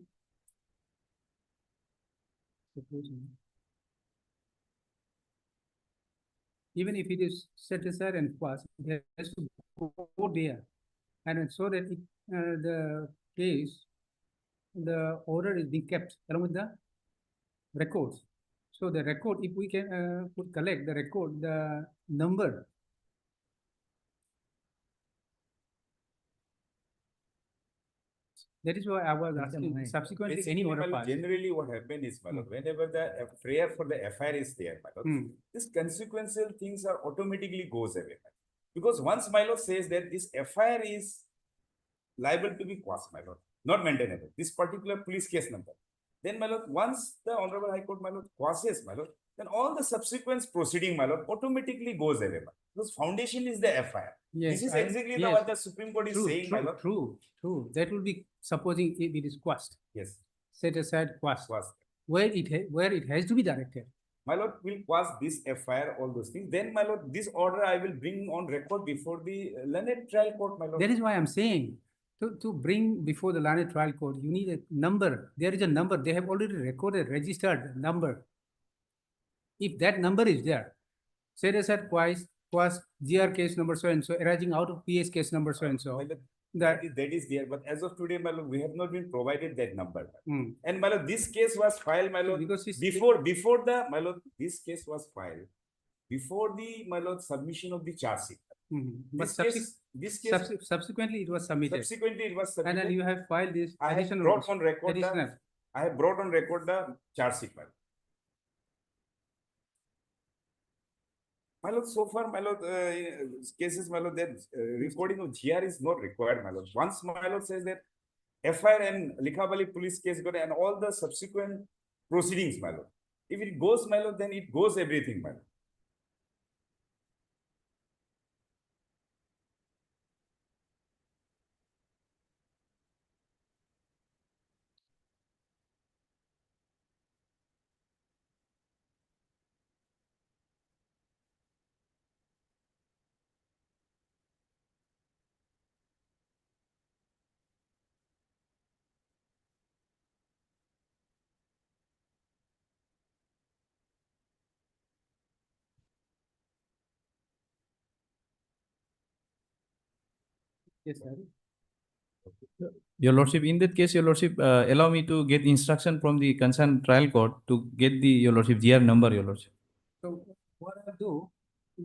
Even if it is set aside and passed, it has to go there. And so that the case, the order is being kept along with the records. So the record, if we can collect the record, the number. That is why I was asking subsequently Basically, any order my lord, passed. generally what happens is, my lord, whenever the prayer for the FIR is there, my lord, this consequential things are automatically goes away. My lord. Because once my lord says that this FIR is liable to be quashed, my lord, not maintainable, this particular police case number, then my lord, once the Honorable High Court, my lord, quashes, my lord, then all the subsequent proceeding, my lord, automatically goes away. My lord. Because foundation is the FIR. Yes, This is I- exactly yes. what the Supreme Court is saying, my lord. True. That will be supposing if it is quashed. Yes. Set aside quashed. Quashed. Where it has to be directed. My lord will quash this FIR, all those things. Then, my lord, this order I will bring on record before the learned trial court, my lord. That is why I'm saying to bring before the learned trial court, you need a number. There is a number. They have already recorded, registered number. If that number is there, set aside quash GR case number so and so, arising out of PS case number so and so. that is there, but as of today, my lord, we have not been provided that number. Hmm. And my lord, this case was filed, my lord, Because it's- before the, my lord, this case was filed before the, my lord, submission of the charge sheet. But This case, subsequently it was submitted. subsequently it was And then submitted. you have filed this I have additional. brought on record additional. I have brought on record the charge sheet, my lord. My lord, so far, my lord, cases, my lord, that recording of GR is not required, my lord. Once my lord says that FIR and Likhabali police case got and all the subsequent proceedings, my lord. If it goes, my lord, then it goes everything, my lord. Yes, sir. Your lordship, in that case, your lordship, allow me to get instruction from the concerned trial court to get the, your lordship, GR number, your lordship. So what I'll do,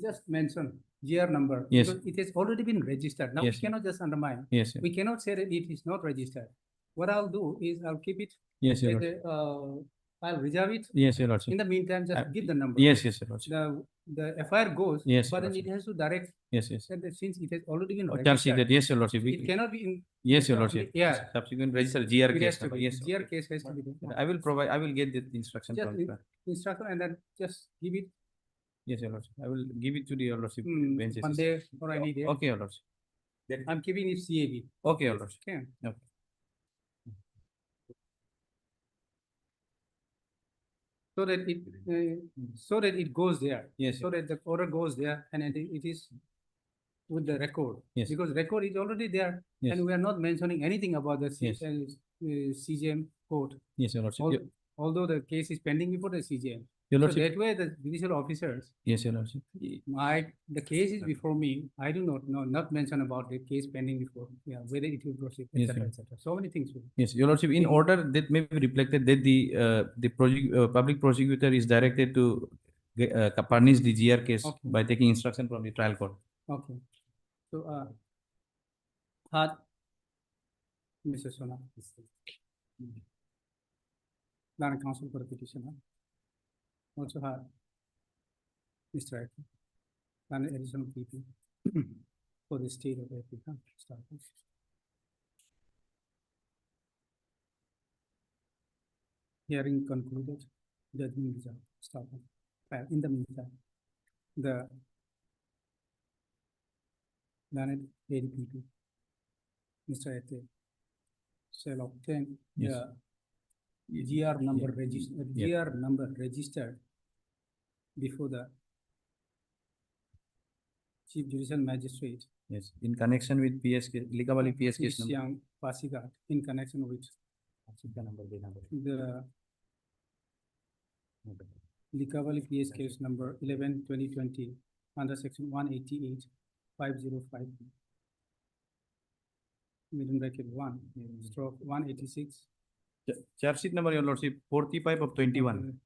just mention GR number. Yes. Because it has already been registered. Now we Yes, sir. cannot just undermine. Yes, sir. We cannot say that it is not registered. What I'll do is I'll keep it. Yes, your as lordship. I'll reserve it. Yes, your lordship. In the meantime, just give the number. Yes, yes, your lordship. The FIR goes. Yes, But your then it lordship. has to direct. Yes, yes. That since it has already been Charge registered. sheet, yes, your lordship. It cannot be in. Yes, your lordship. Yeah. Subsequent register GR It has case to number. be. Yes, GR case has to be there. I will get the instruction Just from the. instruction and then just give it. Yes, your lordship. I will give it to the, your lordship. benches. Monday or any day. Okay, your lordship. I'm keeping it CAB. Okay, your lordship. Okay. Okay. So that it goes there. Yes, So that the order goes there and it is with the record. Yes. Because record is already there. Yes. And we are not mentioning anything about the Yes. CJM court. Yes, your lordship. Although the case is pending before the CJM. Your So lordship. that way the judicial officers, Yes, your lordship. the case is before me. I do not mention about the case pending before. Yeah, whether it will proceed, Yes, etc., sir. etc. So many things. Yes, your lordship, in order that may be reflected that the public prosecutor is directed to punish the GR case Okay. by taking instruction from the trial court. Okay. So, Mr. Sona, Land Council for a petition. Also had Mr. Actor, and additional people for the state of Africa. Hearing concluded, judgment is started. In the meantime, the learned lady people, Mr. Ete, shall obtain Yes. the GR number Yeah. registered, Yeah. GR number registered before the Chief Judicial Magistrate. Yes, in connection with PSK, Likhabali PS case number. Young Pasigat, in connection with the Likhabali PS case number 11/2020 under section 188 505. Middle bracket 1 stroke 186. Charge sheet number, your lordship, 45 of 21.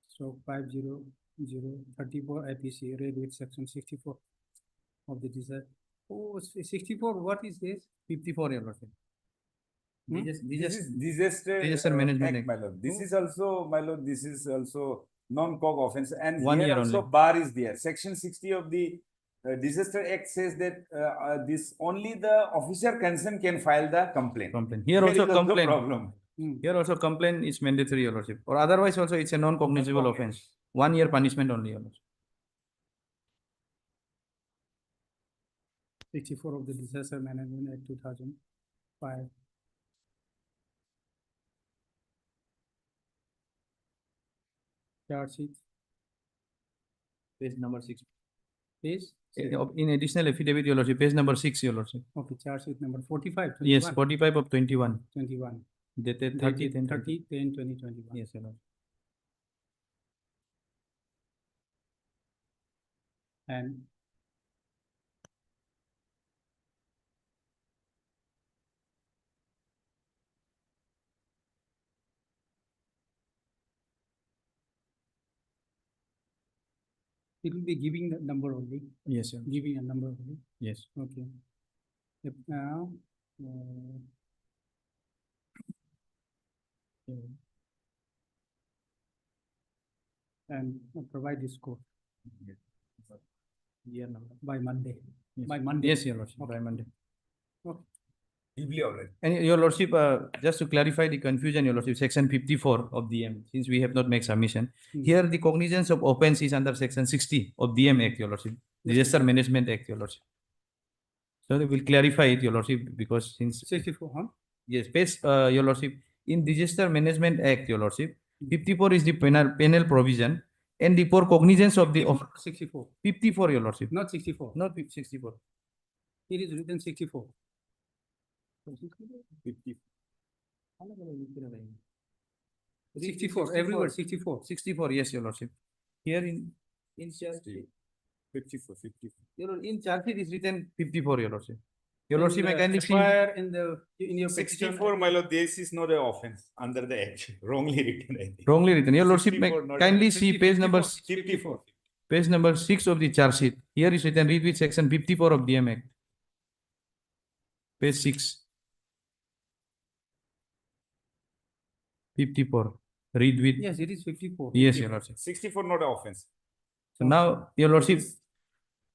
Stroke 50034 IPC read with section 64 of the desire. Oh, 64, what is this? 54, your lordship. This is disaster management act, my lord. This is also, my lord, this is also non-cog offense, and 1 here year also only. bar is there. Section 60 of the disaster act says that this only the officer concerned can file the complaint. Here There also is no complaint. problem. Here also complaint is mandatory, your lordship. Or otherwise also it's a non-cognizable offense. 1 year punishment only, your lordship. 64 of the Disaster Management Act 2005. Charge sheet. Page number 6. Page? In additional affidavit, your lordship, page number 6, your lordship. Okay, charge sheet number 45. Yes, 21. 45 of 21. 21. Dated 30th and 30/10/2021. Yes, your lordship. And It will be giving the number only, Yes, sir. giving a number only. Yes. Okay. If now, and provide this code Year number. by Monday. Yes. By Monday. Yes, Your Lordship, by Monday. Okay. Deeply all right. And Your Lordship, just to clarify the confusion, Your Lordship, section 54 of DM, since we have not made submission, here the cognizance of offense is under section 60 of DM Act, Your Lordship, Disaster Management Act, Your Lordship. So we will clarify it, Your Lordship, because since 64, huh? yes, Your Lordship, in Disaster Management Act, Your Lordship, 54 is the penal provision, and the for cognizance of the 64. 54, Your Lordship, Not 64. not 64. It is written 64. 50. 64, everywhere 64. 64, yes, Your Lordship. Here in charge, 54, 54. in charge sheet is written 54, Your Lordship. Your Lordship, I kindly see. In your petition. 64, my lord, this is not an offense under the act. Wrongly written, I think. Wrongly written. Your Lordship, 64, not kindly a- see page number 54. page number 6 of the charge sheet. Here is written, read with section 54 of DM Act. Page 6. 54. Read with. Yes, it is 54. Yes, Your Lordship. 64, not an offense. So now, Your Lordship,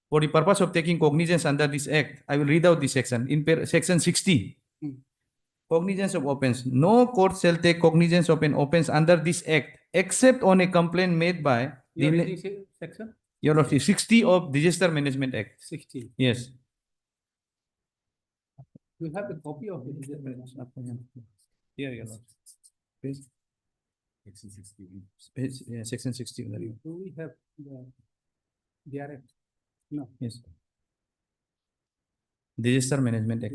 for the purpose of taking cognizance under this act, I will read out this section. In section 60, cognizance of offense. No court shall take cognizance of an offense under this act, except on a complaint made by You are the reading section? Your Lordship, 60 of Disaster Management Act. 60. Yes. You have a copy of it. Here, Your Lordship. Page, Section 60. page, yeah, section 60. Do we have the DRF? No. Yes. Disaster Management Act.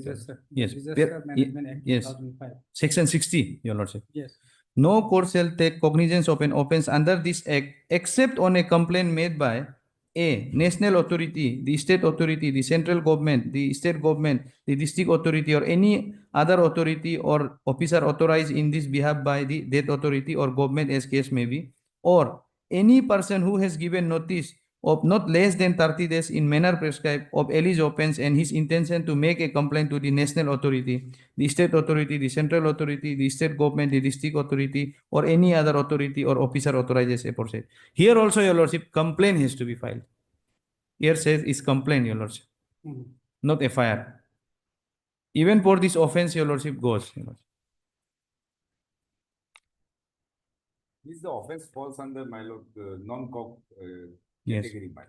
Yes. Disaster Management Act Yes. 2005. Section 60, Your Lordship. Yes. No court shall take cognizance of an offense under this act except on a complaint made by a national authority, the state authority, the central government, the state government, the district authority, or any other authority or officer authorized in this behalf by the that authority or government as case may be, or any person who has given notice of not less than 30 days in manner prescribed of alleged offense and his intention to make a complaint to the national authority, the state authority, the central authority, the state government, the district authority, or any other authority or officer authorized as aforesaid. Here also, Your Lordship, complaint has to be filed. Here says is complaint, Your Lordship, not FIR. Even for this offense, Your Lordship goes. Your Lordship. This the offense falls under my lord non-cog Yes. category. My.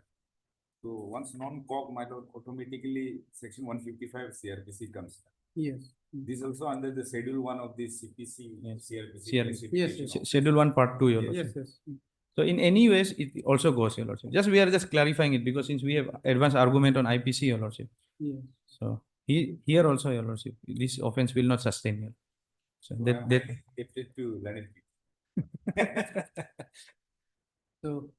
So once non-cog, my lord, automatically section 155 CRPC comes. Yes. This also under the schedule 1 of the CPC CRPC. CRPC. classification. Schedule 1 part 2, Your Yes. Lordship. Yes, yes. So in any ways, it also goes, Your Lordship. Just we are just clarifying it because since we have advanced argument on IPC, Your Lordship. Yes. So here also, Your Lordship, this offense will not sustain here. So So that I'm that tempted to learn it. So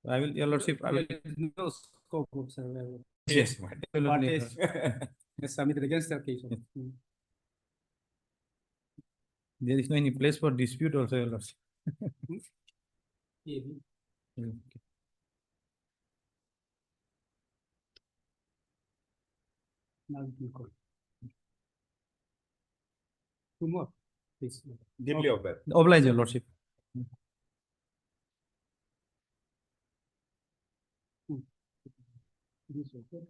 I will, Your Lordship, I will. there is no scope of survival. Yes, Parties has submitted against their case. There is no any place for dispute also, Your Lordship. Yeah. Okay. Now you can call. Two more, please. Deeply aware. Oblige, Your Lordship. This okay.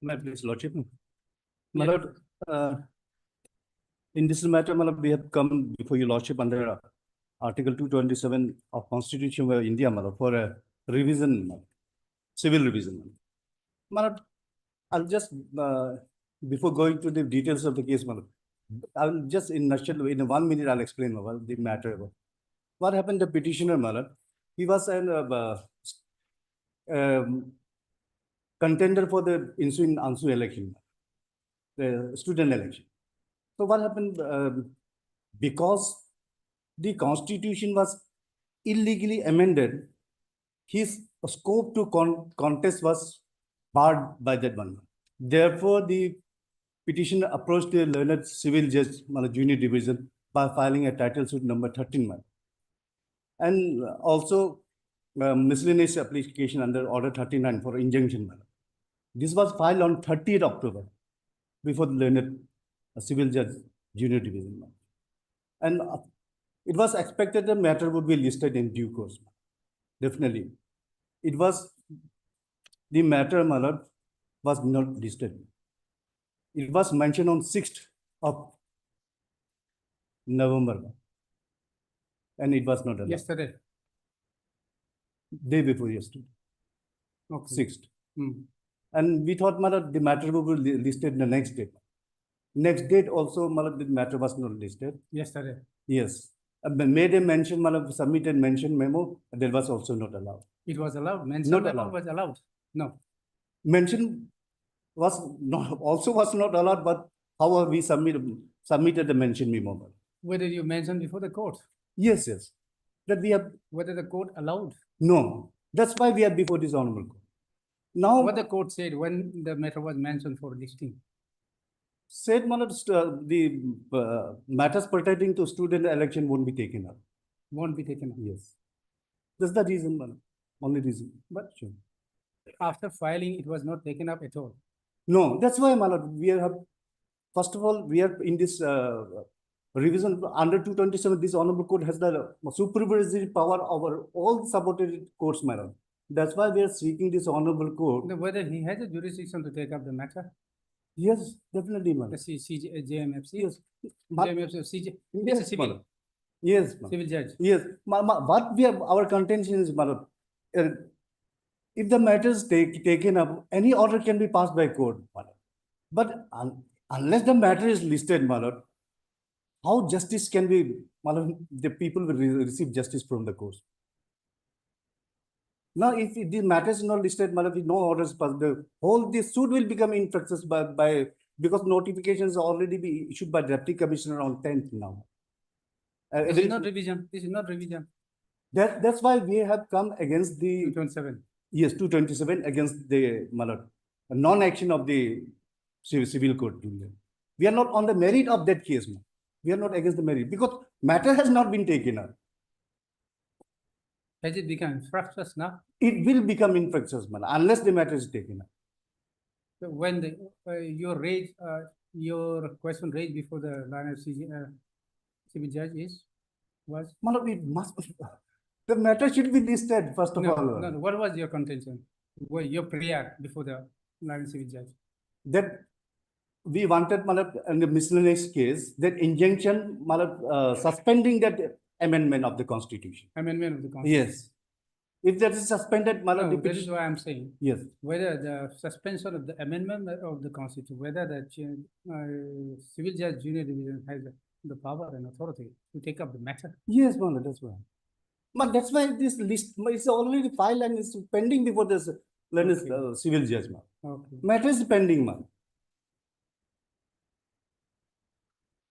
My please, Lordship. My lord, in this matter, my lord, we have come before your Lordship under Article 227 of Constitution of India, my lord, for a revision, my lord, civil revision. My lord, I'll just, before going to the details of the case, my lord, I will just in nutshell, in 1 minute, I'll explain, my lord, the matter about. What happened, the petitioner, my lord, he was an contender for the ensuing ANSU election, the student election. So what happened, because the constitution was illegally amended his scope to contest was barred by that one. Therefore, the petitioner approached the learned civil judge, junior division, by filing a title suit number 13. And also miscellaneous application under order 39 for injunction. This was filed on 30th October before the learned civil judge, junior division. And it was expected the matter would be listed in due course. Definitely. It was, the matter, my lord, was not listed. It was mentioned on 6th of November. And it was not allowed. Yesterday. Day before yesterday. Okay. 6th. Hmm. And we thought, my lord, the matter would be listed in the next date. Next date also, my lord, the matter was not listed. Yesterday. Yes. Made a mention, my lord, submitted mention memo, that was also not allowed. It was allowed. Mention Not memo allowed. was allowed. No. Mention was not, also was not allowed, but however we submitted the mention memo. Whether you mentioned before the court, Yes, yes. That we have, whether the court allowed. no. That's why we are before this honorable court. Now, What the court said when the matter was mentioned for listing. said, my lord, the matters pertaining to student election won't be taken up. Won't be taken up. Yes. That's the reason, my lord. Only reason. But sure. After filing, it was not taken up at all. No, that's why, my lord, we have, first of all, we are in this revision under 227, this honorable court has the supervisory power over all subordinate courts, my lord. That's why we are seeking this honorable court. Whether he has a jurisdiction to take up the matter. Yes, definitely, my The lord. JMFC. Yes. JMFC, CJ. It's a Yes, civil. Yes, ma'am. Civil judge. Yes, what we have, our contention is, my lord, if the matter is taken up, any order can be passed by court, my lord. But unless the matter is listed, my lord, how justice can be, my lord, the people will receive justice from the court. Now, if the matter is not listed, my lord, no orders passed, the whole this suit will become infructuous by because notifications already be issued by deputy commissioner on 10th now. This is not revision. This is not revision. That's why we have come against the 227. Yes, 227 against the non-action of the civil court. We are not on the merit of that case. We are not against the merit because matter has not been taken up. Has it become infructuous now? It will become infructuous, unless the matter is taken up. So when the your question raised before the line of civil judge was? It must. The matter should be listed first of all. No. What was your contention? Your prayer before the line of civil judge? That we wanted, in the miscellaneous case, that injunction, suspending that amendment of the constitution. Amendment of the constitution. Yes. If that is suspended, No, that is why I'm saying. Yes. Whether the suspension of the amendment of the constitution, whether the civil judge junior division has the power and authority to take up the matter. Yes, that's why. But that's why this list is already filed and is pending before this civil judgment. Okay. Matter is pending, man.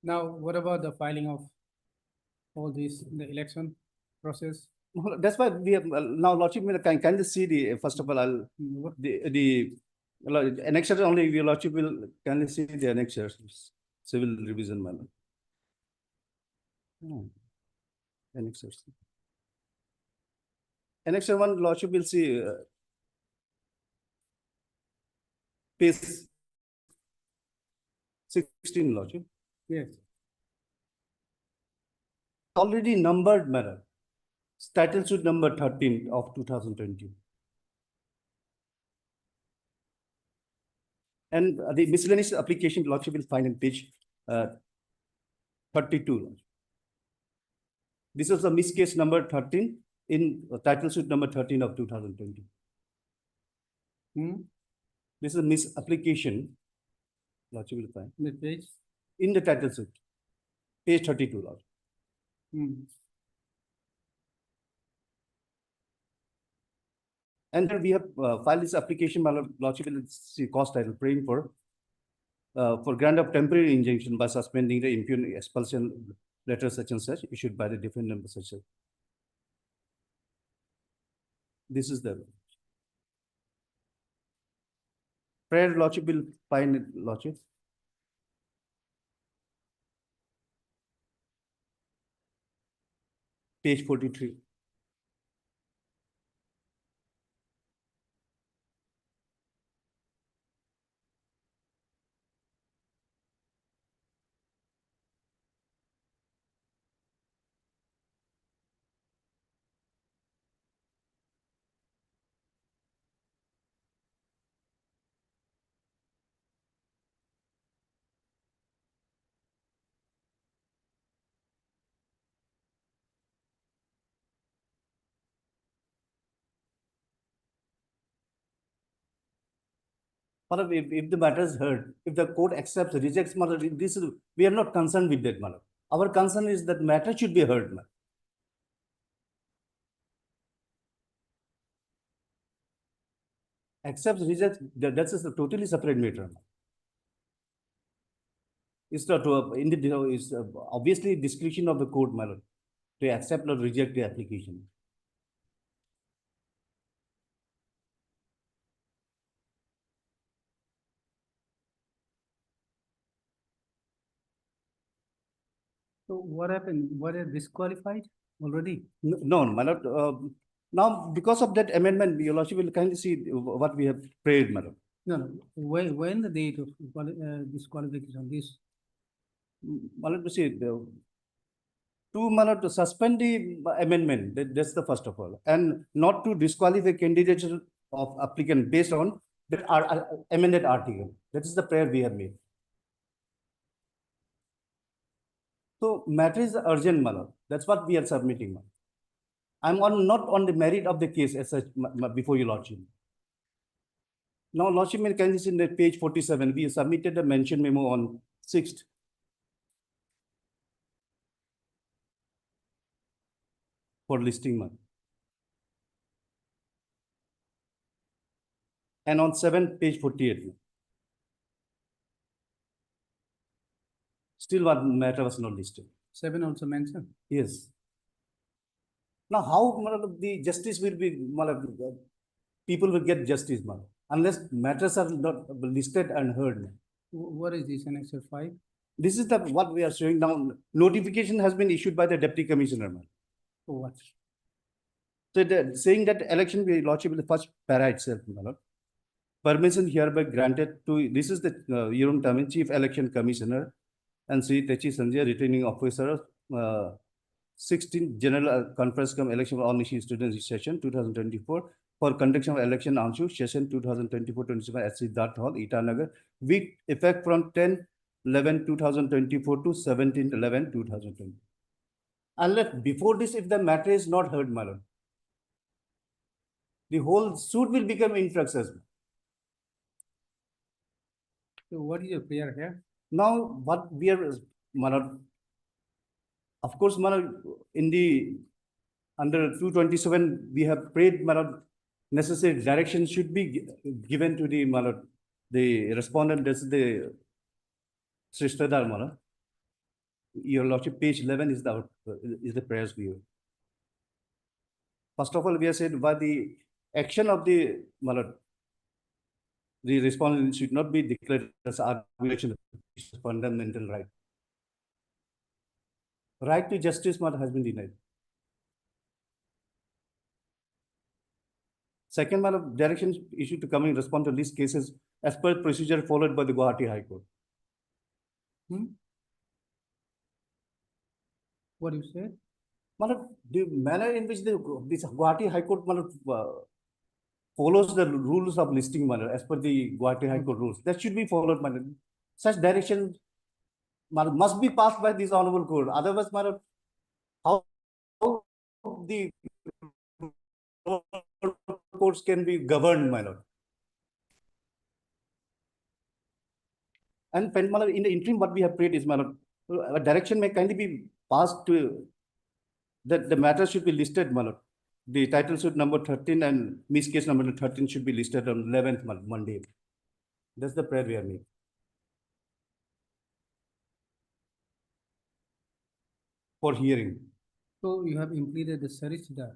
Now, what about the filing of all this in the election process? That's why we have now, Lordship, can you see the first of all, the annexure only. Your Lordship will kindly see the annexures, civil revision, man. Annexures. Annexure 1, Lordship will see page 16, Lordship. Yes. Already numbered matter. Title suit number 13 of 2020. And the miscellaneous application, Lordship will find in page 32. This is the miss case number 13 in title suit number 13 of 2020. This is a misapplication. Lordship will find. The page? In the title suit. Page 32, Lord. And then we have filed this application, Lordship will see cost title praying for grant of temporary injunction by suspending the impugn expulsion letter such and such issued by the defendant such as. This is the prayer lordship will find it, lordship. Page 43. But if the matter is heard, if the court accepts, rejects, this is, we are not concerned with that matter. Our concern is that matter should be heard. Accepts, rejects, that's a totally separate matter. It's not it's obviously discretion of the court, matter to accept or reject the application. So what happened? Were they disqualified already? No, my lord. Now, because of that amendment, your lordship will kindly see what we have prayed, madam. No. When the date of disqualification? This. My lord, see, my lord, to suspend the amendment. That's the first of all, and not to disqualify candidature of applicant based on that amended article. That is the prayer we have made. So matter is urgent, my lord. That's what we are submitting. I'm not on the merit of the case as such before your lordship. Now, lordship may kindly see in page 47, we submitted a mention memo on 6th. For listing month. And on 7th, page 48. Still one matter was not listed. 7 also mentioned? Yes. Now, how the justice will be, people will get justice, unless matters are not listed and heard. What is this, Annexure 5? This is what we are showing now. Notification has been issued by the Deputy Commissioner. For what? So saying that election, your lordship will the first para itself, permission hereby granted to, this is the Yerum Tamin, Chief Election Commissioner, and Sri Techi Sanjay, Returning Officer, 16th General Conference Come Election All Nation Students Session 2024 for conduction of election Anshu session 2024-27 at Siddharth Hall, Itanagar, with effect from 10/11/2024 to 17/11/2020. Unless before this, if the matter is not heard, my lord, the whole suit will become infructuous. So what is your prayer here? Now, what we are, my lord, of course, my lord, in the under 227, we have prayed, my lord, necessary direction should be given to the, my lord, the respondent. This is the Srishtadar, my lord. Your lordship, page 11 is the prayers view. First of all, we have said by the action of the, my lord, the respondent should not be declared as violation of fundamental right. Right to justice has been denied. Second, directions issued to come in response to these cases as per procedure followed by the Guwahati High Court. What do you say? The manner in which this Guwahati High Court follows the rules of listing as per the Guwahati High Court rules, that should be followed. Such direction must be passed by this honorable court. Otherwise, how the courts can be governed, my lord. And in the interim, what we have prayed is, my lord, a direction may kindly be passed to that the matter should be listed, my lord. The title suit number 13 and miss case number 13 should be listed on 11th Monday. That's the prayer we are making. For hearing. So you have implemented the search there.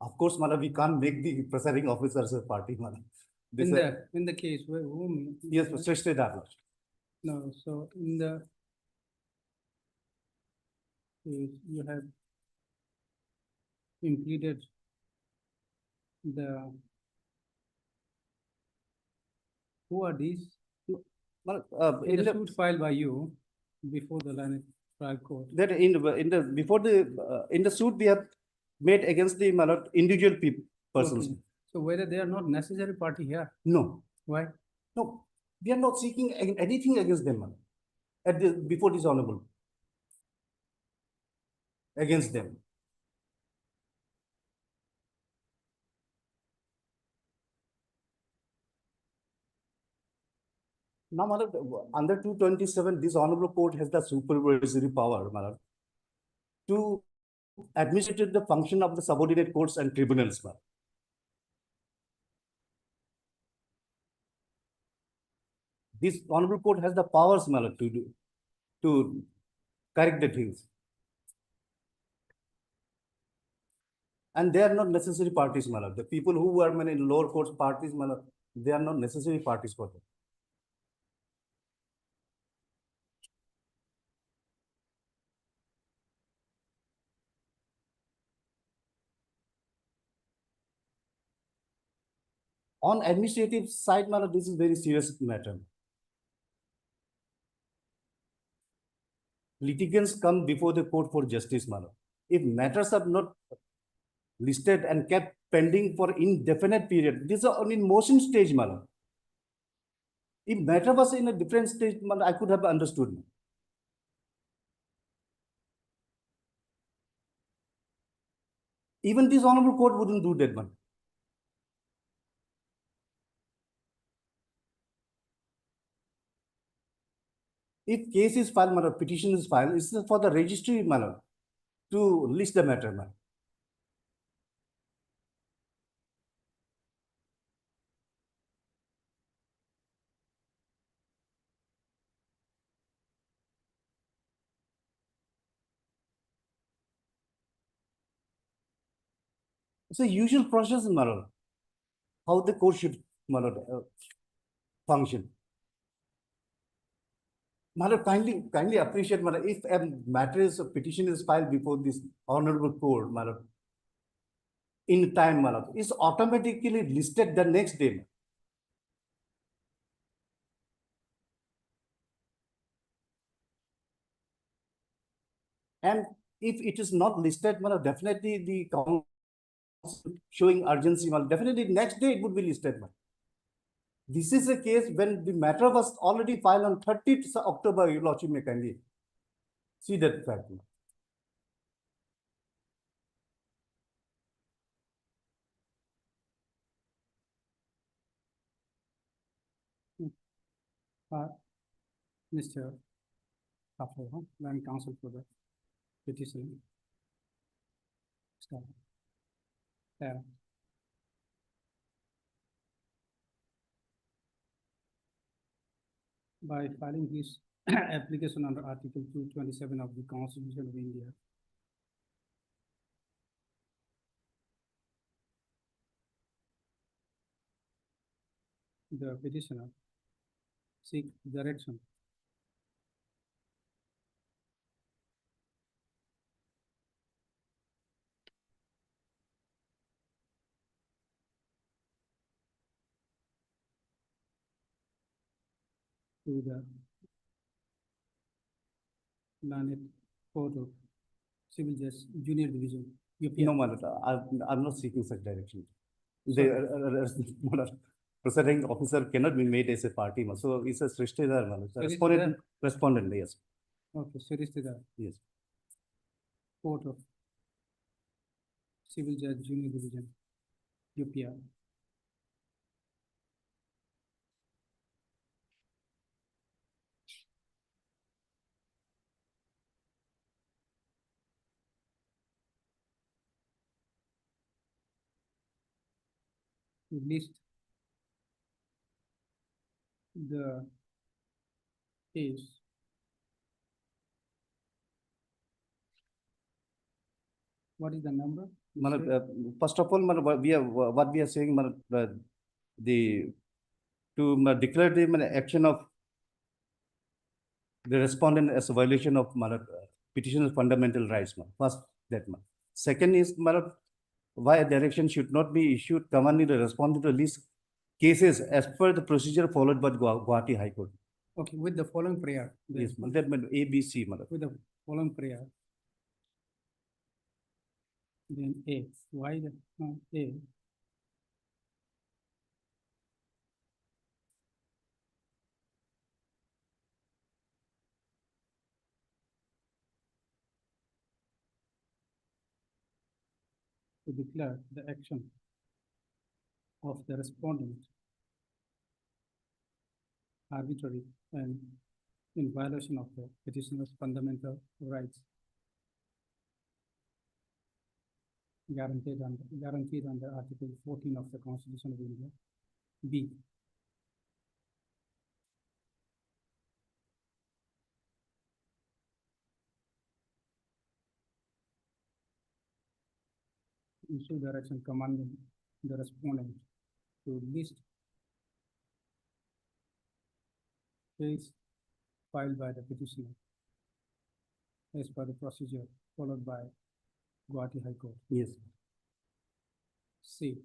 Of course, madam, we can't make the presiding officers a party, madam. This, In the case where whom? yes, Srishti Darla. No, so in the case you have implemented the who are these? In the suit filed by you before the Line Trial Court. That in the suit we have made against the individual persons. Okay. So whether they are not necessary party here? No. Why? No, we are not seeking anything against them, madam, before this honorable. Against them. Now, madam, under 227, this honorable court has the supervisory power, madam, to administrate the function of the subordinate courts and tribunals, madam. This honorable court has the powers, madam, to correct the things. And they are not necessary parties, madam. The people who are in lower courts parties, madam, they are not necessary parties for them. On administrative side, madam, this is very serious matter. Litigants come before the court for justice, madam. If matters are not listed and kept pending for indefinite period, these are only in motion stage, madam. If matter was in a different stage, madam, I could have understood. Even this honorable court wouldn't do that, madam. If case is filed, madam, petition is filed, it's for the registry, madam, to list the matter, madam. It's a usual process, madam, how the court should, madam, function. Madam, kindly appreciate, madam, if a matter is a petition is filed before this honorable court, madam, in time, madam, is automatically listed the next day. And if it is not listed, madam, definitely the council showing urgency, madam, definitely next day it would be listed, madam. This is a case when the matter was already filed on 30th October, your lordship may kindly see that fact. Mr. Kapil, Land Council for the petition. Yeah. By filing this application under Article 227 of the Constitution of India, the petitioner seek direction to the Lanet Court of Civil Justice Junior Division. No, madam, I'm not seeking such direction. The presiding officer cannot be made as a party, so it's a Srishtidar, madam. Respondent, yes. Okay, Srishtidar. Yes. Court of Civil Judge Junior Division, UPR. List the case what is the number? First of all, what we are saying, the to declare the action of the respondent as a violation of petitioner's fundamental rights. First, that. Second is why a direction should not be issued commanding the respondent to list cases as per the procedure followed by Guwahati High Court. Okay, with the following prayer. Yes, that meant A, B, C. With the following prayer. Then A, why the, A? To declare the action of the respondent arbitrary and in violation of the petitioner's fundamental rights guaranteed under Article 14 of the Constitution of India. B. Issue direction commanding the respondent to list case filed by the petitioner as per the procedure followed by Guwahati High Court. Yes. C.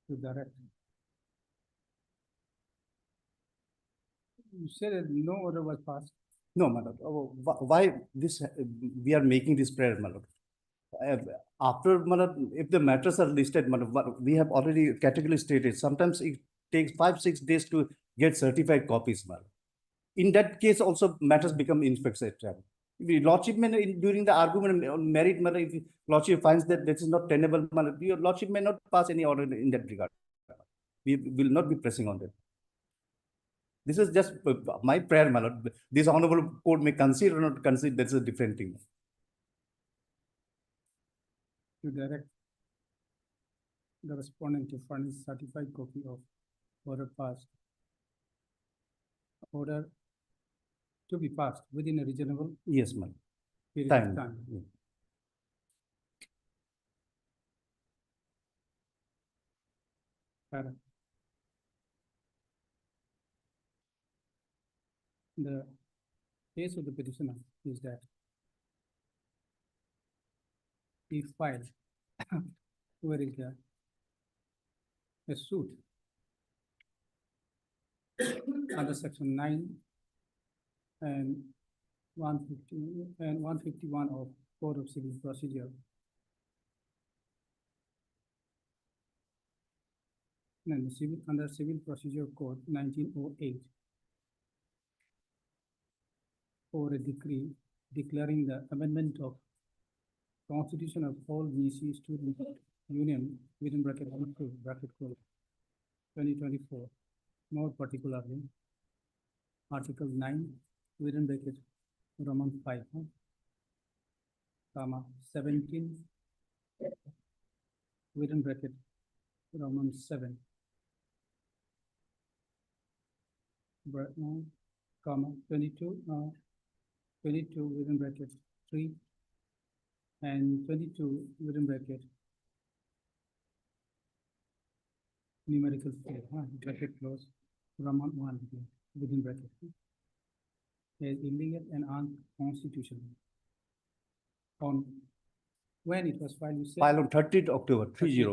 To direct. You said that no order was passed. No, madam. Why this? We are making this prayer, madam. After, madam, if the matters are listed, madam, we have already categorically stated. Sometimes it takes 5-6 days to get certified copies, madam. In that case, also matters become infected. If Lordship may, during the argument on merit, madam, if Lordship finds that this is not tenable, madam, your Lordship may not pass any order in that regard. We will not be pressing on that. This is just my prayer, my lord. This honorable court may consider or not consider, that's a different thing. To direct the respondent to furnish certified copy of order passed. Order to be passed within a reasonable. Yes, ma'am. Period Time. of time. Yeah. Para. The case of the petitioner is that he filed where is that a suit under section 9 and 150 and 151 of Code of Civil Procedure. And under Civil Procedure Code 1908 for a decree declaring the amendment of Constitution of all BC Student Union within bracket 1 bracket code 2024, more particularly Article 9 within bracket Roman 5, comma 17 within bracket Roman 7, comma 22 within bracket 3 and 22 within bracket numerical 4, bracket close Roman 1 within bracket is illegal and unconstitutional. On when it was filed, you said Filed on 30th October 30.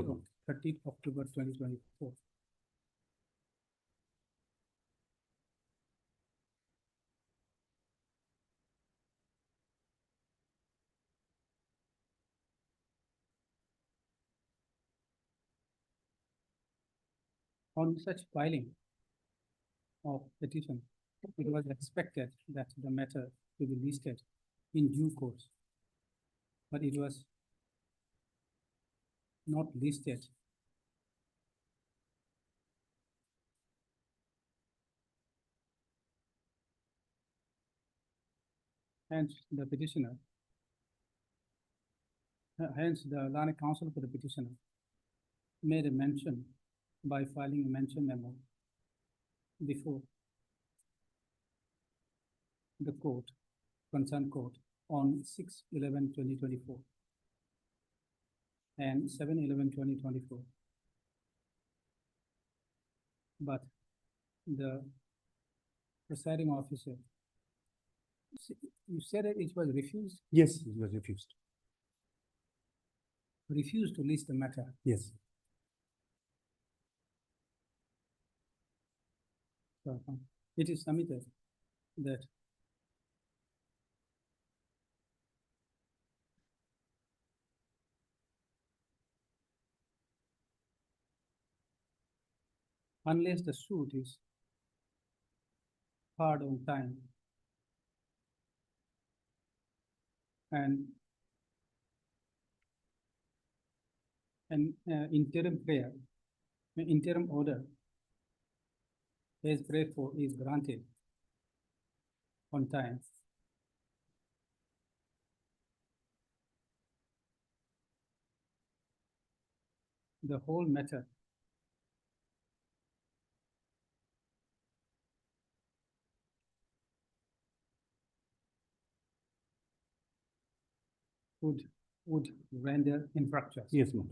30th October 2024. On such filing of petition, it was expected that the matter to be listed in due course, but it was not listed. Hence, the petitioner, hence the Learned Counsel for the petitioner made a mention by filing a mention memo before the court, concerned court, on 6/11/2024 and 7/11/2024. But the presiding officer, you said that it was refused, Yes, it was refused. refused to list the matter. Yes. So, it is submitted that unless the suit is heard on time and an interim prayer, an interim order as prayed for is granted on time, the whole matter would render infructuous. Yes, ma'am.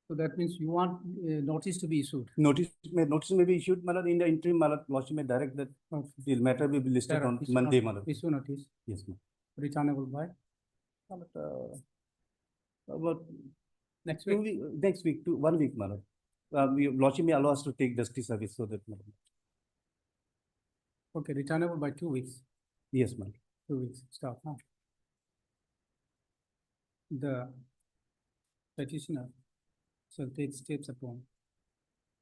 So that means you want notice to be issued. Notice may be issued, my lord, in the interim, my lord, lordship may direct that the matter will be listed on Issue Monday, not- my lord. Issue notice Yes, ma'am. returnable by About next two week. next week, 1 week, my lord. Lordship may allow us to take justice service so that, my lord. Okay, returnable by 2 weeks. Yes, ma'am. 2 weeks, stop, huh? The petitioner shall take steps upon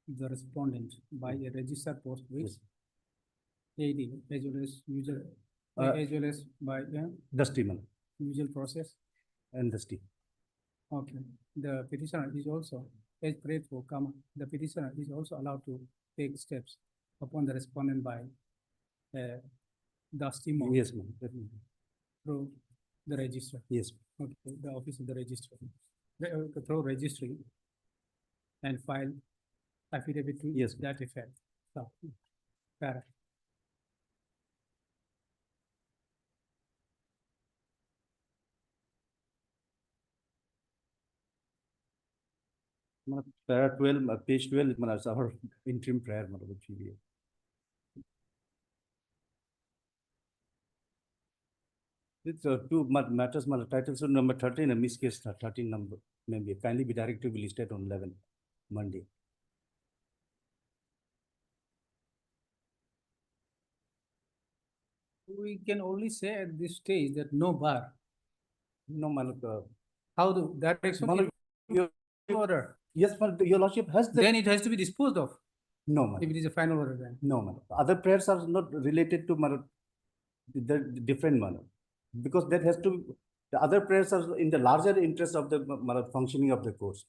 the respondent by a registered post with AD as well as usual, as well as by the Dusty, my lord, usual process. and Dusty. Okay, the petitioner is also, as prayed for, the petitioner is also allowed to take steps upon the respondent by Dusty mode. Yes, ma'am. Definitely. Through the registrar. Yes. Okay, the office of the registrar. Through registry and file affidavit to Yes, that effect. So, para. Para 12, page 12, my lord, is our interim prayer, my lord, which we. It's two matters, my lord, titles of number 13 and miss case 13 number, maybe kindly be directed, will listed on 11, Monday. We can only say at this stage that no bar. No, my lord. How the direction? My lord, your Order. Yes, but your lordship has the. Then it has to be disposed of. No, my lord. If it is a final order then. No, my lord. Other prayers are not related to, my lord, the different, my lord. Because that has to, the other prayers are in the larger interest of the, my lord, functioning of the courts.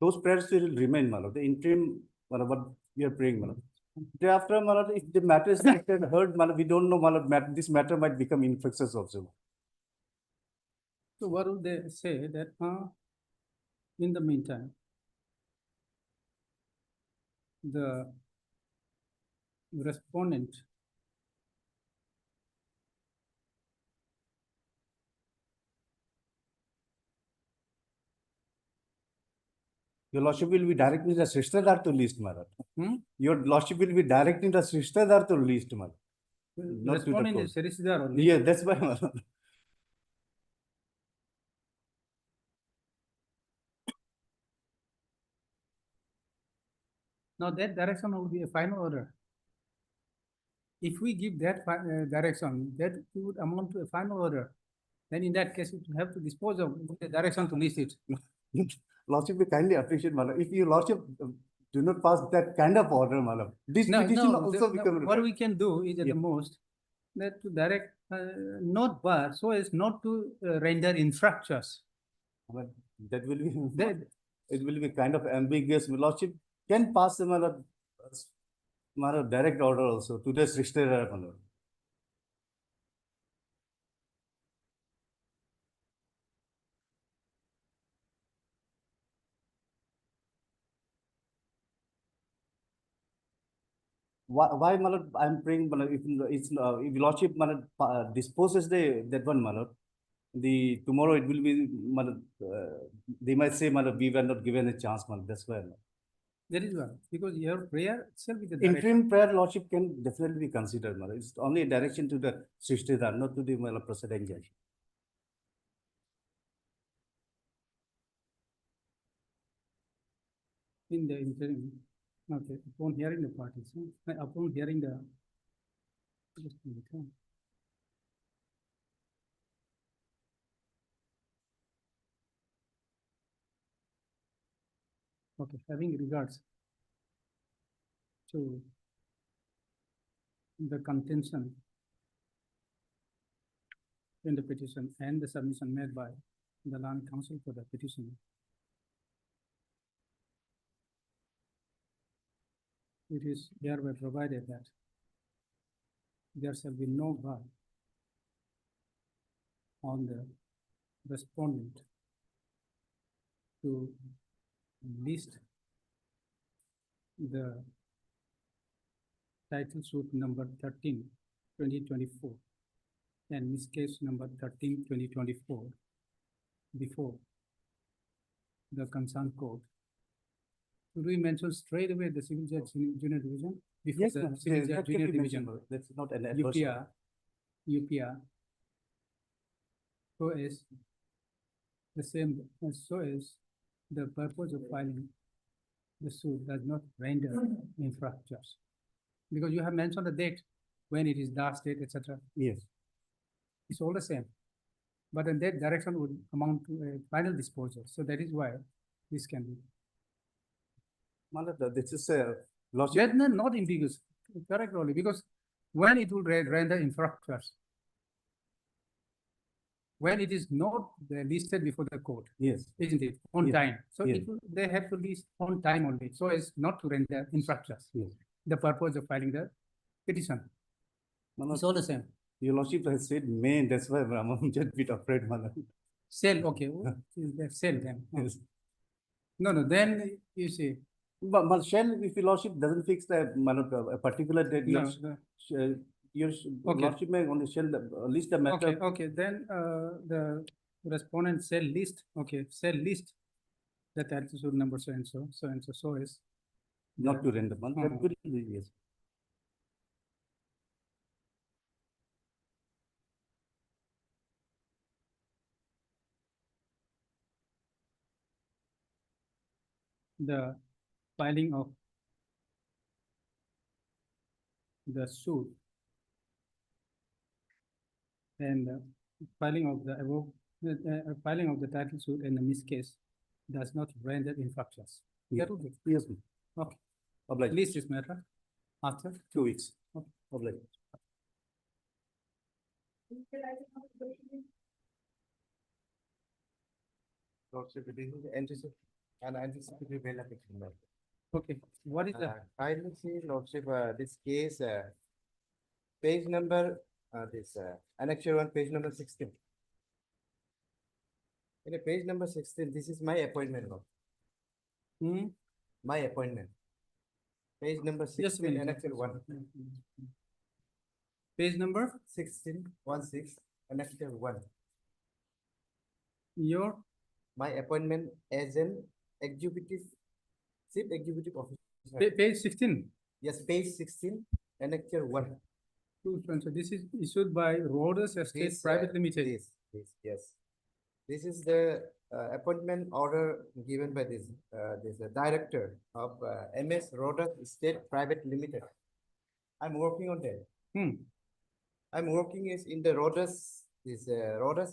Those prayers will remain, my lord. The interim, my lord, what we are praying, my lord. Thereafter, my lord, if the matter is heard, my lord, we don't know, my lord, this matter might become infectious also. So what would they say that, in the meantime, the respondent Your lordship will be directing the Srishtadar to list, my lord. Hmm? Your lordship will be directing the Srishtadar to list, my lord. Not to the respondent court. is Srishdar only. Yeah, that's why, my lord. Now that direction would be a final order. If we give that direction, that would amount to a final order. Then in that case, we have to dispose of the direction to list it. Lordship, we kindly appreciate, my lord. If your lordship do not pass that kind of order, my lord, this petition also become. What we can do is at the most that to direct not bar so as not to render infructuous. that will be, That, it will be kind of ambiguous. Lordship can pass them a direct order also to the register. Why I'm praying if it's if Lordship disposes that one the tomorrow it will be they might say we were not given a chance that's why. that is why, because your prayer itself is a Interim prayer Lordship can definitely be considered. It's only a direction to the Srishtedar, not to the President Judge. in the interim. Okay, upon hearing the parties, upon hearing the. Just a minute, huh? Okay, having regards to the contention in the petition and the submission made by the land council for the petition. It is hereby provided that there shall be no bar on the respondent to list the title suit number 13, 2024 and Miss Case number 13, 2024 before the concerned court. Should we mention straight away the civil judge junior division before Yes, the ma'am. civil That judge can junior be division? mentioned. That's not an adverse. UPR. So is the same, so is the purpose of filing the suit does not render infractors. Because you have mentioned the date, when it is last date, etc. Yes. It's all the same. But then that direction would amount to a final disposal. So that is why this can be. This is a logic. That's not ambiguous, correct only, because when it will render infractors, when it is not listed before the court. Yes. Isn't it? On Yes. time. So Yes. it will, they have to list on time only, so as not to render infractors. Yes. The purpose of filing the petition. It's all the same. Your Lordship has said May, that's why I'm just a bit afraid. Sale, okay. Sale then. Yes. No, then you see. But shall, if your Lordship doesn't fix the a particular date, No, your Okay. Lordship may only shall list the matter. Okay, then the respondent shall list, shall list the title suit number so and so, so is. Not to render. That could be, yes. The filing of the suit and filing of the above, filing of the title suit in the miscase does not render infractions. Yes. That would be. Yes. Okay. Obliged. List this matter after 2 weeks. Okay. Obliged. Lordship, this is an anticipatory bail application. Okay, what is the? Kindly see, Lordship, this case, page number, annexure 1, page number 16. In a page number 16, this is my appointment law. My appointment. Page number 16, annexure 1. Page number? 16, 16, annexure 1. Your? My appointment as an executive, chief executive officer. Page 16? Yes, page 16, annexure 1. So this is issued by Rhodes Estate Private Limited. Yes. This is the appointment order given by this director of MS Rhodes Estate Private Limited. I'm working on that. I'm working as in the Rhodes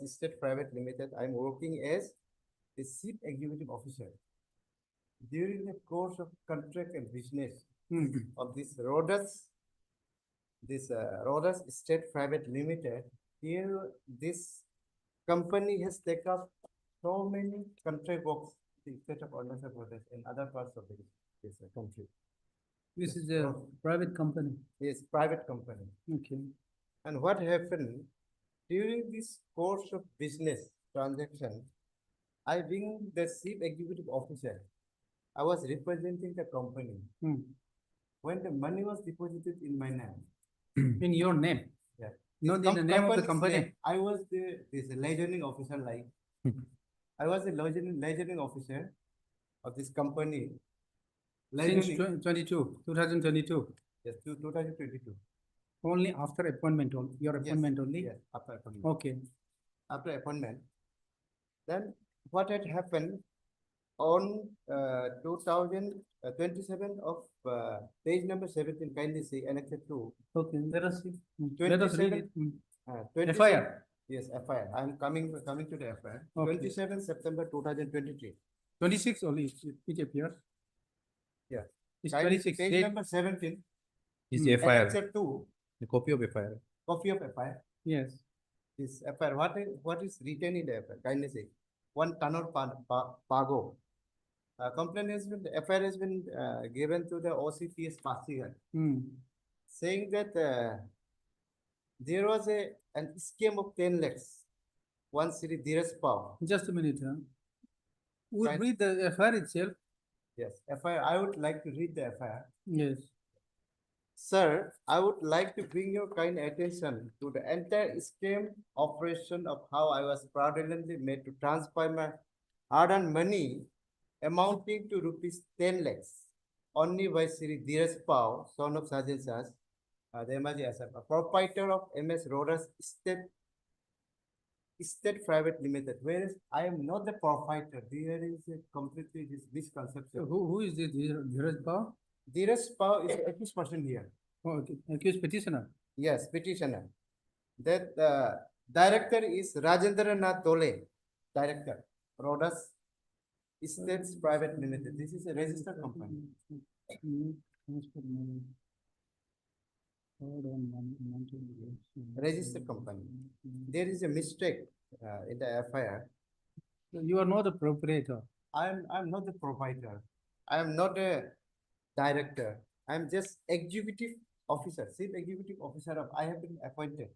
Estate Private Limited. I'm working as the chief executive officer. During the course of contract and business of this Rhodes Estate Private Limited, here this company has taken up so many country books, the state of Arunachal Pradesh in other parts of this country. This is a private company. Yes, private company. Okay. And what happened during this course of business transaction, I being the chief executive officer, I was representing the company. When the money was deposited in my name. In your name? Yeah. Not in the name of the Company's company? name, I was this liaising officer like. I was the liaising officer of this company. Since Liaising- 2022. Yes, 2022. Only after appointment, your appointment only? Yes, after appointment. Okay. After appointment. Then what had happened on 2027 of page number 17, kindly see Annex 2. Okay, let us see. Let us read it. 27 FIR. Yes, FIR. I am coming to the FIR. Okay. 27 September 2023. 26 only, it appears. Yeah. It's Kindly see 26. Page Date. number 17. Is the FIR. Annex 2. The copy of FIR. Copy of FIR. Yes. This FIR. What is written in the FIR? Kindly see. One Tanor Pago. Complaint has been, the FIR has been given to the OCPS Pasigan, saying that there was an scheme of 10 lakhs. One city, Dheeraj Pao. Just a minute. Would read the FIR itself? Yes, FIR. I would like to read the FIR. Yes. Sir, I would like to bring your kind attention to the entire scheme operation of how I was fraudulently made to transfer my hard-earned money amounting to rupees 10 lakhs only by Sri Dheeraj Pao, son of Sajil Sas, the Emaji Asap, a proprietor of MS Rodas State Private Limited, whereas I am not the proprietor. There is a completely this misconception. So who is this Dheeraj Pao? Dheeraj Pao is the accused person here. Oh, okay. Accused petitioner. Yes, petitioner. That director is Rajendra Nath Dole, director, Rodas Estates Private Limited. This is a registered company. Registered company. There is a mistake in the FIR. You are not a proprietor. I'm not the provider. I am not a director. I'm just executive officer, chief executive officer of. I have been appointed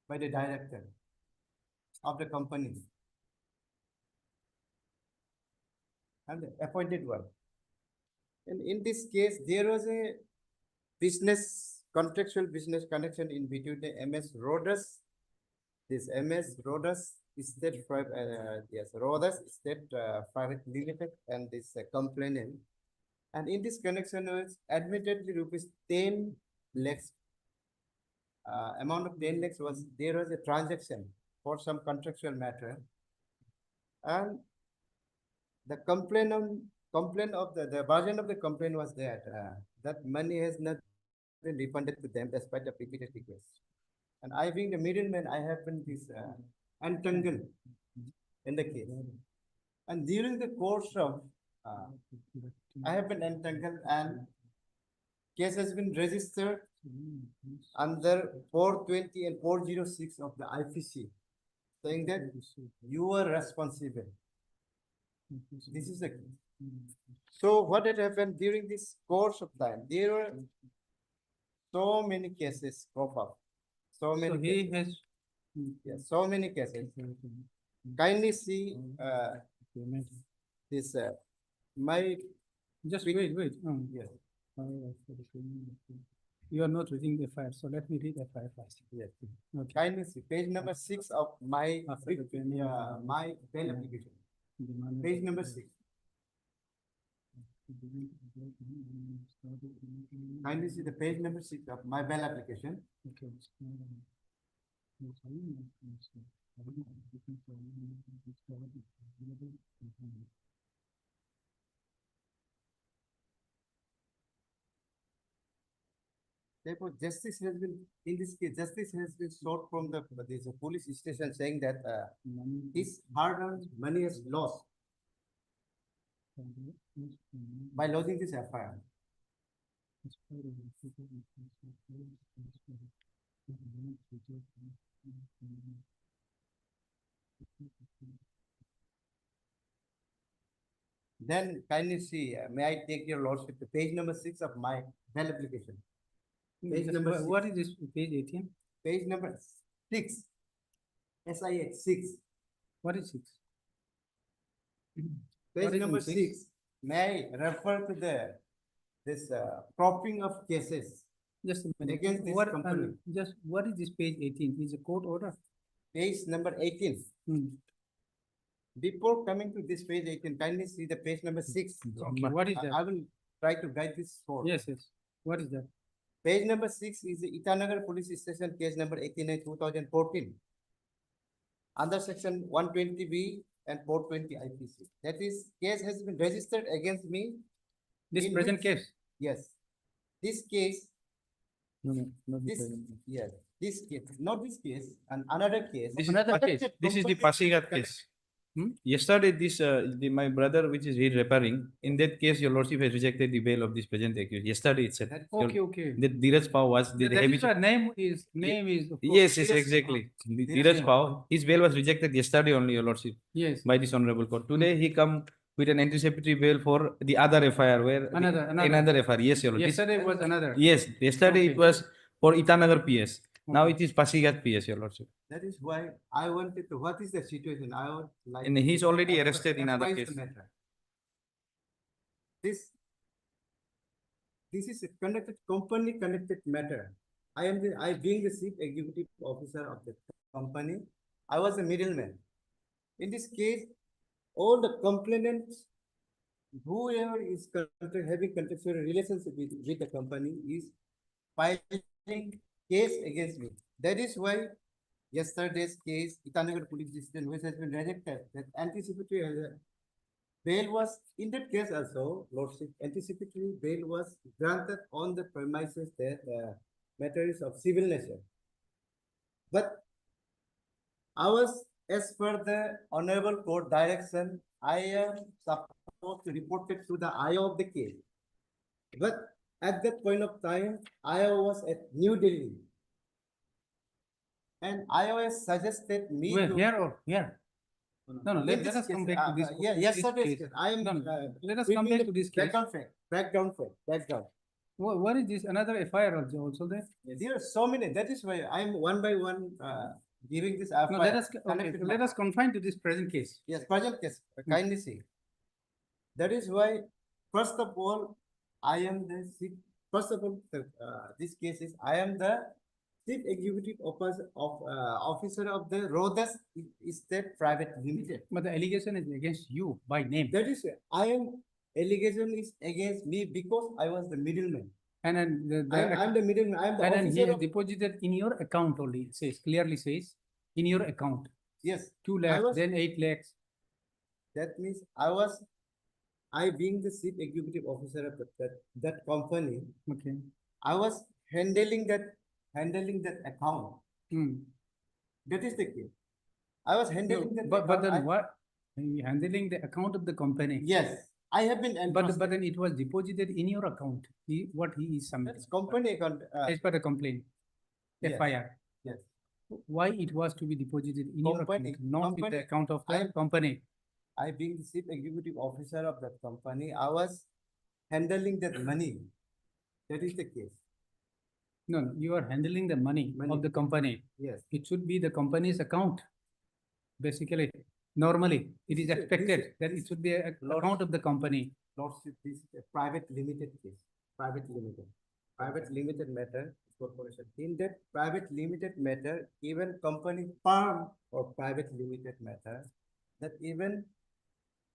by the director of the company. I'm the appointed one. And in this case, there was a contractual business connection in between the MS Rodas, this MS Rodas State Private, Rodas State Private Limited, and this complainant. And in this connection was admittedly rupees 10 lakhs. Amount of 10 lakhs was, there was a transaction for some contractual matter. And the complaint of the version of the complaint was that money has not been refunded to them despite the repeated requests. And I being the middleman, I have been entangled in the case. And during the course of, I have been entangled, and case has been registered under 420 and 406 of the IPC, saying that you are responsible. This is the case. So what had happened during this course of time? There were so many cases crop up. So many. So he has. Yes, so many cases. Kindly see this. My. Just wait. Yes. You are not reading the FIR, so let me read the FIR first. Yes. Okay. Kindly see page number 6 of my my bail application. Page number 6. Kindly see the page number 6 of my bail application. Okay. Therefore, justice has been, in this case, justice has been sought from the police station, saying that his hard-earned money is lost by lodging this FIR. Then kindly see, may I take your lordship to page number 6 of my bail application? Page number What 6. is this, page 18? Page number 6. SIX 6. What is 6? Page What is number in 6. May I refer to this cropping of cases Just a minute. against this What, company? just, what is this page 18? Is a court order? Page number 18. Before coming to this page 18, kindly see the page number 6. Okay, what is that? I will try to guide this forward. Yes, yes. What is that? Page number 6 is the Itanagar Police Station case number 89 2014 under section 120B and 420 IPC. That is, case has been registered against me. This in present which- case? Yes. This case, No, not the this, present. yes, this case, not this case, and another case. This is the Pasigat case. Yesterday, my brother, which is repairing, in that case, your lordship has rejected the bail of this present accused. Yesterday itself. Okay, okay. That Dheeraj Pao was the That is habitual. what name is, of course. Yes, exactly. Dheeraj Pao, his bail was rejected yesterday only, your lordship. Yes. By this honorable court. Today he come with an anticipatory bail for the other FIR where another FIR. Yes, your lordship. Yesterday was another. Yes, yesterday it was for Itanagar PS. Now Okay. it is Pasigat PS, your lordship. That is why I wanted to, what is the situation? I would like. And he's to already advise- arrested in other advise the case. matter. This is a company connected matter. I being the chief executive officer of the company, I was a middleman. In this case, all the complainants, whoever is having contextual relationship with the company is filing case against me. That is why yesterday's case, Itanagar Police Station, which has been rejected, that anticipatory bail was, in that case also, lordship, anticipatory bail was granted on the premises that matters of civil nature. But I was, as per the honorable court direction, I am supposed to report it to the IO of the case. But at that point of time, IO was at New Delhi. And IO has suggested me Where, to. here or here? No, In let this us come case, back to this. yeah, this yesterday's case. case. I am. No, no, let us bringing come back the to this case. Background. What is this? Another FIR also there? There are so many. That is why I am one by one giving this. No, let us, okay, let us confine to this present case. Yes, present case. Kindly see. That is why, first of all, I am the chief. First of all, this case is I am the chief executive officer of the Rodas State Private Limited. But the allegation is against you by name. That is, allegation is against me because I was the middleman. And then I'm the middleman. I'm the and then he officer has of. deposited in your account only. It says, clearly says, in your account. Yes. 2 I lakhs, was- then 8 lakhs. That means I being the chief executive officer of that company, Okay. I was handling that account. That is the case. I was handling that. But account. then what? Handling the account of the company. Yes, I have been. But entrusted. then it was deposited in your account. What he is submitting. That's company account. As per the complaint. Yes. FIR. Yes. Why it was to be deposited in your Company- account, not with the company- account of the company? I being the chief executive officer of that company, I was handling that money. That is the case. No, you are handling the money of the company. Yes. It should be the company's account. Basically, normally, it is expected that it should be a account of the company. Lordship, this is a private limited case. Private limited matter, corporation. In that private limited matter, even company firm or private limited matter, that even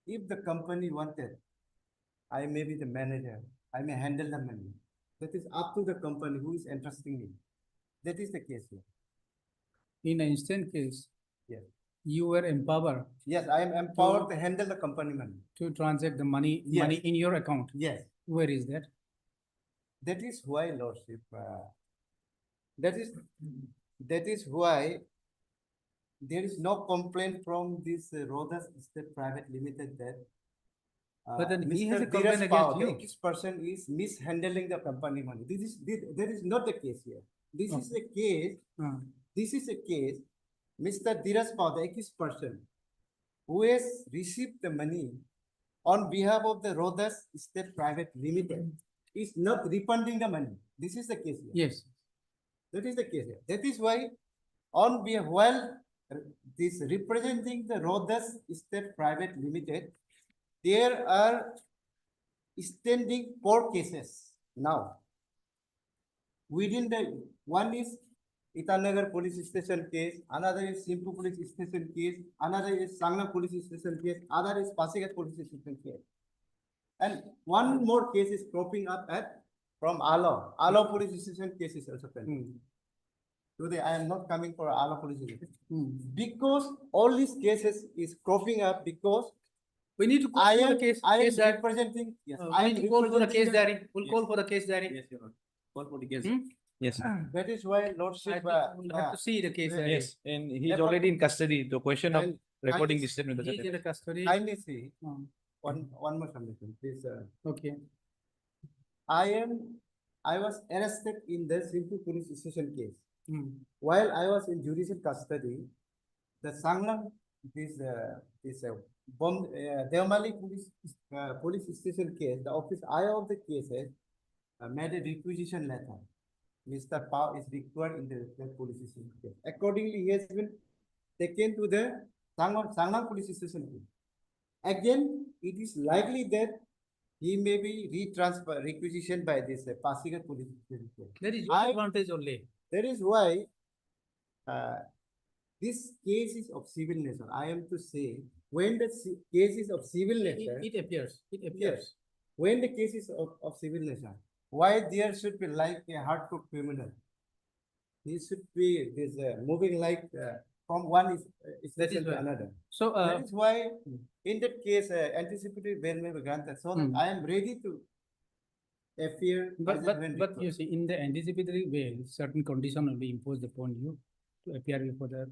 if the company wanted, I may be the manager, I may handle the money. That is up to the company who is entrusting me. That is the case here. In an instant case, Yes. you were empowered Yes, I am empowered to handle the company money. to transact the money Yes. in your account. Yes. Where is that? That is why, Lordship, that is why there is no complaint from this Rodas State Private Limited that But then he has Mr. a complaint Dheeraj against Pao, you. this person is mishandling the company money. That is not the case here. This is a case. This is a case. Mr. Dheeraj Pao, the accused person, who has received the money on behalf of the Rodas State Private Limited is not refunding the money. This is the case here. Yes. That is the case here. That is why on behalf, while this representing the Rodas State Private Limited, there are standing 4 cases now. Within the, one is Itanagar Police Station case, another is Simpu Police Station case, another is Sangna Police Station case, other is Pasigat Police Station case. And one more case is cropping up at from Alo. Alo Police Station case is also pending. Today I am not coming for Alo Police Station. Because all these cases is cropping up because we need to call I for the am, case. I am case diary. representing, yes, We I am need to call for the representing case diary. We'll yes. call for the case diary. Yes, Your Honor. Call for the case. Yes. That is why Lordship. We'll have to see the case diary. Yes, and he's already in custody. The question of recording kindly- this statement. He's in the custody. Kindly see, one more submission, please. Okay. I was arrested in the Simpu Police Station case. While I was in judicial custody, the Sanglam, Devmali Police Station case, the office of the cases made a requisition letter. Mr. Pao is required in the police station case. Accordingly, he has been taken to the Sanglam Police Station case. Again, it is likely that he may be requisitioned by this Pasigat Police Station case. That is your advantage only. That is why this case is of civil nature. I am to say, when the case is of civil nature, It appears. It appears. yes, when the case is of civil nature, why there should be like a hardcore criminal? He should be this moving like from one station to why. another. So, that is why in that case, anticipatory bail may be granted. So that I am ready to appear. But you see, in the anticipatory bail, certain condition will be imposed upon you to appear before the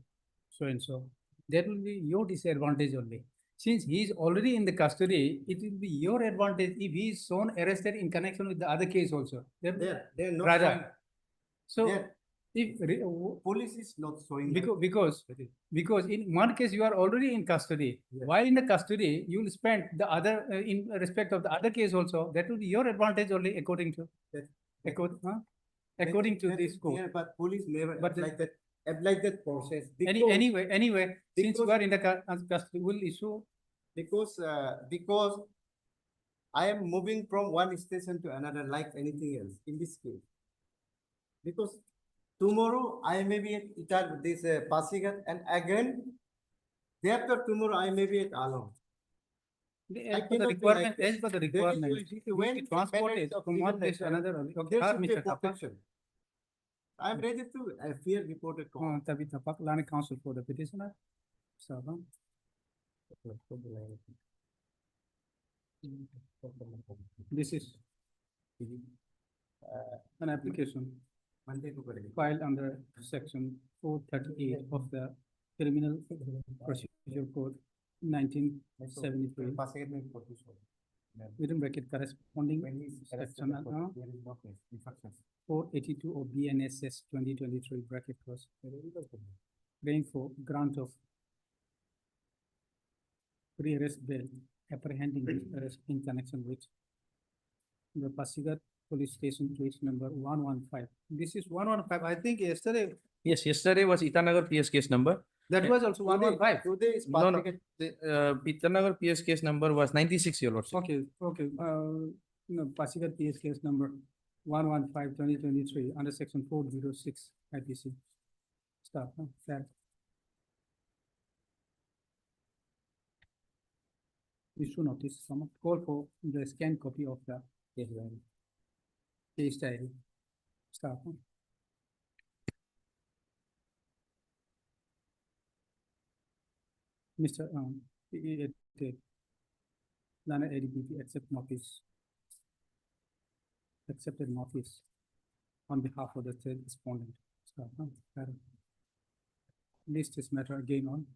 so and so. That will be your disadvantage only. Since he is already in the custody, it will be your advantage if he is shown arrested in connection with the other case also. They are not Rather. showing. So, There- if Police is not showing. because in one case you are already in custody. While in the custody, you will spend the other in respect of the other case also. That will be your advantage only according to according to this code. Yeah, but police never But apply that process. Anyway, since you are in the custody, will issue because I am moving from one station to another like anything else in this case. Because tomorrow I may be at this Pasigat, and again day after tomorrow I may be at Along. as per the requirement, as per the requirement. When transport is from one place to another. Okay, Mr. Tapak. I am ready to appear before the court. Tabi Tapak, Lani Council for the petitioner. So, this is an application filed under section 438 of the Criminal Procedure Code 1973. Within bracket corresponding section 482 of BNSS 2023 bracket was praying for grant of pre-arrest bail apprehending arrest in connection with the Pasigat Police Station case number 115. This is 115. I think yesterday. Yes, yesterday was Itanagar PS case number. That was also 115. Today is No, no. Pasigat. Itanagar PS case number was 96, Your Lordship. Okay. No, Pasigat PS case number 115/2023 under section 406 IPC. Stop. Fair. Issue notice. Some call for the scanned copy of the case diary. Case diary. Stop. Mr. Lana ADBP accept notice. Accepted notice on behalf of the third respondent. Stop. List this matter again on.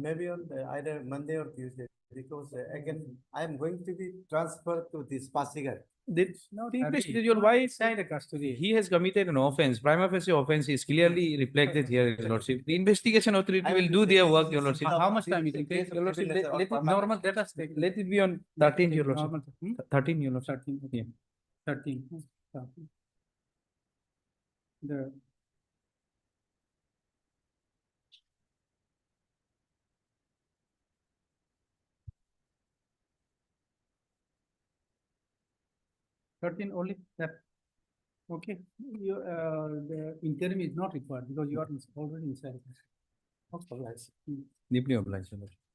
Maybe on either Monday or Tuesday, because again I am going to be transferred to this Pasigat. The Your wife side custody. he has committed an offense. Prima facie offense is clearly reflected here, Your Lordship. The investigation authority will do their work, Your Lordship. How much time it will take? Your Lordship, let it Normal, let us take. let it be on 13, Your Lordship. Normal, 13, Your Lordship. 13, okay. Yeah. 13. The. Thirteen only, that, okay, the interim is not required because you are already inside. Deeply obliged, Your Lordship.